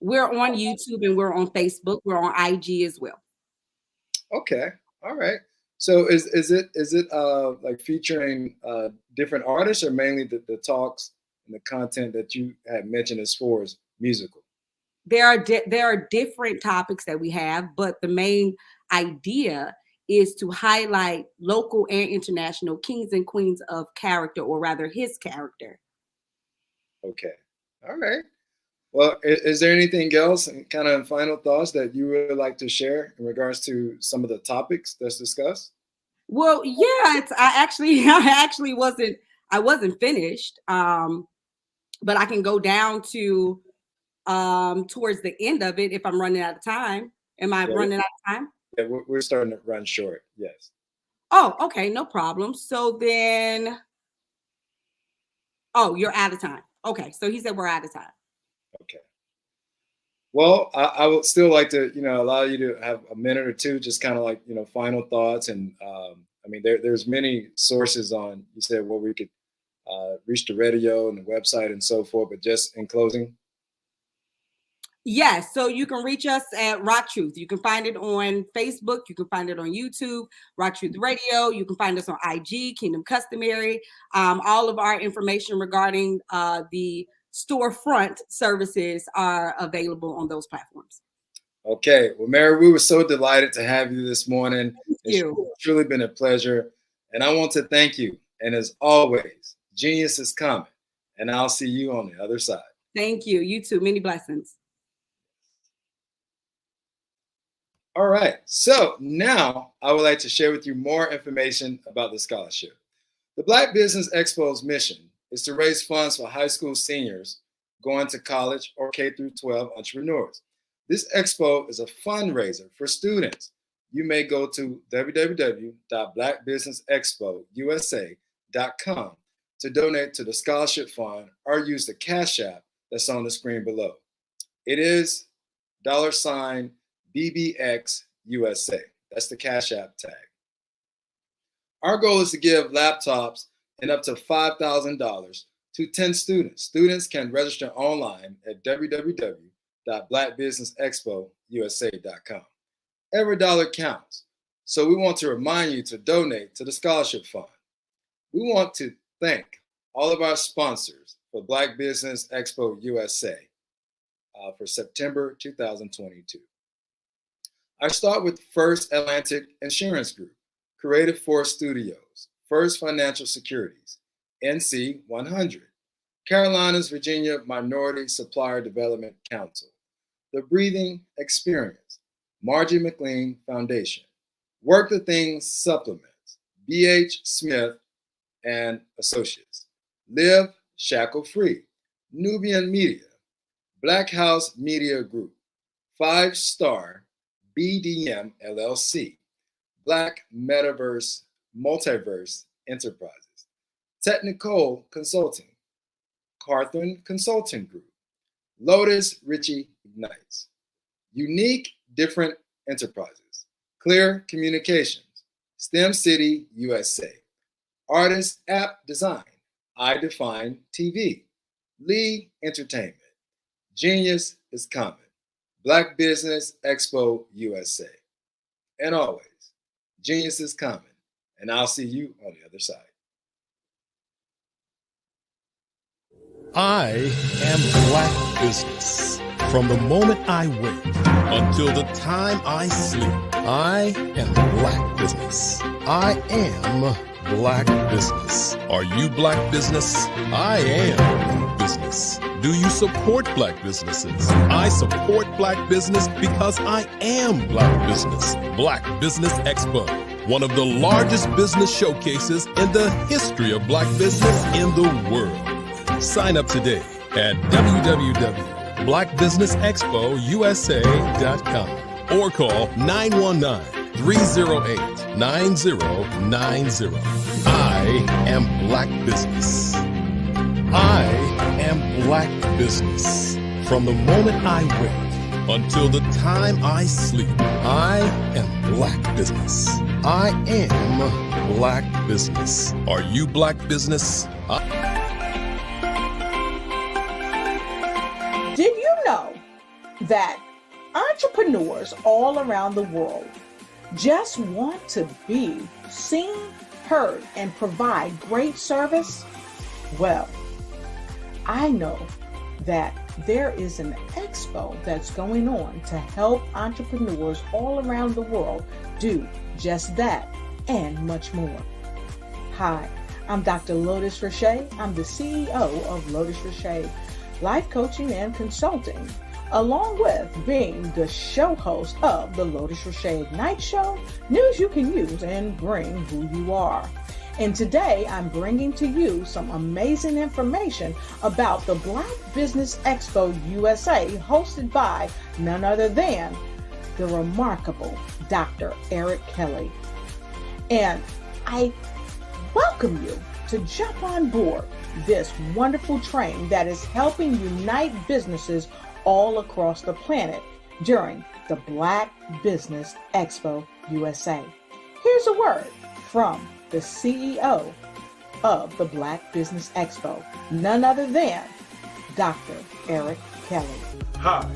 We're on YouTube and we're on Facebook. We're on IG as well. Okay. All right. So is it like featuring different artists or mainly the talks and the content that you had mentioned as far as musical? There are different topics that we have, but the main idea is to highlight local and international kings and queens of character, or rather his character. Okay. All right. Well, is there anything else and kind of final thoughts that you would like to share in regards to some of the topics that's discussed? Well, yeah, I wasn't finished. But I can go down to towards the end of it if I'm running out of time. Am I running out of time? Yeah, we're starting to run short. Yes. Oh, okay, no problem. So then, oh, you're out of time. Okay, so he said we're out of time. Okay. Well, I would still like to, allow you to have a minute or two, just kind of like, final thoughts. And I mean, there's many sources on, you said, where we could reach the radio and the website and so forth, but just in closing. Yes, so you can reach us at Rock Truth. You can find it on Facebook. You can find it on YouTube, Rock Truth Radio. You can find us on IG, Kingdom Customary. All of our information regarding the storefront services are available on those platforms. Okay. Well, Mary, we were so delighted to have you this morning. It's truly been a pleasure. And I want to thank you. And as always, genius is coming. And I'll see you on the other side. Thank you. You too. Many blessings. All right. So now I would like to share with you more information about the scholarship. The Black Business Expo's mission is to raise funds for high school seniors going to college or K through 12 entrepreneurs. This expo is a fundraiser for students. You may go to www.blackbusinessexpousa.com to donate to the scholarship fund or use the Cash App that's on the screen below. It is $BBX USA. That's the Cash App tag. Our goal is to give laptops and up to $5,000 to 10 students. Students can register online at www.blackbusinessexpousa.com. Every dollar counts. So we want to remind you to donate to the scholarship fund. We want to thank all of our sponsors for Black Business Expo USA for September 2022. I start with First Atlantic Insurance Group, Creative Force Studios, First Financial Securities, NC 100, Carolinas, Virginia Minority Supplier Development Council, The Breathing Experience, Margie McLean Foundation, Work the Things Supplements, B.H. Smith and Associates, Live Shackle Free, Nubian Media, Black House Media Group, 5 Star BDM LLC, Black Metaverse Multiverse Enterprises, Technical Consulting, Carthon Consulting Group, Lotus Ritchie Ignites, Unique Different Enterprises, Clear Communications, STEM City USA, Artist App Design, I Define TV, Lee Entertainment, Genius is Common, Black Business Expo USA. And always, Genius is Common, and I'll see you on the other side. I am Black business. From the moment I wake until the time I sleep, I am Black business. I am Black business. Are you Black business? I am business. Do you support Black businesses? I support Black business because I am Black business. Black Business Expo, one of the largest business showcases in the history of Black business in the world. Sign up today at www.blackbusinessexpousa.com or call 919-308-9090. I am Black business. I am Black business. From the moment I wake until the time I sleep, I am Black business. I am Black business. Are you Black business? Did you know that entrepreneurs all around the world just want to be seen, heard, and provide great service? Well, I know that there is an expo that's going on to help entrepreneurs all around the world do just that and much more. Hi, I'm Dr. Lotus Richey. I'm the CEO of Lotus Richey Life Coaching and Consulting, along with being the show host of the Lotus Richey Ignite Show, news you can use and bring who you are. And today I'm bringing to you some amazing information about the Black Business Expo USA, hosted by none other than the remarkable Dr. Eric Kelly. And I welcome you to jump on board this wonderful train that is helping unite businesses all across the planet during the Black Business Expo USA. Here's a word from the CEO of the Black Business Expo, none other than Dr. Eric Kelly. Hi,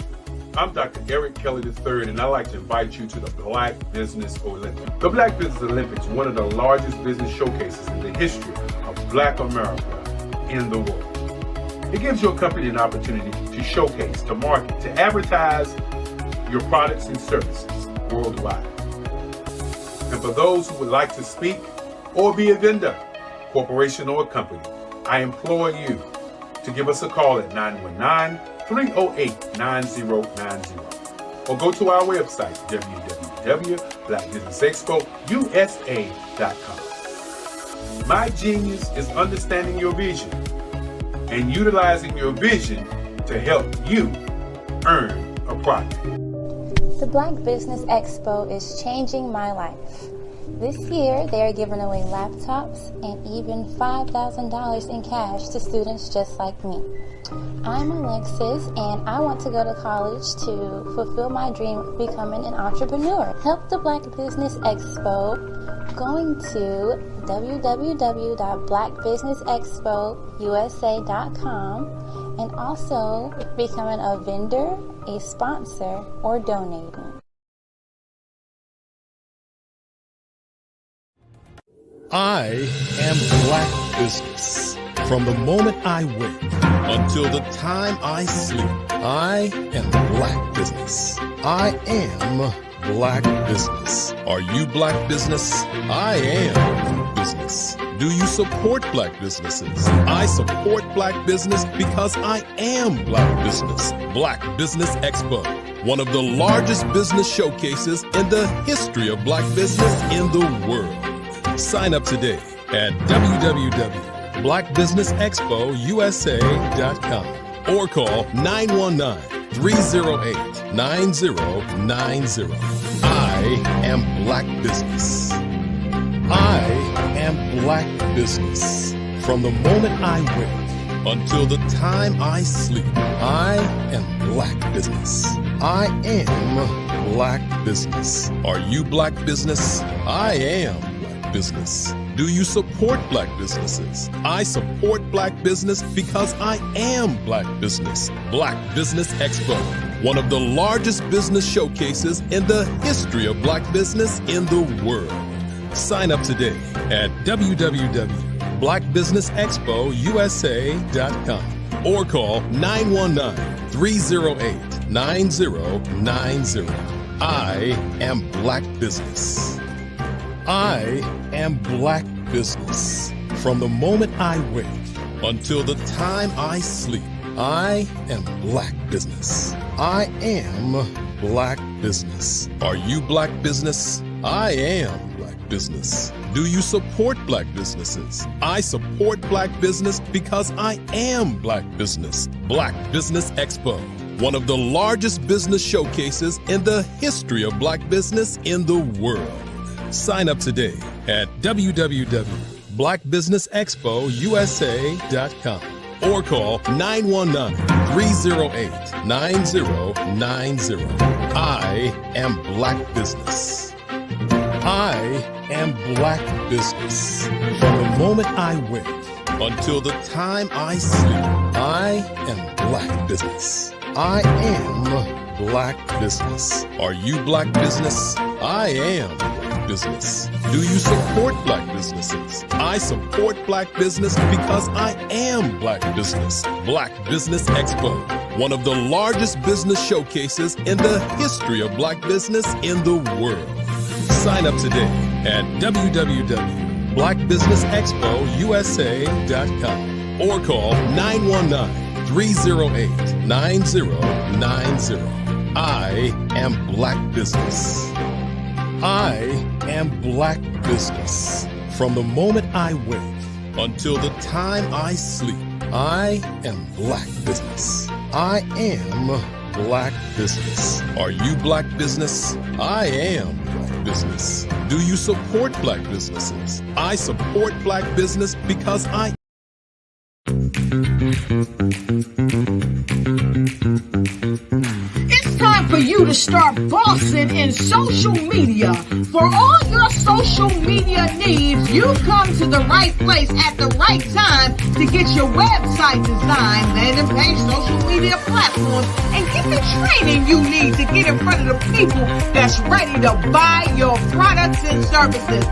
I'm Dr. Eric Kelly III, and I'd like to invite you to the Black Business Olympics. The Black Business Olympics is one of the largest business showcases in the history of Black America in the world. It gives your company an opportunity to showcase, to market, to advertise your products and services worldwide. And for those who would like to speak or be a vendor, corporation or company, I implore you to give us a call at 919-308-9090 or go to our website, www.blackbusinessexpousa.com. My genius is understanding your vision and utilizing your vision to help you earn a profit. The Black Business Expo is changing my life. This year, they are giving away laptops and even $5,000 in cash to students just like me. I'm Alexis, and I want to go to college to fulfill my dream of becoming an entrepreneur. Help the Black Business Expo going to www.blackbusinessexpousa.com and also becoming a vendor, a sponsor, or donating. I am Black business. From the moment I wake until the time I sleep, I am Black business. I am Black business. Are you Black business? I am Black business. Do you support Black businesses? I support Black business because I am Black business. Black Business Expo, one of the largest business showcases in the history of Black business in the world. Sign up today at www.blackbusinessexpousa.com or call 919-308-9090. I am Black business. I am Black business. From the moment I wake until the time I sleep, I am Black business. I am Black business. Are you Black business? I am Black business. Do you support Black businesses? I support Black business because I am Black business. Black Business Expo, one of the largest business showcases in the history of Black business in the world. Sign up today at www.blackbusinessexpousa.com or call 919-308-9090. I am Black business. I am Black business. From the moment I wake until the time I sleep, I am Black business. I am Black business. Are you Black business? I am Black business. Do you support Black businesses? I support Black business because I am Black business. Black Business Expo, one of the largest business showcases in the history of Black business in the world. Sign up today at www.blackbusinessexpousa.com or call 919-308-9090. I am Black business. I am Black business. From the moment I wake until the time I sleep, I am Black business. I am Black business. Are you Black business? I am Black business. Do you support Black businesses? I support Black business because I am Black business. Black Business Expo, one of the largest business showcases in the history of Black business in the world. Sign up today at www.blackbusinessexpousa.com or call 919-308-9090. I am Black business. I am Black business. From the moment I wake until the time I sleep, I am Black business. I am Black business. Are you Black business? I am Black business. Do you support Black businesses? I support Black business because I It's time for you to start bossing in social media. For all your social media needs, you come to the right place at the right time to get your website designed, landing page, social media platforms, and get the training you need to get in front of the people that's ready to buy your products and services.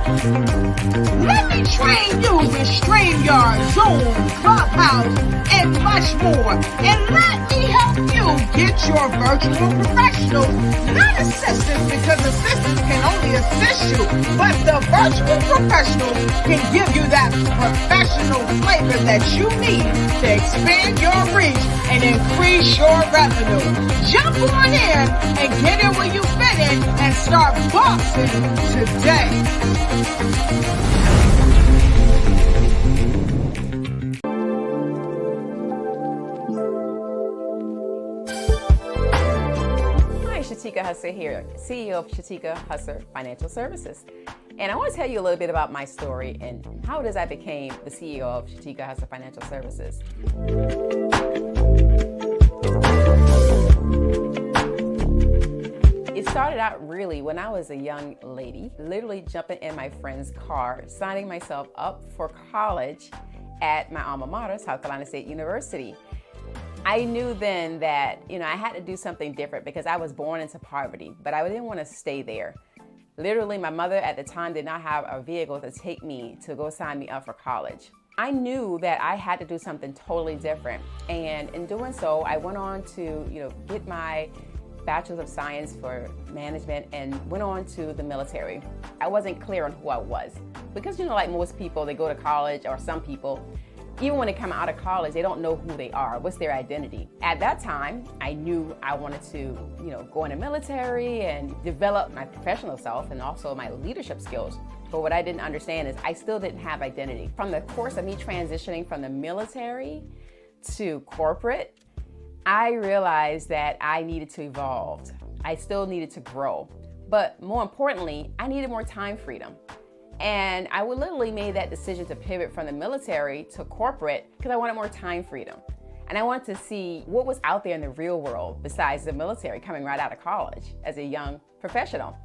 Let me train you with StreamYard, Zoom, Clubhouse, and much more. And let me help you get your virtual professionals, not assistants, because assistants can only assist you, but the virtual professionals can give you that professional flavor that you need to expand your reach and increase your revenue. Jump on in and get in where you fit in and start boxing today. Shatika Husser here, CEO of Shatika Husser Financial Services. And I want to tell you a little bit about my story and how it is I became the CEO of Shatika Husser Financial Services. It started out really when I was a young lady, literally jumping in my friend's car, signing myself up for college at my alma mater, South Carolina State University. I knew then that, I had to do something different because I was born into poverty, but I didn't want to stay there. Literally, my mother at the time did not have a vehicle to take me to go sign me up for college. I knew that I had to do something totally different. And in doing so, I went on to, get my Bachelor's of Science for Management and went on to the military. I wasn't clear on who I was because, like most people, they go to college, or some people, even when they come out of college, they don't know who they are. What's their identity? At that time, I knew I wanted to, go in the military and develop my professional self and also my leadership skills. But what I didn't understand is I still didn't have identity. From the course of me transitioning from the military to corporate, I realized that I needed to evolve. I still needed to grow. But more importantly, I needed more time freedom. And I literally made that decision to pivot from the military to corporate because I wanted more time freedom. And I wanted to see what was out there in the real world besides the military, coming right out of college as a young professional.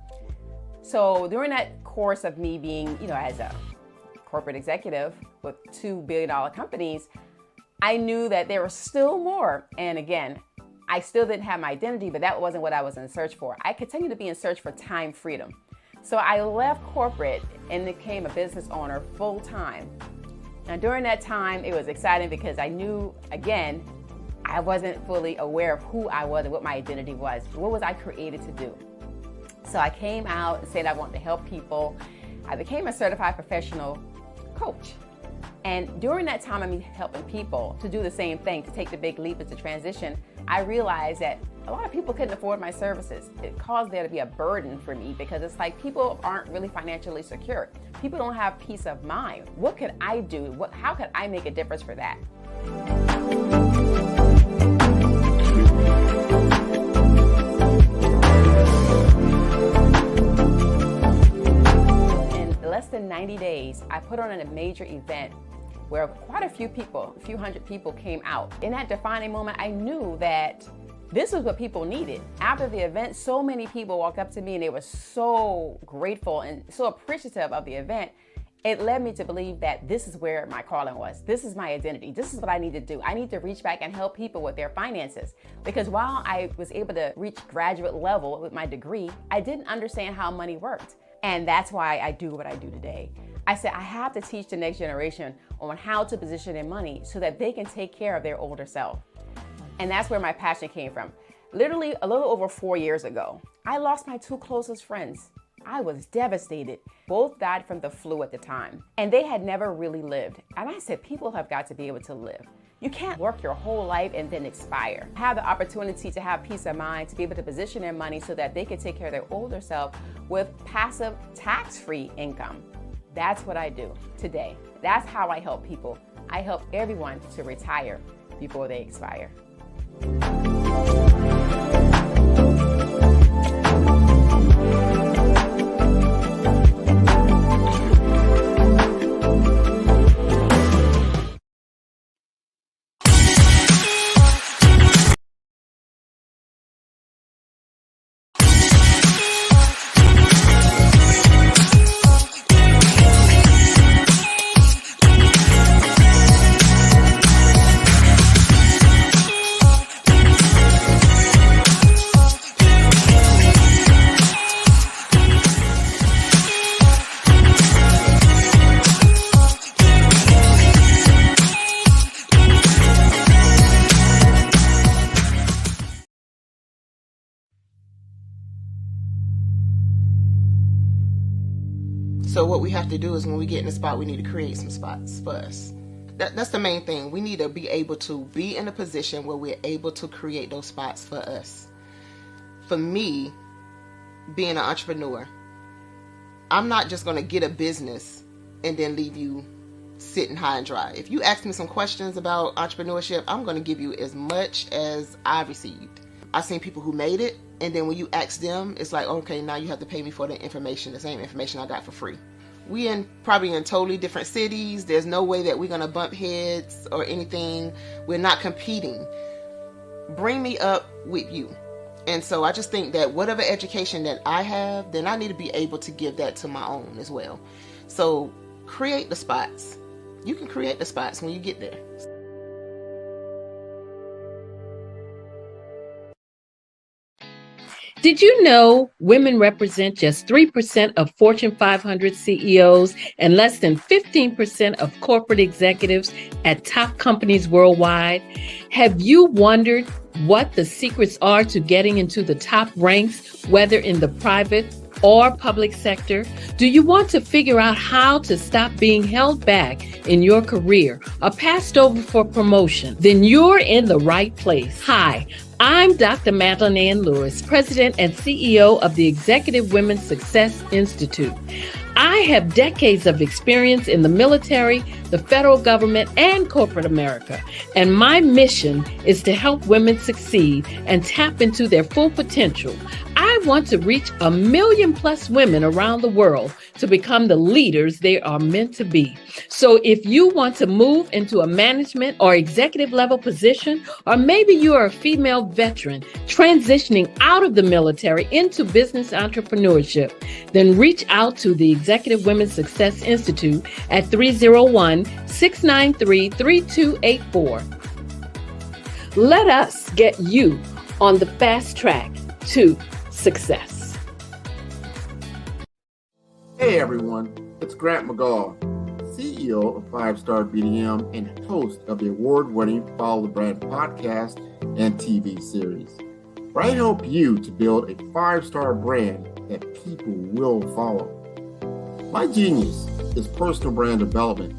So during that course of me being, as a corporate executive with $2 billion companies, I knew that there was still more. And again, I still didn't have my identity, but that wasn't what I was in search for. I continued to be in search for time freedom. So I left corporate and became a business owner full time. Now during that time, it was exciting because I knew, again, I wasn't fully aware of who I was and what my identity was. What was I created to do? So I came out and said I wanted to help people. I became a certified professional coach. And during that time of me helping people to do the same thing, to take the big leap into transition, I realized that a lot of people couldn't afford my services. It caused there to be a burden for me because it's like people aren't really financially secure. People don't have peace of mind. What could I do? How could I make a difference for that? In less than 90 days, I put on a major event where quite a few people, a few hundred people came out. In that defining moment, I knew that this was what people needed. After the event, so many people walked up to me and they were so grateful and so appreciative of the event. It led me to believe that this is where my calling was. This is my identity. This is what I need to do. I need to reach back and help people with their finances. Because while I was able to reach graduate level with my degree, I didn't understand how money worked. And that's why I do what I do today. I said, I have to teach the next generation on how to position their money so that they can take care of their older self. And that's where my passion came from. Literally a little over 4 years ago, I lost my 2 closest friends. I was devastated. Both died from the flu at the time, and they had never really lived. And I said, people have got to be able to live. You can't work your whole life and then expire. Have the opportunity to have peace of mind, to be able to position their money so that they can take care of their older self with passive, tax-free income. That's what I do today. That's how I help people. I help everyone to retire before they expire. So what we have to do is when we get in the spot, we need to create some spots for us. That's the main thing. We need to be able to be in a position where we're able to create those spots for us. For me, being an entrepreneur, I'm not just going to get a business and then leave you sitting high and dry. If you ask me some questions about entrepreneurship, I'm going to give you as much as I've received. I've seen people who made it, and then when you ask them, it's like, okay, now you have to pay me for the information, the same information I got for free. We probably in totally different cities. There's no way that we're going to bump heads or anything. We're not competing. Bring me up with you. And so I just think that whatever education that I have, then I need to be able to give that to my own as well. So create the spots. You can create the spots when you get there. Did you know women represent just 3% of Fortune 500 CEOs and less than 15% of corporate executives at top companies worldwide? Have you wondered what the secrets are to getting into the top ranks, whether in the private or public sector? Do you want to figure out how to stop being held back in your career or passed over for promotion? Then you're in the right place. Hi, I'm Dr. Madeline Ann Lewis, President and CEO of the Executive Women's Success Institute. I have decades of experience in the military, the federal government, and corporate America, and my mission is to help women succeed and tap into their full potential. I want to reach 1 million plus women around the world to become the leaders they are meant to be. So if you want to move into a management or executive level position, or maybe you are a female veteran transitioning out of the military into business entrepreneurship, then reach out to the Executive Women's Success Institute at 301-693-3284. Let us get you on the fast track to success. Hey everyone, it's Grant McGaw, CEO of 5 Star BDM and host of the award-winning Follow the Brand podcast and TV series, where I help you to build a 5-star brand that people will follow. My genius is personal brand development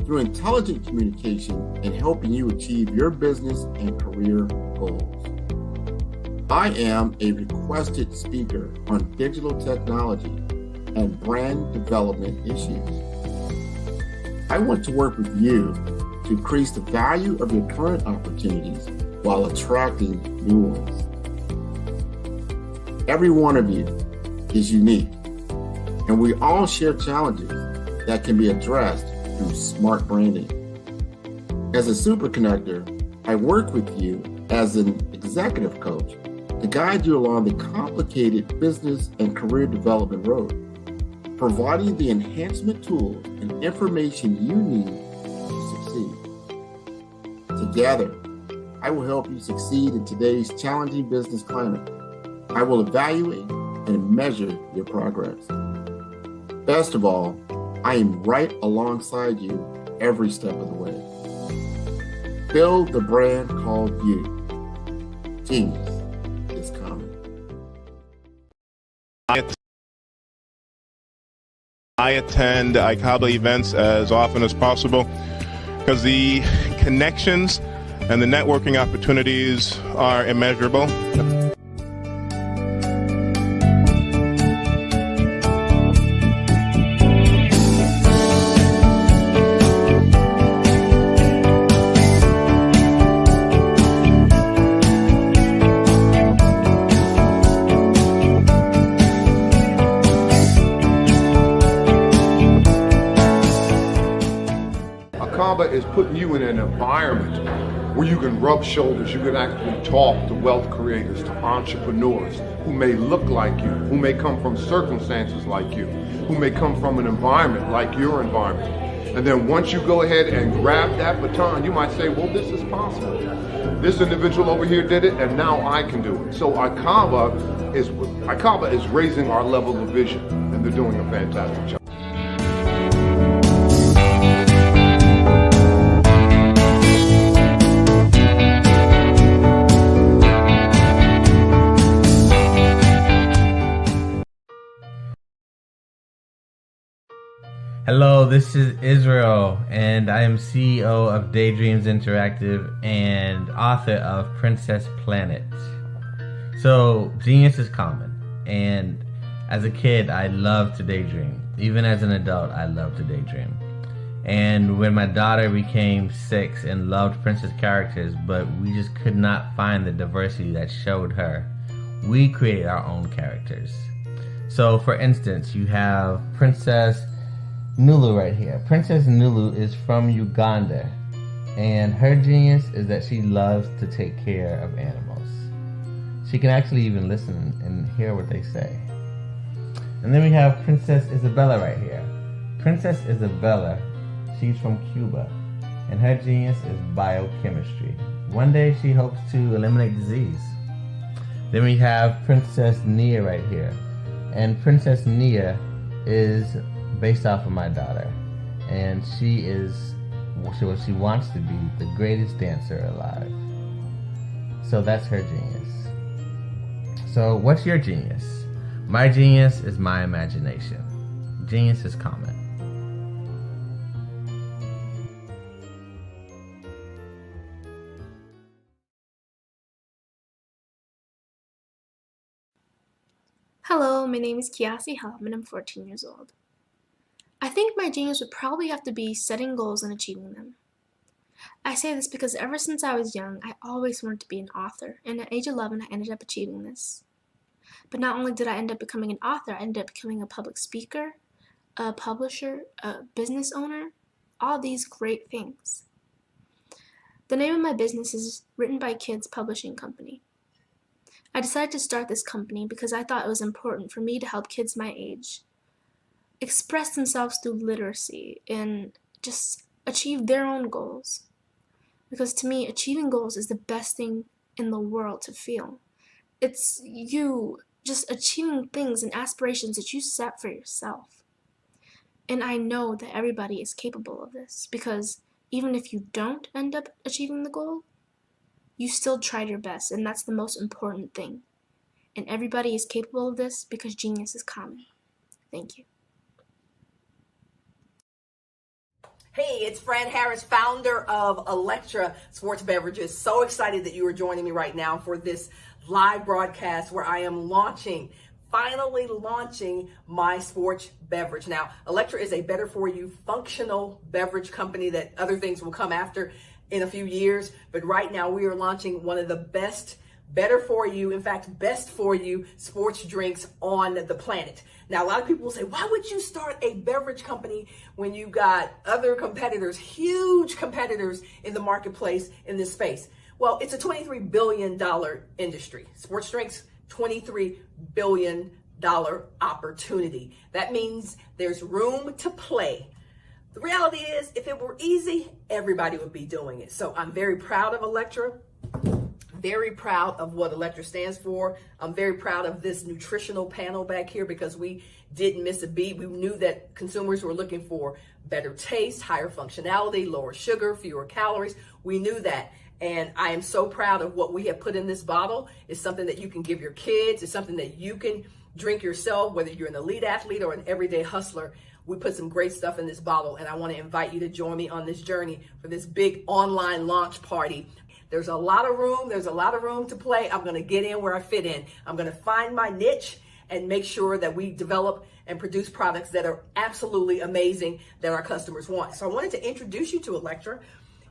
through intelligent communication and helping you achieve your business and career goals. I am a requested speaker on digital technology and brand development issues. I want to work with you to increase the value of your current opportunities while attracting new ones. Every one of you is unique, and we all share challenges that can be addressed through smart branding. As a super connector, I work with you as an executive coach to guide you along the complicated business and career development road, providing the enhancement tools and information you need to succeed. Together, I will help you succeed in today's challenging business climate. I will evaluate and measure your progress. Best of all, I am right alongside you every step of the way. Build the brand called you. Genius is coming. I attend ICABA events as often as possible because the connections and the networking opportunities are immeasurable. Is putting you in an environment where you can rub shoulders, you can actually talk to wealth creators, to entrepreneurs who may look like you, who may come from circumstances like you, who may come from an environment like your environment. And then once you go ahead and grab that baton, you might say, well, this is possible. This individual over here did it, and now I can do it. So ICABA is raising our level of vision, and they're doing a fantastic job. Hello, this is Israel, and I am CEO of Daydreams Interactive and author of Princess Planet. So, genius is common, and as a kid, I loved to daydream. Even as an adult, I love to daydream. And when my daughter became 6 and loved princess characters, but we just could not find the diversity that showed her, we created our own characters. So, for instance, you have Princess Nulu right here. Princess Nulu is from Uganda, and her genius is that she loves to take care of animals. She can actually even listen and hear what they say. And then we have Princess Isabella right here. Princess Isabella, she's from Cuba, and her genius is biochemistry. One day she hopes to eliminate disease. Then we have Princess Nia right here, and Princess Nia is based off of my daughter, and she is what she wants to be, the greatest dancer alive. So that's her genius. So what's your genius? My genius is my imagination. Genius is common. Hello, my name is Kiasi Helm and I'm 14 years old. I think my genius would probably have to be setting goals and achieving them. I say this because ever since I was young, I always wanted to be an author, and at age 11 I ended up achieving this. But not only did I end up becoming an author, I ended up becoming a public speaker, a publisher, a business owner, all these great things. The name of my business is Written by Kids Publishing Company. I decided to start this company because I thought it was important for me to help kids my age express themselves through literacy and just achieve their own goals. Because to me, achieving goals is the best thing in the world to feel. It's you just achieving things and aspirations that you set for yourself. And I know that everybody is capable of this because even if you don't end up achieving the goal, you still tried your best, and that's the most important thing. And everybody is capable of this because genius is common. Thank you. Hey, it's Fran Harris, founder of Electra Sports Beverages. So excited that you are joining me right now for this live broadcast where I am finally launching my sports beverage. Now, Electra is a better for you functional beverage company that other things will come after in a few years. But right now we are launching one of the best, better for you, in fact, best for you sports drinks on the planet. Now, a lot of people will say, why would you start a beverage company when you got other competitors, huge competitors in the marketplace in this space? Well, it's a $23 billion industry. Sports drinks, $23 billion opportunity. That means there's room to play. The reality is, if it were easy, everybody would be doing it. So I'm very proud of Electra. Very proud of what Electra stands for. I'm very proud of this nutritional panel back here because we didn't miss a beat. We knew that consumers were looking for better taste, higher functionality, lower sugar, fewer calories. We knew that. And I am so proud of what we have put in this bottle. It's something that you can give your kids. It's something that you can drink yourself, whether you're an elite athlete or an everyday hustler. We put some great stuff in this bottle, and I want to invite you to join me on this journey for this big online launch party. There's a lot of room. There's a lot of room to play. I'm going to get in where I fit in. I'm going to find my niche and make sure that we develop and produce products that are absolutely amazing that our customers want. So I wanted to introduce you to Electra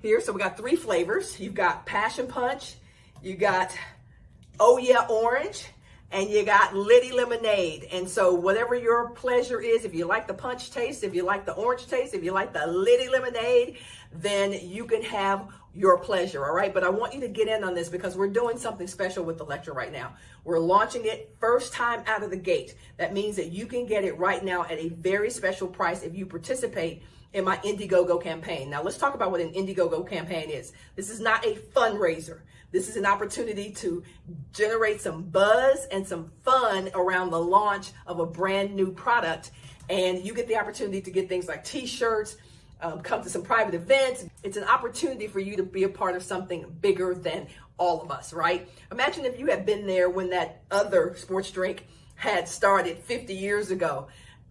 here. So we got 3 flavors. You've got Passion Punch, you got Oh Yeah Orange, and you got Liddy Lemonade. And so whatever your pleasure is, if you like the punch taste, if you like the orange taste, if you like the Liddy Lemonade, then you can have your pleasure, all right? But I want you to get in on this because we're doing something special with Electra right now. We're launching it first time out of the gate. That means that you can get it right now at a very special price if you participate in my Indiegogo campaign. Now let's talk about what an Indiegogo campaign is. This is not a fundraiser. This is an opportunity to generate some buzz and some fun around the launch of a brand new product. And you get the opportunity to get things like t-shirts, come to some private events. It's an opportunity for you to be a part of something bigger than all of us, right? Imagine if you had been there when that other sports drink had started 50 years ago.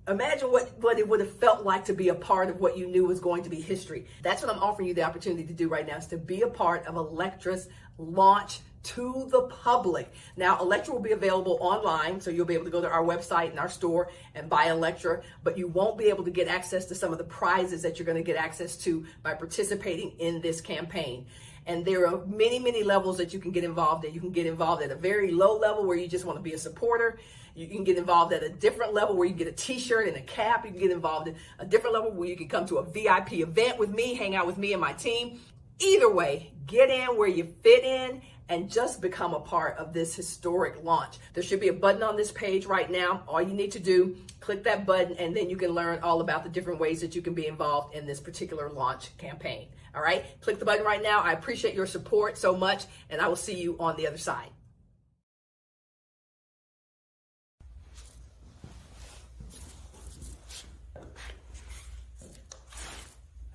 Imagine what it would have felt like to be a part of what you knew was going to be history. That's what I'm offering you the opportunity to do right now, is to be a part of Electra's launch to the public. Now, Electra will be available online, so you'll be able to go to our website and our store and buy Electra, but you won't be able to get access to some of the prizes that you're going to get access to by participating in this campaign. And there are many, many levels that you can get involved in. You can get involved at a very low level where you just want to be a supporter. You can get involved at a different level where you get a t-shirt and a cap. You can get involved in a different level where you can come to a VIP event with me, hang out with me and my team. Either way, get in where you fit in and just become a part of this historic launch. There should be a button on this page right now. All you need to do, click that button, and then you can learn all about the different ways that you can be involved in this particular launch campaign. All right, click the button right now. I appreciate your support so much, and I will see you on the other side.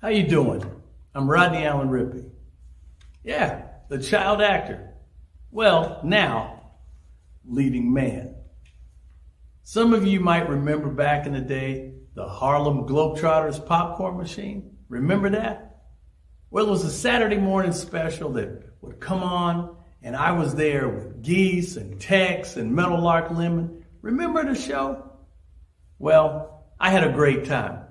How you doing? I'm Rodney Allen Rippey. Yeah, the child actor. Well, now, leading man. Some of you might remember back in the day, the Harlem Globetrotters popcorn machine. Remember that? Well, it was a Saturday morning special that would come on, and I was there with Geese and Tex and Meadowlark Lemon. Remember the show? Well, I had a great time.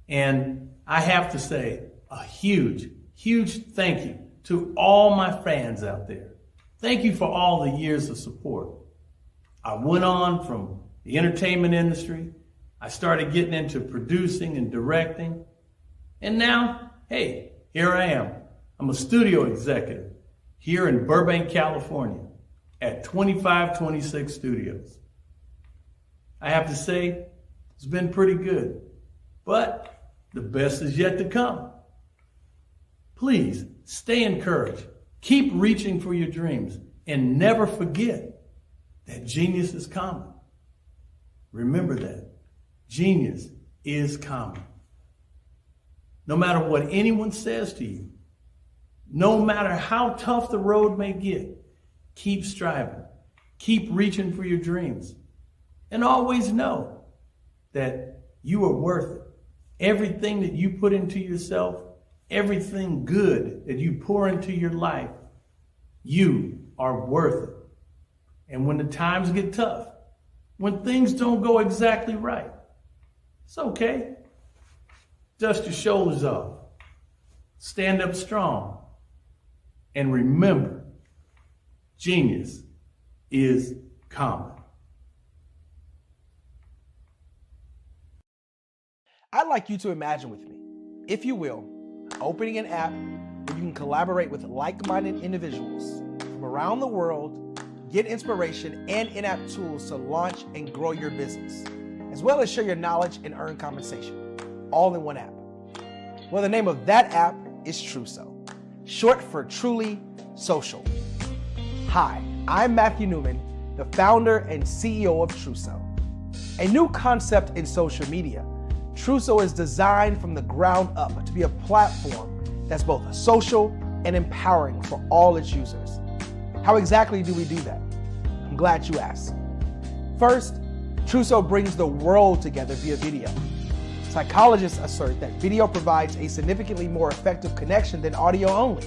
And I have to say a huge, huge thank you to all my fans out there. Thank you for all the years of support. I went on from the entertainment industry. I started getting into producing and directing. And now, hey, here I am. I'm a studio executive here in Burbank, California at 2526 Studios. I have to say, it's been pretty good, but the best is yet to come. Please stay encouraged. Keep reaching for your dreams and never forget that genius is common. Remember that. Genius is common. No matter what anyone says to you, no matter how tough the road may get, keep striving. Keep reaching for your dreams. And always know that you are worth it. Everything that you put into yourself, everything good that you pour into your life, you are worth it. And when the times get tough, when things don't go exactly right, it's okay. Dust your shoulders off. Stand up strong. And remember, genius is common. I'd like you to imagine with me, if you will, opening an app where you can collaborate with like-minded individuals from around the world, get inspiration and in-app tools to launch and grow your business, as well as share your knowledge and earn compensation, all in one app. Well, the name of that app is Truso, short for Truly Social. Hi, I'm Matthew Newman, the founder and CEO of Truso. A new concept in social media, Truso is designed from the ground up to be a platform that's both social and empowering for all its users. How exactly do we do that? I'm glad you asked. First, Truso brings the world together via video. Psychologists assert that video provides a significantly more effective connection than audio only.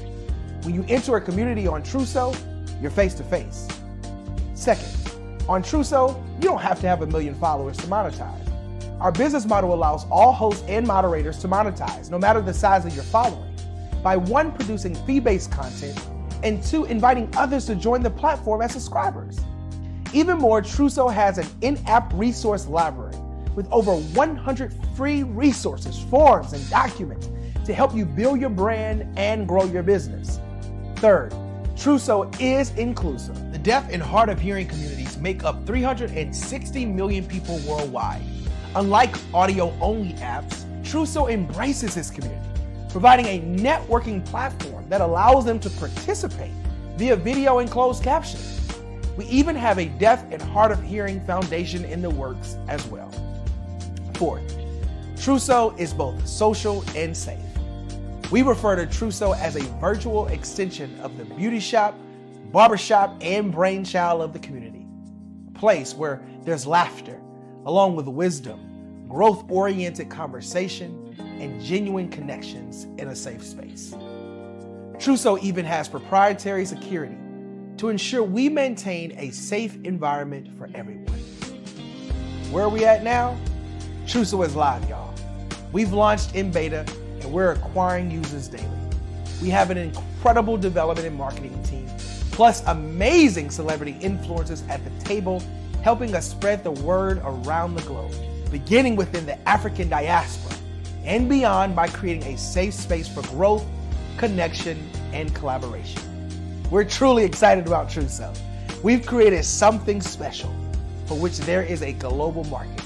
When you enter a community on Truso, you're face to face. Second, on Truso, you don't have to have 1 million followers to monetize. Our business model allows all hosts and moderators to monetize, no matter the size of your following, by 1, producing fee-based content, and 2, inviting others to join the platform as subscribers. Even more, Truso has an in-app resource library with over 100 free resources, forms, and documents to help you build your brand and grow your business. Third, Truso is inclusive. The deaf and hard of hearing communities make up 360 million people worldwide. Unlike audio-only apps, Truso embraces this community, providing a networking platform that allows them to participate via video and closed captioning. We even have a deaf and hard of hearing foundation in the works as well. Fourth, Truso is both social and safe. We refer to Truso as a virtual extension of the beauty shop, barbershop, and brainchild of the community. A place where there's laughter, along with wisdom, growth-oriented conversation, and genuine connections in a safe space. Truso even has proprietary security to ensure we maintain a safe environment for everyone. Where are we at now? Truso is live, y'all. We've launched in beta, and we're acquiring users daily. We have an incredible development and marketing team, plus amazing celebrity influencers at the table, helping us spread the word around the globe, beginning within the African diaspora and beyond by creating a safe space for growth, connection, and collaboration. We're truly excited about Truso. We've created something special for which there is a global market.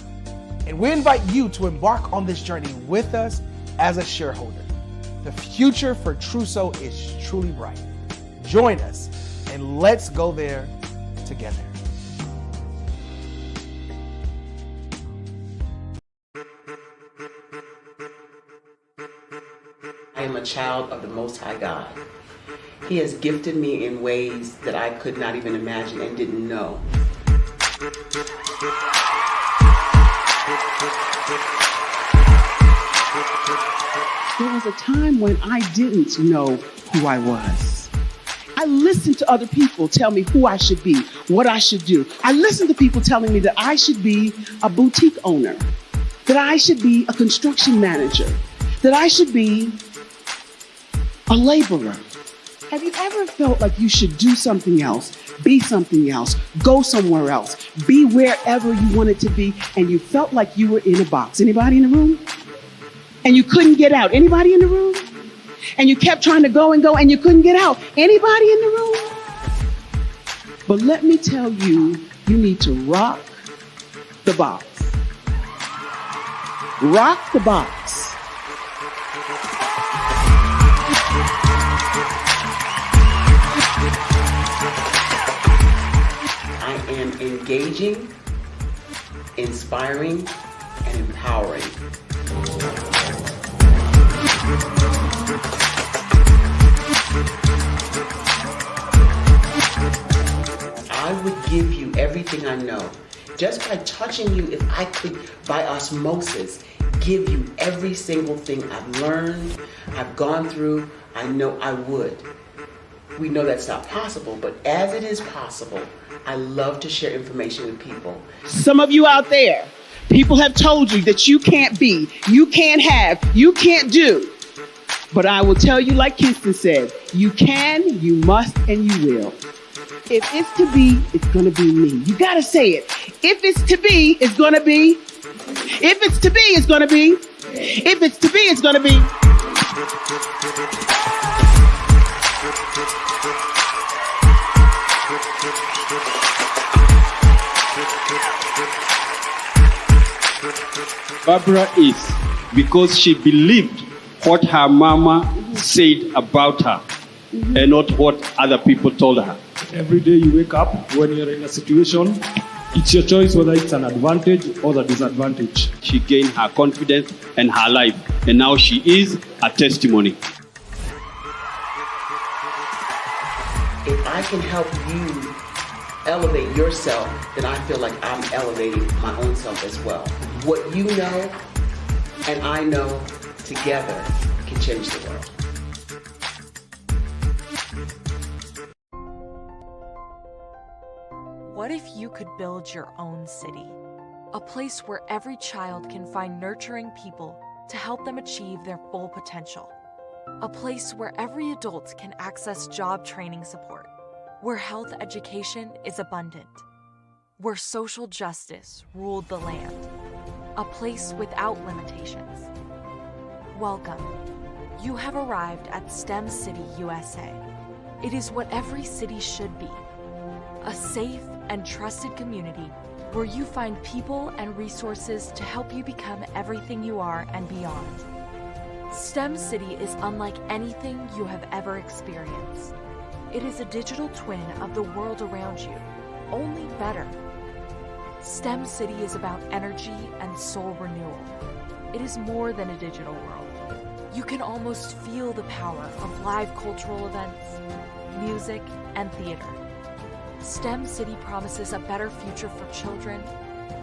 And we invite you to embark on this journey with us as a shareholder. The future for Truso is truly bright. Join us and let's go there together. I am a child of the Most High God, He has gifted me in ways that I could not even imagine and didn't know. There was a time when I didn't know who I was. I listened to other people tell me who I should be, what I should do. I listened to people telling me that I should be a boutique owner, that I should be a construction manager, that I should be a laborer. Have you ever felt like you should do something else, be something else, go somewhere else, be wherever you wanted to be, and you felt like you were in a box? Anybody in the room? And you couldn't get out. Anybody in the room? And you kept trying to go and you couldn't get out. Anybody in the room? But let me tell you, you need to rock the box. Rock the box. I am engaging, inspiring, and empowering. I would give you everything I know. Just by touching you, if I could, by osmosis, give you every single thing I've learned, I've gone through, I know I would. We know that's not possible, but as it is possible, I love to share information with people. Some of you out there, people have told you that you can't be, you can't have, you can't do. But I will tell you, like Kinston said, you can, you must, and you will. If it's to be, it's going to be me. You got to say it. If it's to be, it's going to be. If it's to be, it's going to be. If it's to be, it's going to be. Barbara is because she believed what her mama said about her and not what other people told her. Every day you wake up, when you're in a situation, it's your choice whether it's an advantage or the disadvantage. She gained her confidence and her life, and now she is a testimony. If I can help you elevate yourself, then I feel like I'm elevating my own self as well. What you know and I know together can change the world. What if you could build your own city? A place where every child can find nurturing people to help them achieve their full potential. A place where every adult can access job training support. Where health education is abundant. Where social justice ruled the land. A place without limitations. Welcome. You have arrived at STEM City, USA. It is what every city should be. A safe and trusted community where you find people and resources to help you become everything you are and beyond. STEM City is unlike anything you have ever experienced. It is a digital twin of the world around you, only better. STEM City is about energy and soul renewal. It is more than a digital world. You can almost feel the power of live cultural events, music, and theater. STEM City promises a better future for children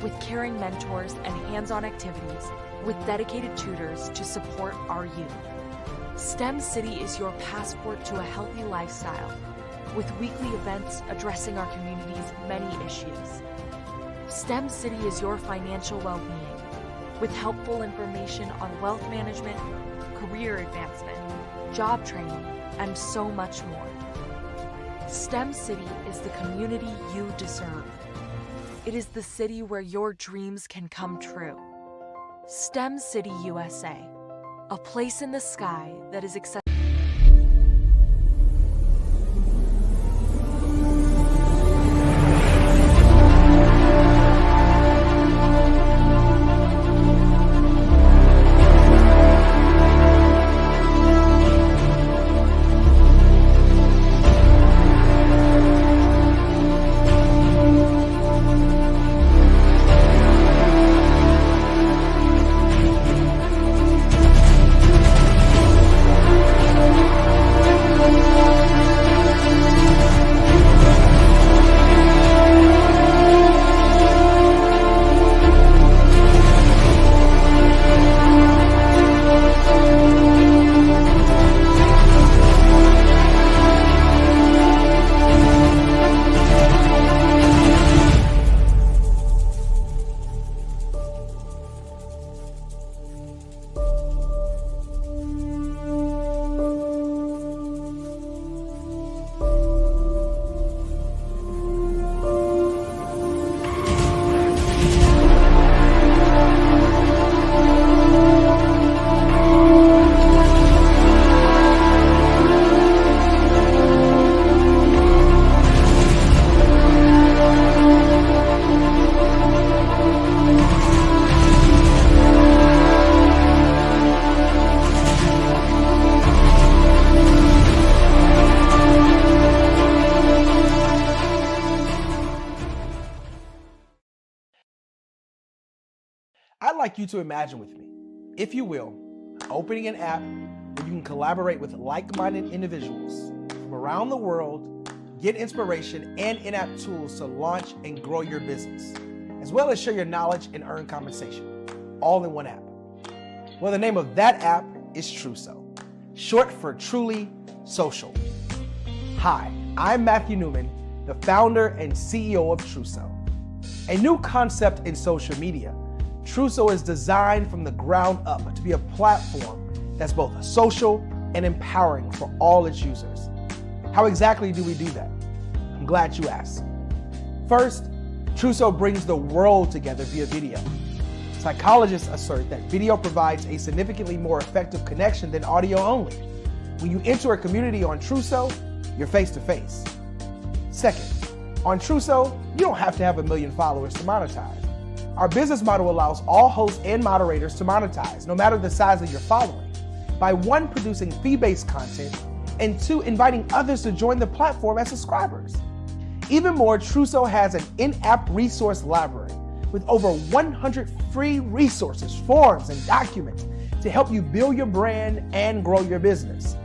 with caring mentors and hands-on activities with dedicated tutors to support our youth. STEM City is your passport to a healthy lifestyle with weekly events addressing our community's many issues. STEM City is your financial well-being with helpful information on wealth management, career advancement, job training, and so much more. STEM City is the community you deserve. It is the city where your dreams can come true. STEM City USA, a place in the sky that is accessible. I'd like you to imagine with me, if you will, opening an app where you can collaborate with like-minded individuals from around the world, get inspiration and in-app tools to launch and grow your business, as well as share your knowledge and earn compensation, all in one app. Well, the name of that app is Truso, short for Truly Social. Hi, I'm Matthew Newman, the founder and CEO of Truso. A new concept in social media, Truso is designed from the ground up to be a platform that's both social and empowering for all its users. How exactly do we do that? I'm glad you asked. First, Truso brings the world together via video. Psychologists assert that video provides a significantly more effective connection than audio only. When you enter a community on Truso, you're face to face. Second, on Truso, you don't have to have 1 million followers to monetize. Our business model allows all hosts and moderators to monetize, no matter the size of your following, by 1, producing fee-based content, and 2, inviting others to join the platform as subscribers. Even more, Truso has an in-app resource library with over 100 free resources, forms, and documents to help you build your brand and grow your business.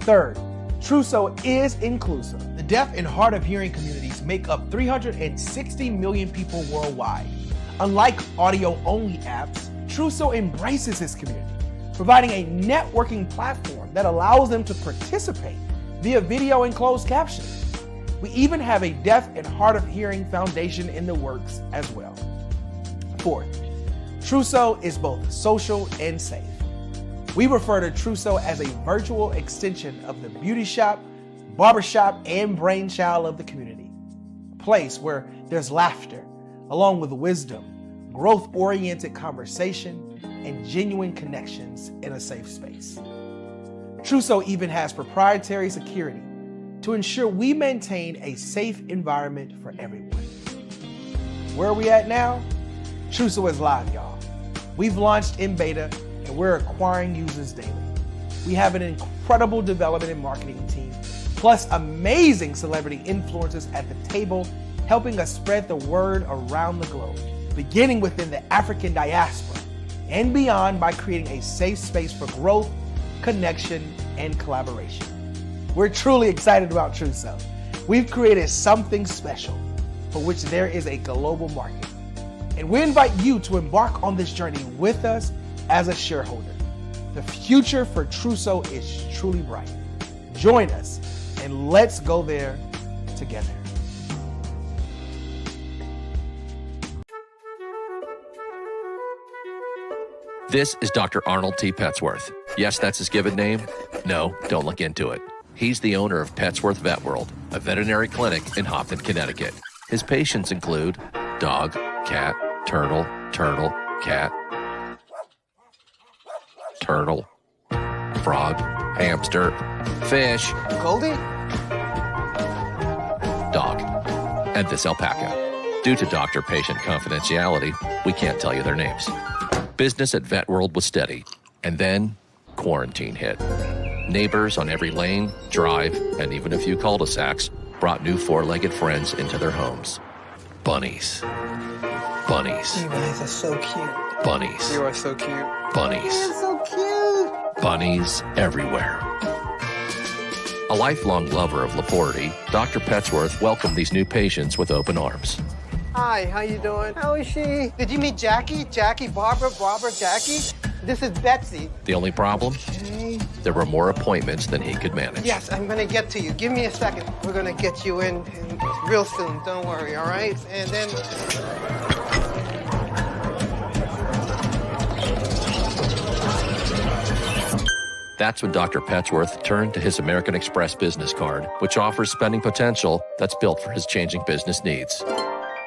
Third, Truso is inclusive. The deaf and hard of hearing communities make up 360 million people worldwide. Unlike audio-only apps, Truso embraces this community, providing a networking platform that allows them to participate via video and closed captioning. We even have a deaf and hard of hearing foundation in the works as well. Fourth, Truso is both social and safe. We refer to Truso as a virtual extension of the beauty shop, barbershop, and brainchild of the community. A place where there's laughter, along with wisdom, growth-oriented conversation, and genuine connections in a safe space. Truso even has proprietary security to ensure we maintain a safe environment for everyone. Where are we at now? Truso is live, y'all. We've launched in beta and we're acquiring users daily. We have an incredible development and marketing team, plus amazing celebrity influencers at the table, helping us spread the word around the globe, beginning within the African diaspora and beyond by creating a safe space for growth, connection, and collaboration. We're truly excited about Truso. We've created something special for which there is a global market. And we invite you to embark on this journey with us as a shareholder. The future for Truso is truly bright. Join us and let's go there together. This is Dr. Arnold T. Petsworth. Yes, that's his given name. No, don't look into it. He's the owner of Petsworth Vet World, a veterinary clinic in Hopton, Connecticut. His patients include dog, cat, turtle, cat, turtle, frog, hamster, fish, Goldie, dog, and this alpaca. Due to doctor-patient confidentiality, we can't tell you their names. Business at Vet World was steady, and then quarantine hit. Neighbors on every lane, drive, and even a few cul-de-sacs brought new four-legged friends into their homes. Bunnies. Bunnies. You guys are so cute. Bunnies. You are so cute. Bunnies. You're so cute. Bunnies everywhere. A lifelong lover of Laporte, Dr. Petsworth welcomed these new patients with open arms. Hi, how you doing? How is she? Did you meet Jackie? Jackie, Barbara, Jackie? This is Betsy. The only problem? Okay. There were more appointments than he could manage. Yes, I'm gonna get to you. Give me a second. We're gonna get you in real soon. Don't worry, all right? And then... That's when Dr. Petsworth turned to his American Express business card, which offers spending potential that's built for his changing business needs.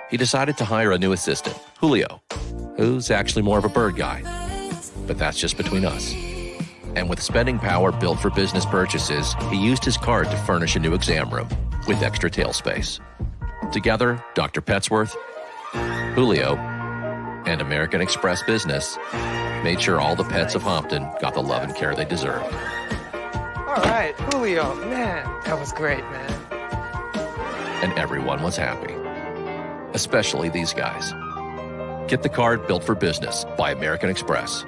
He decided to hire a new assistant, Julio, who's actually more of a bird guy. But that's just between us. And with spending power built for business purchases, he used his card to furnish a new exam room with extra tail space. Together, Dr. Petsworth, Julio, and American Express Business made sure all the pets of Hopton got the love and care they deserved. All right, Julio, man, that was great, man. And everyone was happy, especially these guys. Get the card built for business by American Express.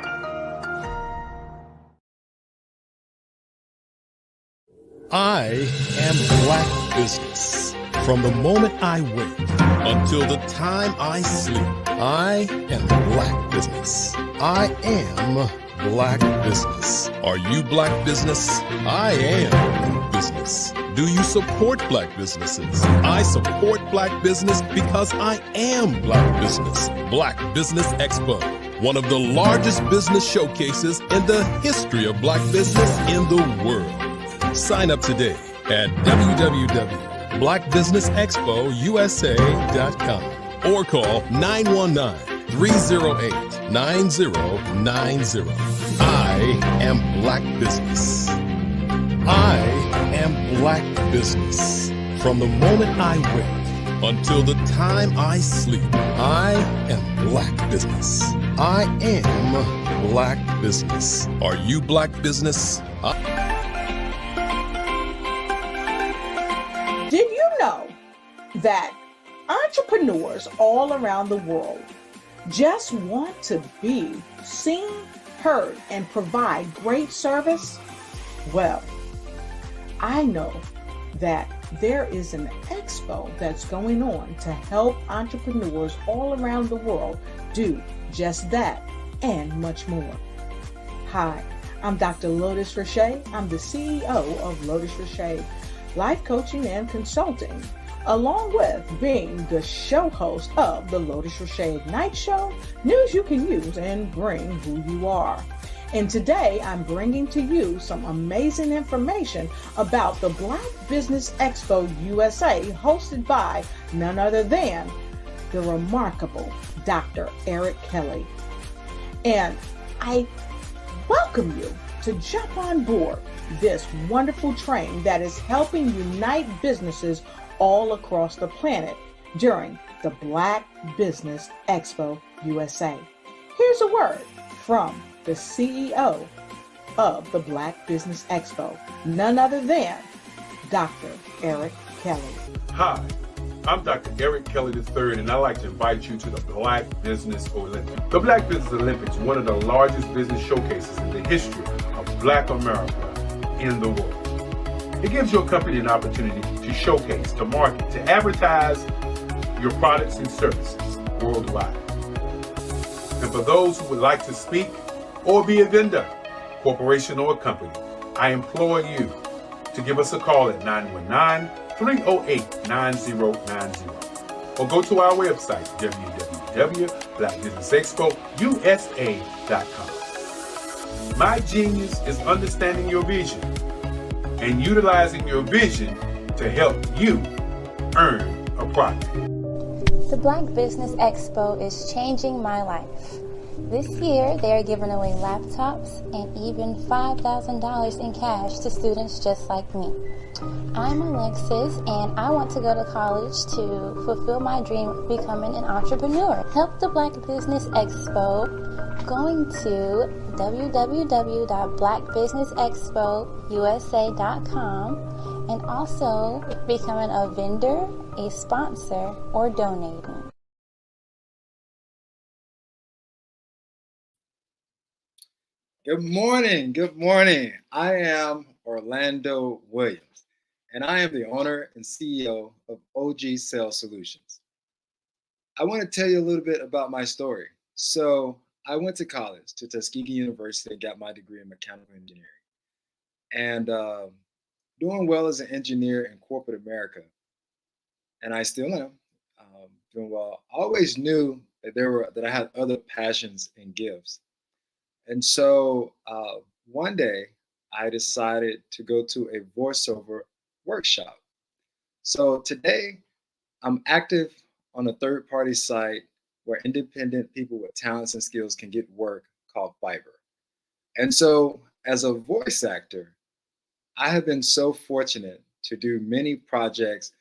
I am Black business. From the moment I wake until the time I sleep, I am Black business. I am Black business. Are you Black business? I am Black business. Do you support Black businesses? I support Black business because I am Black business. Black Business Expo, one of the largest business showcases in the history of Black business in the world. Sign up today at www.blackbusinessexpousa.com or call 919-308-9090. I am Black business. I am Black business. From the moment I wake until the time I sleep, I am Black business. I am Black business. Are you Black business? Did you know that entrepreneurs all around the world just want to be seen, heard, and provide great service? Well, I know that there is an expo that's going on to help entrepreneurs all around the world do just that and much more. Hi, I'm Dr. Lotus Richey. I'm the CEO of Lotus Richey Life Coaching and Consulting, along with being the show host of the Lotus Richey Ignite Show, news you can use and bring who you are. And today I'm bringing to you some amazing information about the Black Business Expo USA, hosted by none other than the remarkable Dr. Eric Kelly. And I welcome you to jump on board this wonderful train that is helping unite businesses all across the planet during the Black Business Expo USA. Here's a word from the CEO of the Black Business Expo, none other than Dr. Eric Kelly. Hi, I'm Dr. Eric Kelly III, and I'd like to invite you to the Black Business Olympics. The Black Business Olympics, one of the largest business showcases in the history of Black America in the world. It gives your company an opportunity to showcase, to market, to advertise your products and services worldwide. And for those who would like to speak or be a vendor, corporation or company, I implore you to give us a call at 919-308-9090 or go to our website, www.blackbusinessexpousa.com. My genius is understanding your vision and utilizing your vision to help you earn a profit. The Black Business Expo is changing my life. This year, they are giving away laptops and even $5,000 in cash to students just like me. I'm Alexis, and I want to go to college to fulfill my dream of becoming an entrepreneur. Help the Black Business Expo going to www.blackbusinessexpousa.com and also becoming a vendor, a sponsor, or donating. Good morning. Good morning. I am Orlando Williams, and I am the owner and CEO of OG Sales Solutions. I want to tell you a little bit about my story. So I went to college, to Tuskegee University, and got my degree in mechanical engineering. And doing well as an engineer in corporate America, and I still am doing well. I always knew that I had other passions and gifts. And so one day I decided to go to a voiceover workshop. So today I'm active on a third-party site where independent people with talents and skills can get work called Fiverr. And so as a voice actor, I have been so fortunate to do many projects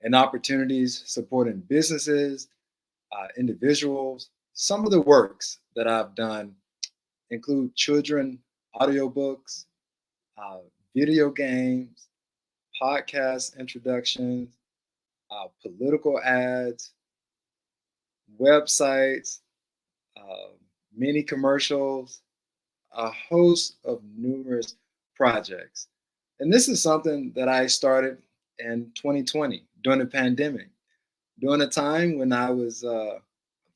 and opportunities supporting businesses, individuals. Some of the works that I've done include children audiobooks, video games, podcast introductions, political ads, websites, many commercials, a host of numerous projects. And this is something that I started in 2020 during the pandemic, during a time when I was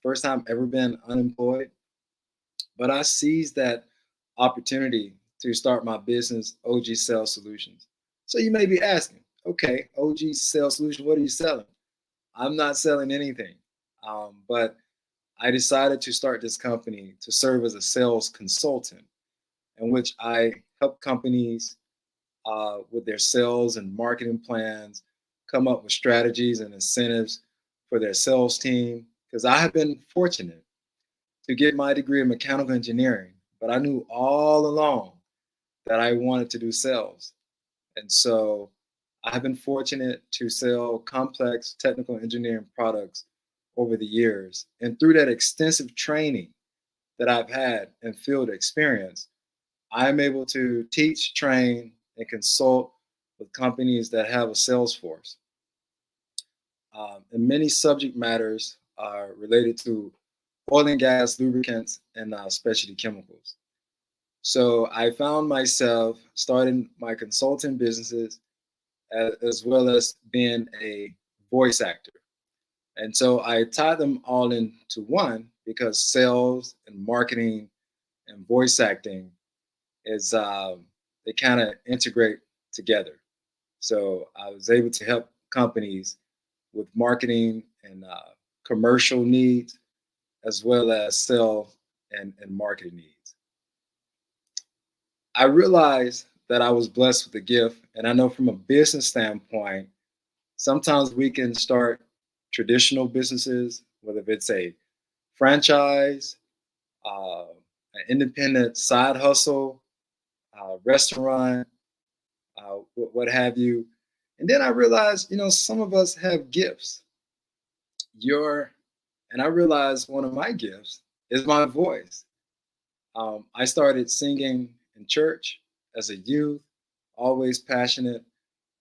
first time ever been unemployed. But I seized that opportunity to start my business, OG Sales Solutions. So you may be asking, okay, OG Sales Solutions, what are you selling? I'm not selling anything, but I decided to start this company to serve as a sales consultant, in which I help companies with their sales and marketing plans, come up with strategies and incentives for their sales team. Because I have been fortunate to get my degree in mechanical engineering, but I knew all along that I wanted to do sales. And so I have been fortunate to sell complex technical engineering products over the years. And through that extensive training that I've had and field experience, I'm able to teach, train, and consult with companies that have a sales force. And many subject matters are related to oil and gas, lubricants, and specialty chemicals. So I found myself starting my consulting businesses as well as being a voice actor. And so I tied them all into one because sales and marketing and voice acting is they kind of integrate together. So I was able to help companies with marketing and commercial needs, as well as sell and marketing needs. I realized that I was blessed with a gift, and I know from a business standpoint, sometimes we can start traditional businesses, whether it's a franchise, an independent side hustle, restaurant, what have you. And then I realized, some of us have gifts. And I realized one of my gifts is my voice. I started singing in church as a youth, always passionate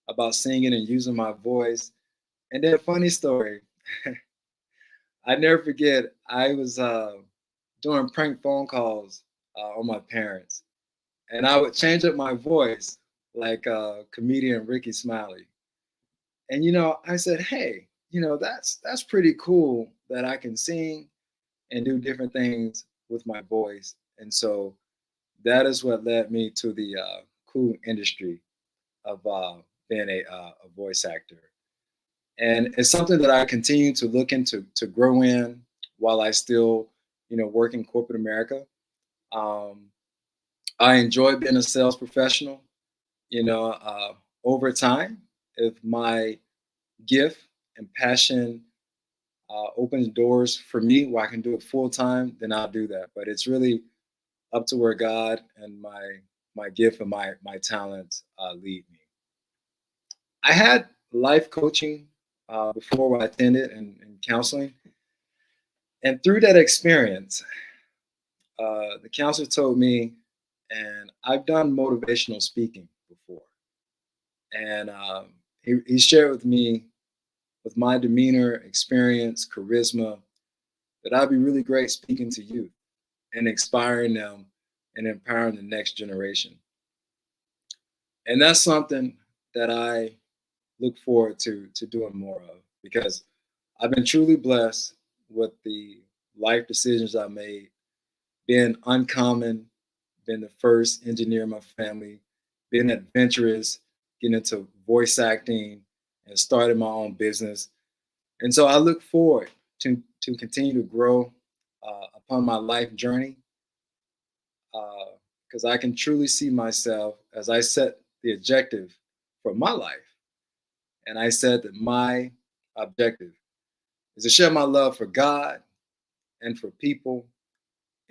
about singing and using my voice. And then a funny story, I never forget, I was doing prank phone calls on my parents. And I would change up my voice like comedian Ricky Smiley. And, I said, hey, that's pretty cool that I can sing and do different things with my voice. And so that is what led me to the cool industry of being a voice actor. And it's something that I continue to look into to grow in while I still, work in corporate America. I enjoy being a sales professional. Over time, if my gift and passion opens doors for me where I can do it full time, then I'll do that. But it's really up to where God and my gift and my talents lead me. I had life coaching before where I attended and counseling. And through that experience, the counselor told me, and I've done motivational speaking before. And he shared with me, with my demeanor, experience, charisma, that I'd be really great speaking to youth and inspiring them and empowering the next generation. And that's something that I look forward to doing more of, because I've been truly blessed with the life decisions I made, being uncommon, being the first engineer in my family, being adventurous, getting into voice acting, and starting my own business. And so I look forward to continue to grow upon my life journey, because I can truly see myself as I set the objective for my life. And I said that my objective is to share my love for God and for people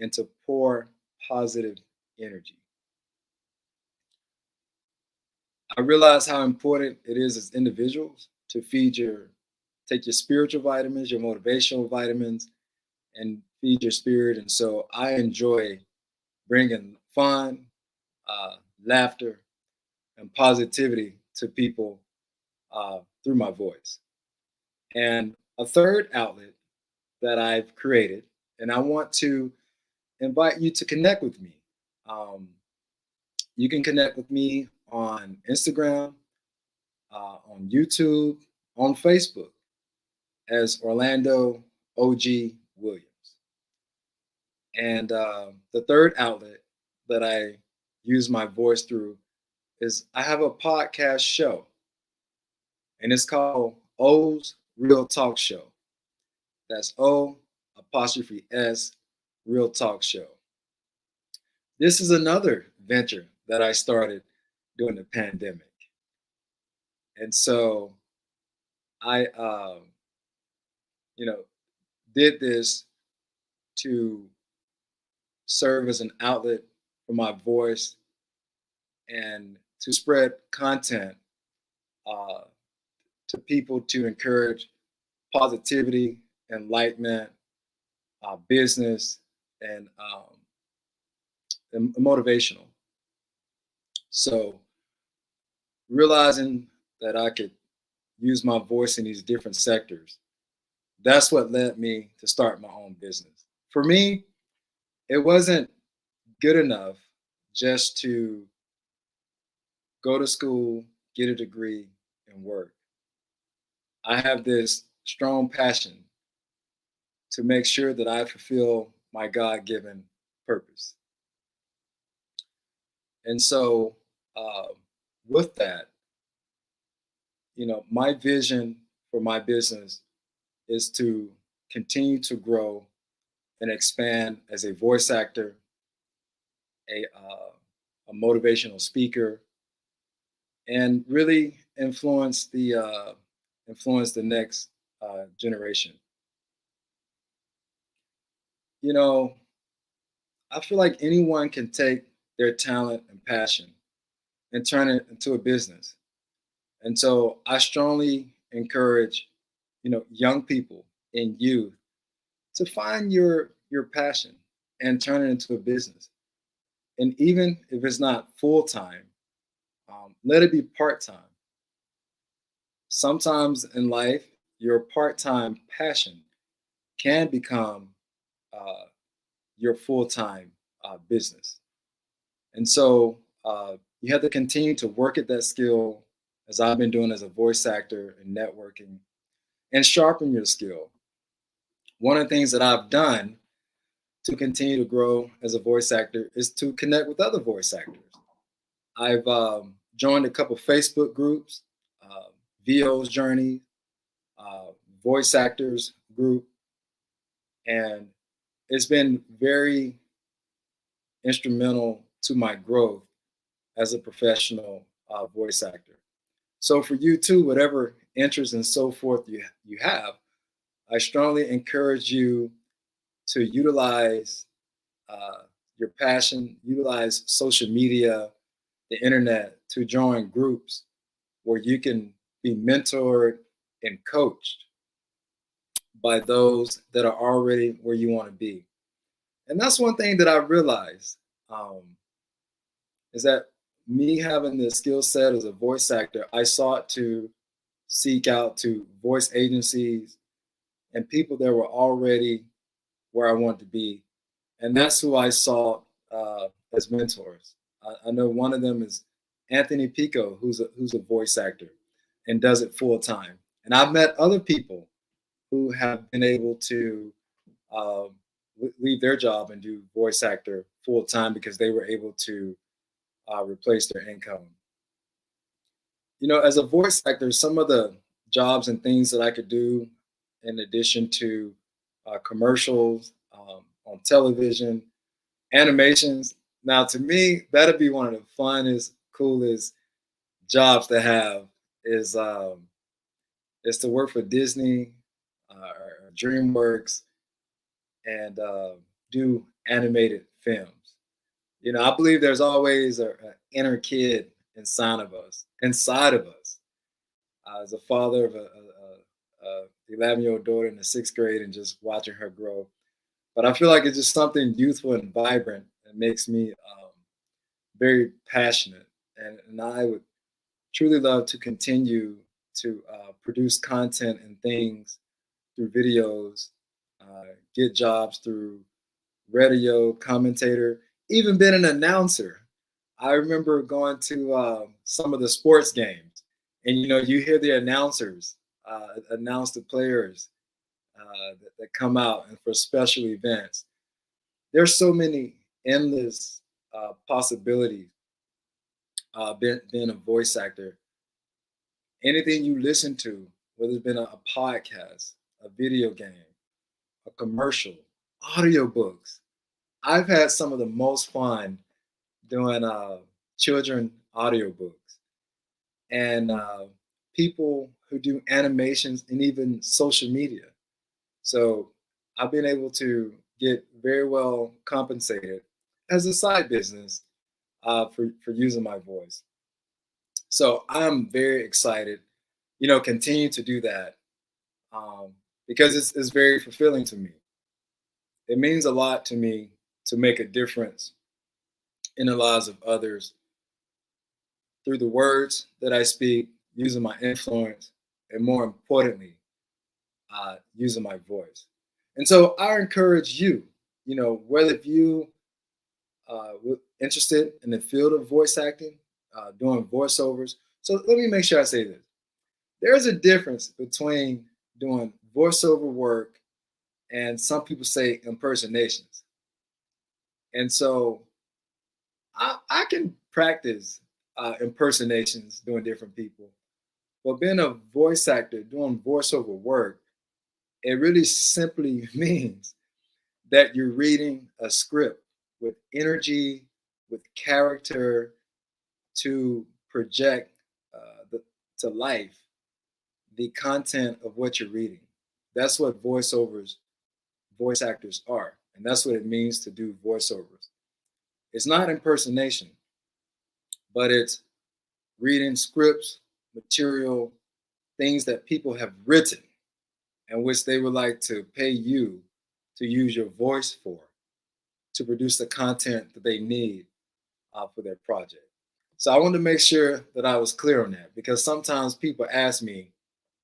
and to pour positive energy. I realize how important it is as individuals to take your spiritual vitamins, your motivational vitamins, and feed your spirit. And so I enjoy bringing fun, laughter, and positivity to people through my voice. And a third outlet that I've created And I want to invite you to connect with me. You can connect with me on Instagram, on YouTube, on Facebook as Orlando OG Williams. And the third outlet that I use my voice through is I have a podcast show, and it's called O's Real Talk Show. That's O''S Real Talk Show. This is another venture that I started during the pandemic. And so I, did this to serve as an outlet for my voice and to spread content to people to encourage positivity, enlightenment, business, and motivational. So realizing that I could use my voice in these different sectors, that's what led me to start my own business. For me, it wasn't good enough just to go to school, get a degree, and work. I have this strong passion to make sure that I fulfill my God-given purpose. And so with that, my vision for my business is to continue to grow and expand as a voice actor, a motivational speaker, and really influence the next generation. I feel like anyone can take their talent and passion and turn it into a business. And so I strongly encourage, young people and youth to find your passion and turn it into a business. And even if it's not full-time, let it be part-time. Sometimes in life, your part-time passion can become your full-time business. And so you have to continue to work at that skill, as I've been doing as a voice actor and networking, and sharpen your skill. One of the things that I've done to continue to grow as a voice actor is to connect with other voice actors. I've joined a couple Facebook groups, VO's Journey, Voice Actors Group, and it's been very instrumental to my growth as a professional voice actor. So for you too, whatever interests and so forth you have, I strongly encourage you to utilize your passion, utilize social media, the internet, to join groups where you can be mentored and coached by those that are already where you want to be. And that's one thing that I realized is that me having the skill set as a voice actor, I sought to seek out to voice agencies and people that were already where I wanted to be. And that's who I saw as mentors. I know one of them is Anthony Pico, who's a voice actor and does it full time. And I've met other people who have been able to leave their job and do voice actor full time because they were able to replace their income. As a voice actor, some of the jobs and things that I could do in addition to commercials on television, animations. Now, to me, that'd be one of the funnest, coolest jobs to have is to work for Disney or DreamWorks and do animated films. I believe there's always an inner kid inside of us. As a father of a 11-year-old daughter in the 6th grade and just watching her grow. But I feel like it's just something youthful and vibrant that makes me very passionate. And I would truly love to continue to produce content and things through videos get jobs through radio, commentator, even been an announcer. I remember going to some of the sports games, and you hear the announcers announce the players that come out and for special events. There's so many endless possibilities being a voice actor. Anything you listen to, whether it's been a podcast, a video game, a commercial, audiobooks. I've had some of the most fun doing children audiobooks, and people who do animations and even social media. So I've been able to get very well compensated as a side business for using my voice. So I'm very excited, continue to do that because it's very fulfilling to me. It means a lot to me to make a difference in the lives of others through the words that I speak, using my influence, and more importantly, using my voice. And so I encourage you, whether if you were interested in the field of voice acting, doing voiceovers. So let me make sure I say this. There's a difference between doing voiceover work and some people say impersonations. And so I can practice impersonations doing different people, but being a voice actor, doing voiceover work, it really simply means that you're reading a script with energy, with character, to project to life the content of what you're reading. That's what voice actors are, and that's what it means to do voiceovers. It's not impersonation, but it's reading scripts, material, things that people have written, and which they would like to pay you to use your voice for, to produce the content that they need for their project. So I wanted to make sure that I was clear on that, because sometimes people ask me,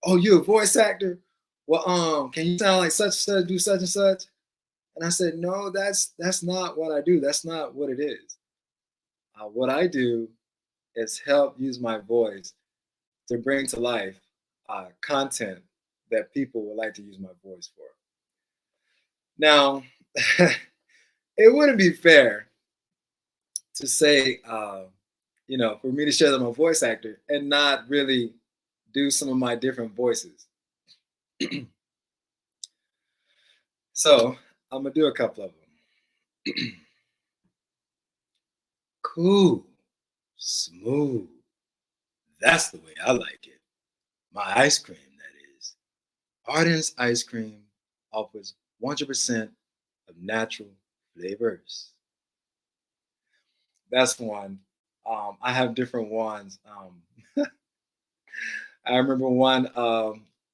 "Oh, you're a voice actor? Well, can you sound like such and such, do such and such?" And I said, "No, that's not what I do. That's not what it is. What I do is help use my voice to bring to life content that people would like to use my voice for." Now, it wouldn't be fair to say, for me to share that I'm a voice actor and not really do some of my different voices. So I'm gonna do a couple of them. Cool, smooth. That's the way I like it. My ice cream, that is. Arden's ice cream offers 100% of natural flavors. That's one. I have different ones. I remember one.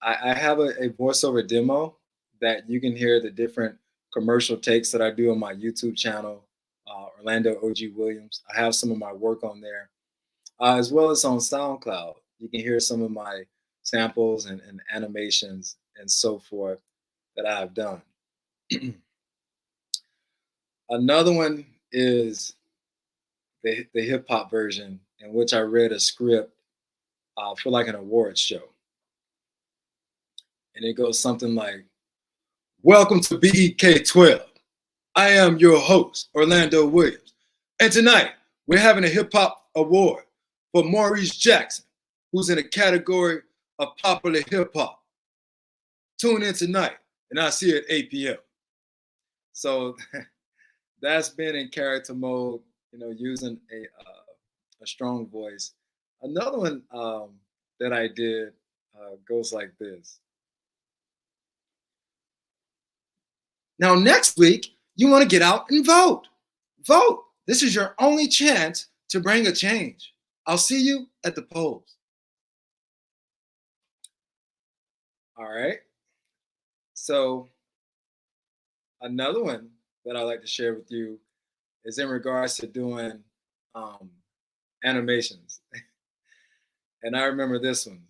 I have a voiceover demo that you can hear the different commercial takes that I do on my YouTube channel, Orlando OG Williams. I have some of my work on there, as well as on SoundCloud. You can hear some of my samples and animations and so forth that I have done. Another one is the hip hop version, in which I read a script for like an awards show. And it goes something like, "Welcome to BEK 12. I am your host, Orlando Williams. And tonight, we're having a hip hop award for Maurice Jackson, who's in the category of popular hip hop. Tune in tonight, and I'll see you at 8 p.m. So that's been in character mode, using a strong voice. Another one that I did goes like this. Now, next week, you want to get out and vote. Vote. This is your only chance to bring a change. I'll see you at the polls. All right. So another one that I'd like to share with you is in regards to doing animations. And I remember this one.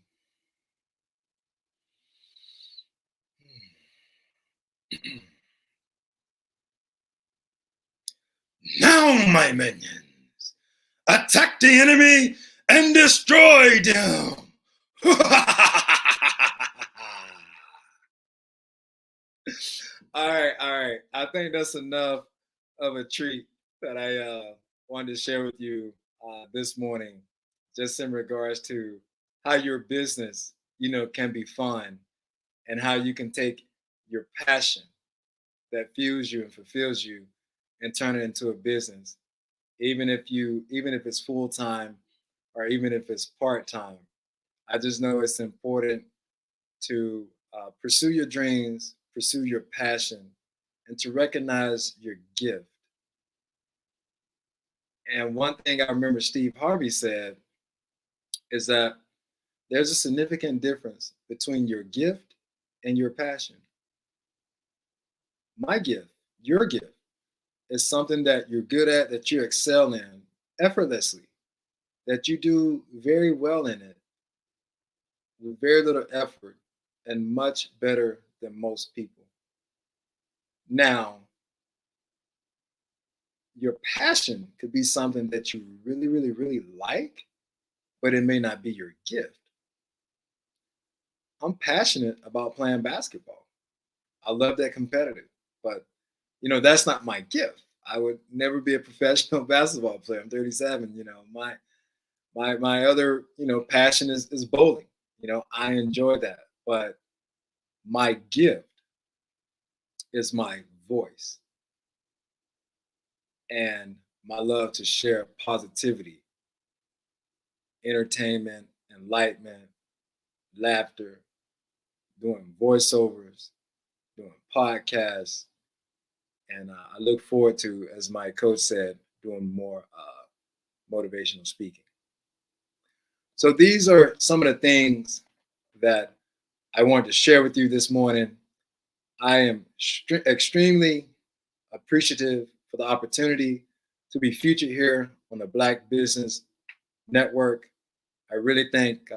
Now, my minions, attack the enemy and destroy them. All right. I think that's enough of a treat that I wanted to share with you this morning, just in regards to how your business, can be fun, and how you can take your passion that fuels you and fulfills you and turn it into a business, even if it's full-time or even if it's part-time. I just know it's important to pursue your dreams, pursue your passion, and to recognize your gift. And one thing I remember Steve Harvey said is that there's a significant difference between your gift and your passion. My gift, your gift, is something that you're good at, that you excel in effortlessly, that you do very well in it with very little effort and much better than most people. Now, your passion could be something that you really, really, really like, but it may not be your gift. I'm passionate about playing basketball. I love that competitive, but that's not my gift. I would never be a professional basketball player. I'm 37. My other passion is bowling. I enjoy that, but my gift is my voice and my love to share positivity, entertainment, enlightenment, laughter, doing voiceovers, doing podcasts, and I look forward to, as my coach said, doing more motivational speaking. So these are some of the things that I wanted to share with you this morning. I am extremely appreciative for the opportunity to be featured here on the Black Business Network. I really thank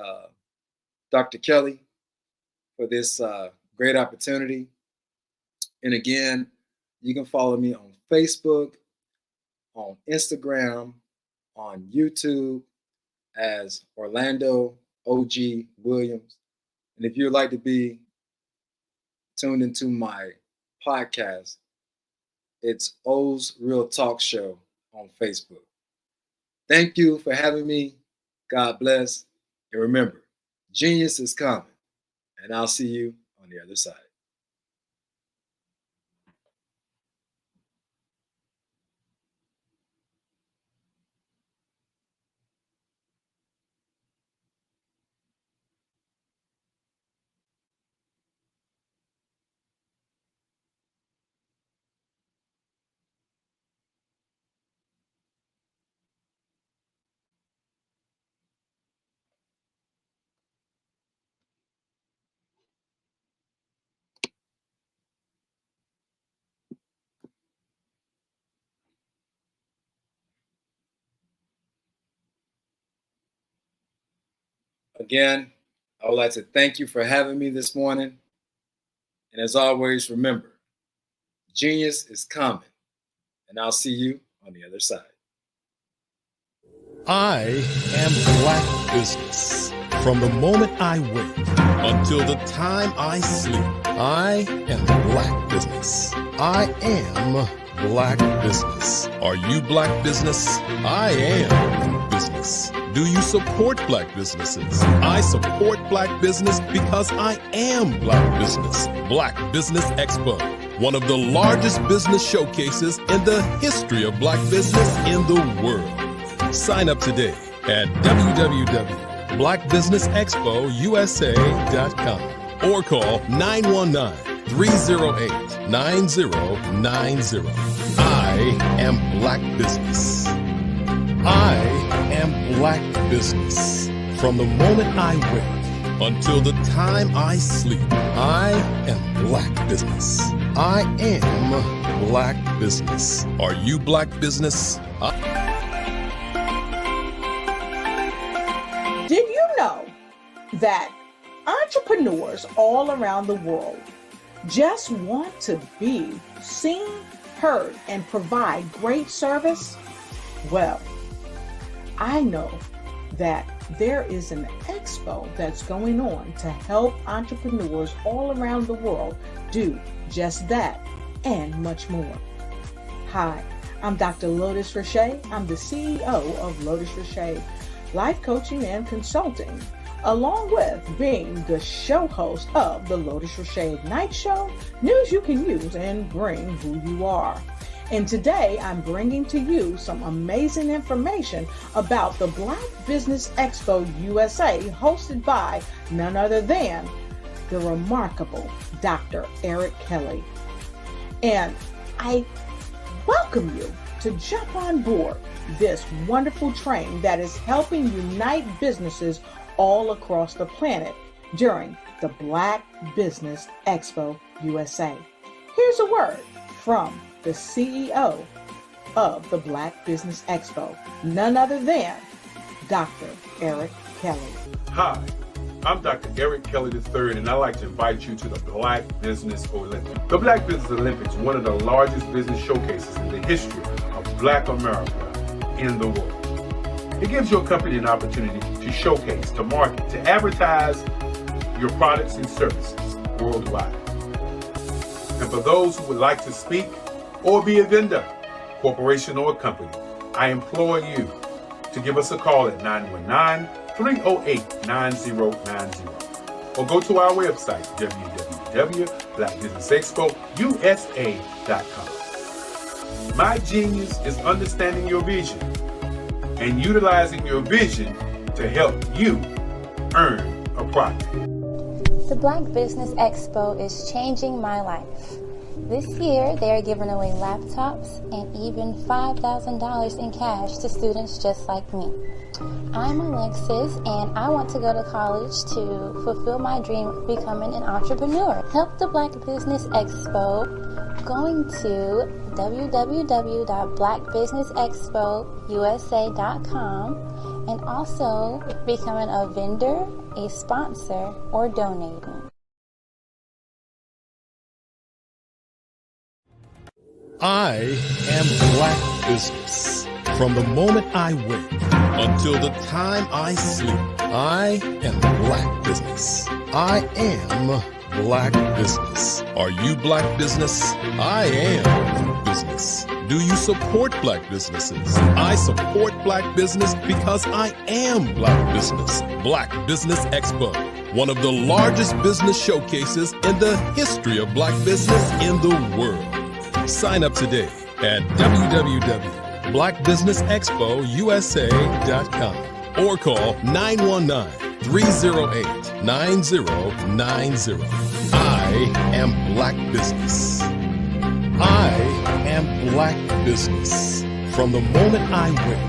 Dr. Kelly for this great opportunity. And again, you can follow me on Facebook, on Instagram, on YouTube as Orlando OG Williams. And if you'd like to be tuned into my podcast, it's O's Real Talk Show on Facebook. Thank you for having me. God bless. And remember, genius is coming. And I'll see you on the other side. Again, I would like to thank you for having me this morning. And as always, remember, genius is coming. And I'll see you on the other side. I am Black Business. From the moment I wake until the time I sleep, I am Black Business. I am Black Business. Are you Black Business? I am business. Do you support Black businesses? I support Black business because I am Black Business. Black Business Expo, one of the largest business showcases in the history of Black business in the world. Sign up today at www.blackbusinessexpousa.com or call 919-308-9090. I am Black Business. I am Black Business. From the moment I wake until the time I sleep, I am Black Business. I am Black Business. Are you Black Business? Did you know that entrepreneurs all around the world Just want to be seen, heard, and provide great service? Well, I know that there is an expo that's going on to help entrepreneurs all around the world do just that and much more. Hi, I'm Dr. Lotus Richey. I'm the CEO of Lotus Richey Life Coaching and Consulting, along with being the show host of the Lotus Richey Ignite Show, news you can use and bring who you are. And today I'm bringing to you some amazing information about the Black Business Expo USA, hosted by none other than the remarkable Dr. Eric Kelly. And I welcome you to jump on board this wonderful train that is helping unite businesses all across the planet during the Black Business Expo USA. Here's a word from the CEO of the Black Business Expo, none other than Dr. Eric Kelly. Hi, I'm Dr. Eric Kelly III, and I'd like to invite you to the Black Business Olympics. The Black Business Olympics is one of the largest business showcases in the history of Black America in the world. It gives your company an opportunity to showcase, to market, to advertise your products and services worldwide. And for those who would like to speak or be a vendor, corporation, or company, I implore you to give us a call at 919-308-9090 or go to our website, www.blackbusinessexpousa.com. My genius is understanding your vision and utilizing your vision to help you earn a profit. The Black Business Expo is changing my life. This year, they are giving away laptops and even $5,000 in cash to students just like me. I'm Alexis, and I want to go to college to fulfill my dream of becoming an entrepreneur. Help the Black Business Expo going to www.blackbusinessexpousa.com and also becoming a vendor, a sponsor, or donating. I am Black Business. From the moment I wake until the time I sleep, I am Black Business. I am Black Business. Are you Black Business? I am Black Business. Do you support Black businesses? I support Black business because I am Black Business. Black Business Expo, one of the largest business showcases in the history of Black business in the world. Sign up today at www.blackbusinessexpousa.com or call 919-308-9090. I am Black Business. I am Black Business. From the moment I wake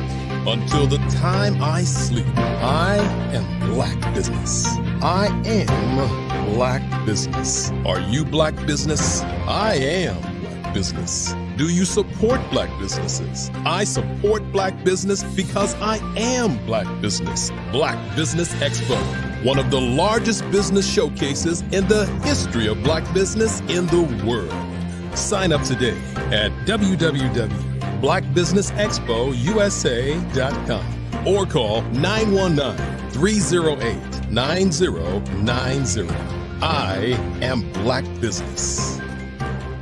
until the time I sleep, I am Black Business. I am Black Business. Are you Black Business? I am Business. Do you support Black businesses? I support Black business because I am Black Business. Black Business Expo, one of the largest business showcases in the history of Black business in the world. Sign up today at www.blackbusinessexpousa.com or call 919-308-9090. I am Black Business.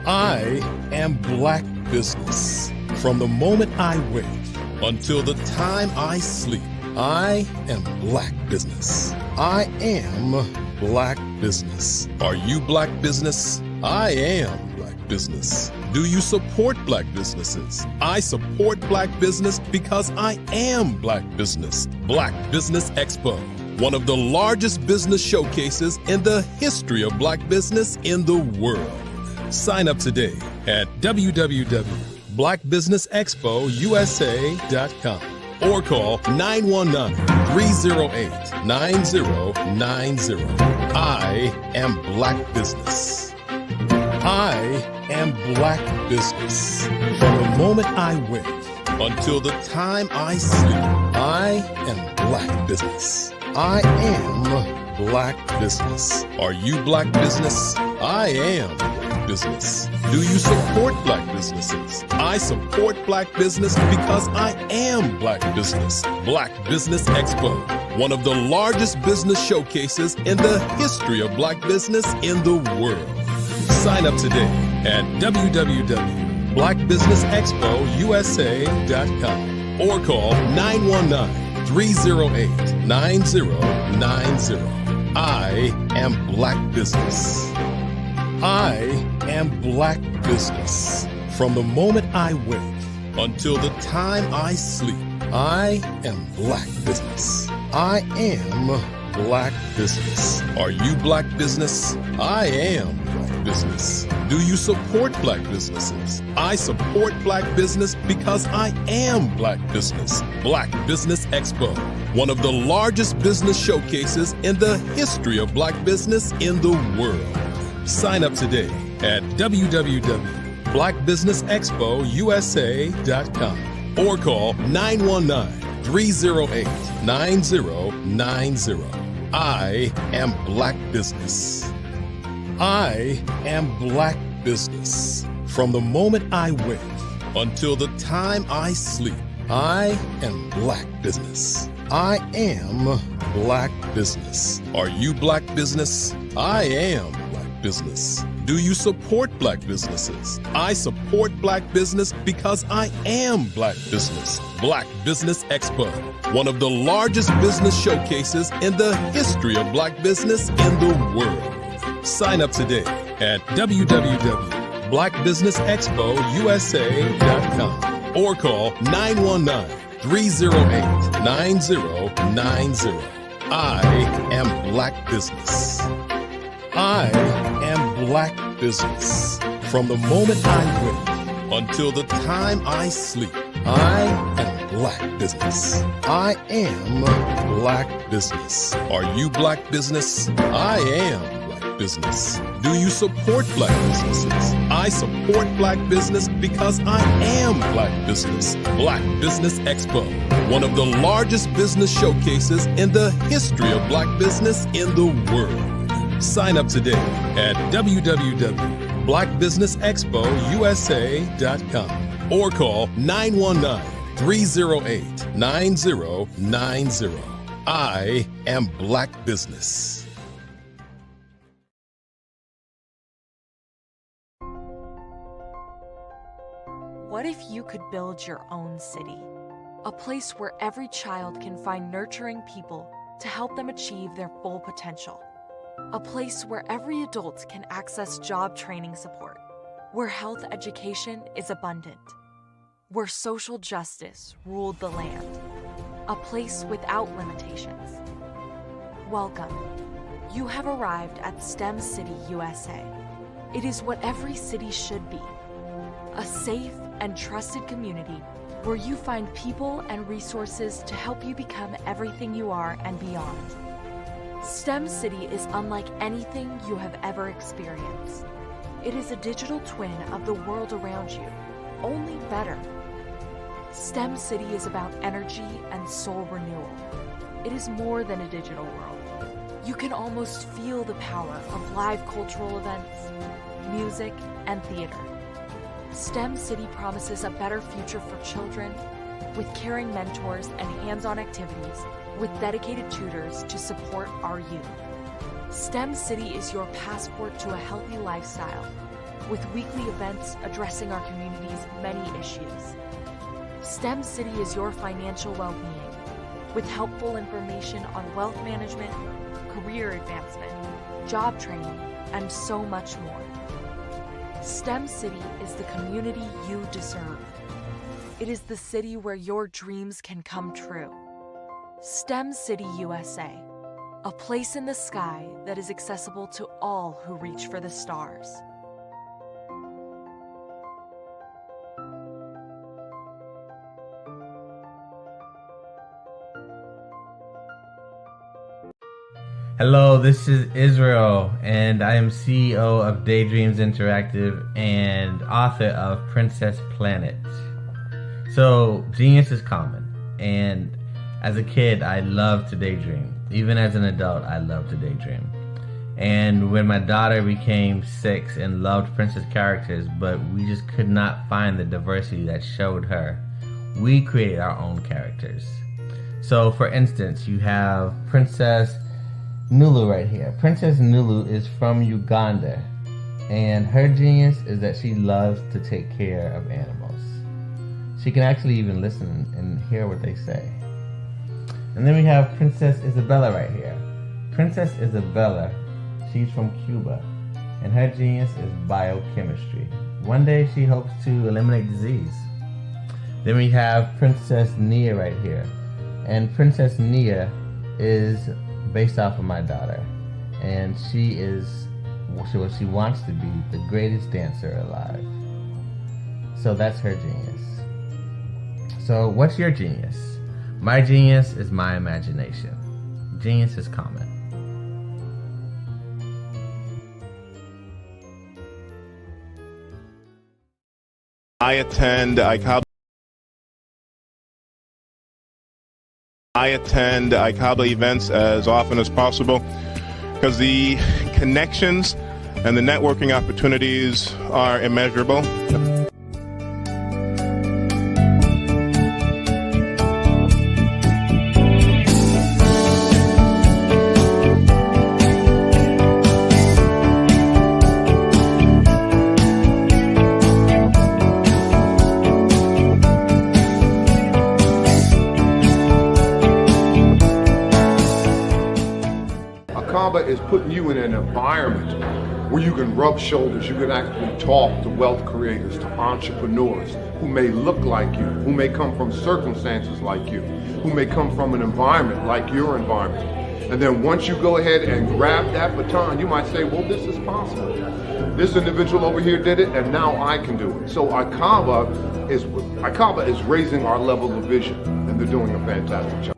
I am Black Business. From the moment I wake until the time I sleep, I am Black Business. I am Black Business. Are you Black Business? I am Black Business. Do you support Black businesses? I support Black business because I am Black Business. Black Business Expo, one of the largest business showcases in the history of Black business in the world. Sign up today at www.blackbusinessexpousa.com or call 919-308-9090. I am Black Business. I am Black Business. From the moment I wake until the time I sleep, I am Black Business. I am black business. Are you black business? I am black business. Do you support black businesses? I support black business because I am black business. Black Business Expo, one of the largest business showcases in the history of black business in the world. Sign up today at www.blackbusinessexpousa.com or call 919-308-9090. I am black business. I am black business. From the moment I wake until the time I sleep, I am black business. I am black business. Are you black business? I am black business. Do you support black businesses? I support black business because I am black business. Black Business Expo, one of the largest business showcases in the history of black business in the world. Sign up today at www.blackbusinessexpousa.com or call 919-308-9090. I am black business. I am black business. From the moment I wake until the time I sleep, I am black business. I am black business. Are you black business? I am black business. Do you support black businesses? I support black business because I am black business. Black Business Expo, one of the largest business showcases in the history of black business in the world. Sign up today at www.blackbusinessexpousa.com or call 919-308-9090. I am black business. I am black business. From the moment I wake until the time I sleep, I am black business. I am black business. Are you black business? I am black business. Do you support black businesses? I support black business because I am black business. Black Business Expo, one of the largest business showcases in the history of black business in the world. Sign up today at www.blackbusinessexpousa.com or call 919-308-9090. I am black business. What if you could build your own city? A place where every child can find nurturing people to help them achieve their full potential. A place where every adult can access job training support, where health education is abundant, where social justice ruled the land. A place without limitations. Welcome. You have arrived at STEM City, USA. It is what every city should be. A safe and trusted community where you find people and resources to help you become everything you are and beyond. STEM City is unlike anything you have ever experienced. It is a digital twin of the world around you, only better. STEM City is about energy and soul renewal. It is more than a digital world. You can almost feel the power of live cultural events, music, and theater. STEM City promises a better future for children with caring mentors and hands-on activities with dedicated tutors to support our youth. STEM City is your passport to a healthy lifestyle with weekly events addressing our community's many issues. STEM City is your financial well-being with helpful information on wealth management, career advancement, job training, and so much more. STEM City is the community you deserve. It is the city where your dreams can come true. STEM City USA, a place in the sky that is accessible to all who reach for the stars. Hello, this is Israel, and I am CEO of Daydreams Interactive and author of Princess Planet. So, genius is common, and as a kid, I loved to daydream. Even as an adult, I love to daydream. And when my daughter became 6 and loved princess characters, but we just could not find the diversity that showed her, we created our own characters. So for instance, you have Princess Nulu right here. Princess Nulu is from Uganda, and her genius is that she loves to take care of animals. She can actually even listen and hear what they say. And then we have Princess Isabella right here. Princess Isabella, she's from Cuba, and her genius is biochemistry. One day she hopes to eliminate disease. Then we have Princess Nia right here. And Princess Nia is based off of my daughter. And she is what she wants to be, the greatest dancer alive. So that's her genius. So what's your genius? My genius is my imagination. Genius is common. I attend iCabla events as often as possible because the connections and the networking opportunities are immeasurable. Akaba is putting you in an environment where you can rub shoulders, you can actually talk to wealth creators, to entrepreneurs who may look like you, who may come from circumstances like you, who may come from an environment like your environment. And then once you go ahead and grab that baton, you might say, well, this is possible. This individual over here did it, and now I can do it. So Akaba is raising our level of vision, and they're doing a fantastic job.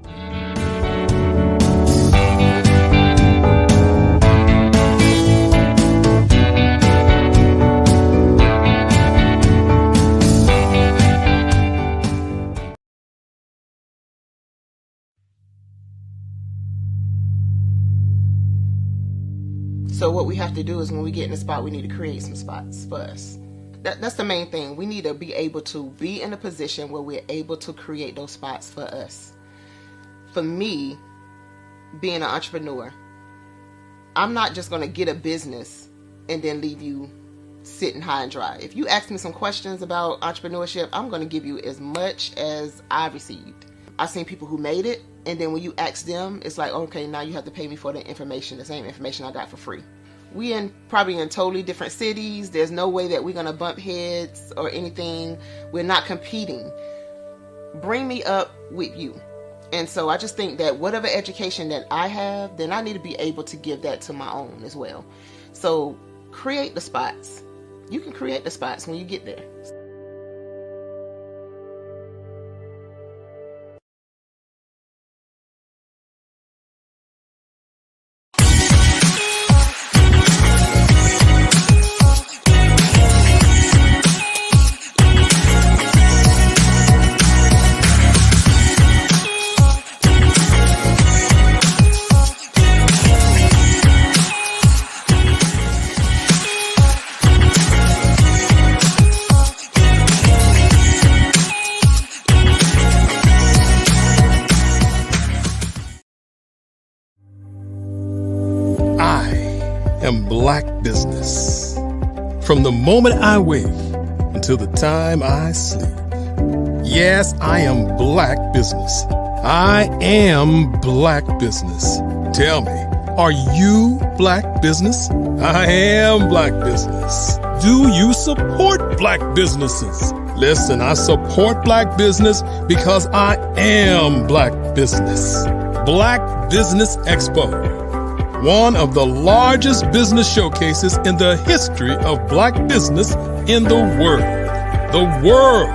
So what we have to do is when we get in a spot, we need to create some spots for us. That's the main thing. We need to be able to be in a position where we're able to create those spots for us. For me, being an entrepreneur, I'm not just going to get a business and then leave you sitting high and dry. If you ask me some questions about entrepreneurship, I'm going to give you as much as I received. I've seen people who made it, and then when you ask them, it's like, okay, now you have to pay me for the information, the same information I got for free. We probably in totally different cities. There's no way that we're going to bump heads or anything. We're not competing. Bring me up with you. And so I just think that whatever education that I have, then I need to be able to give that to my own as well. So create the spots. You can create the spots when you get there. am Black business. From the moment I wake until the time I sleep. Yes, I am Black business. I am Black business. Tell me, are you Black business? I am Black business. Do you support Black businesses? Listen, I support Black business because I am Black business. Black Business Expo, one of the largest business showcases in the history of Black business in the world. The world.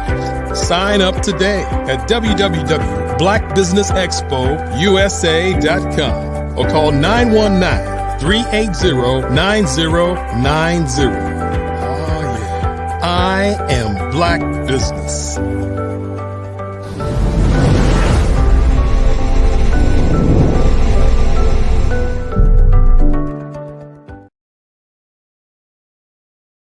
Sign up today at www.blackbusinessexpousa.com or call 919-380-9090. Oh yeah, I am Black business.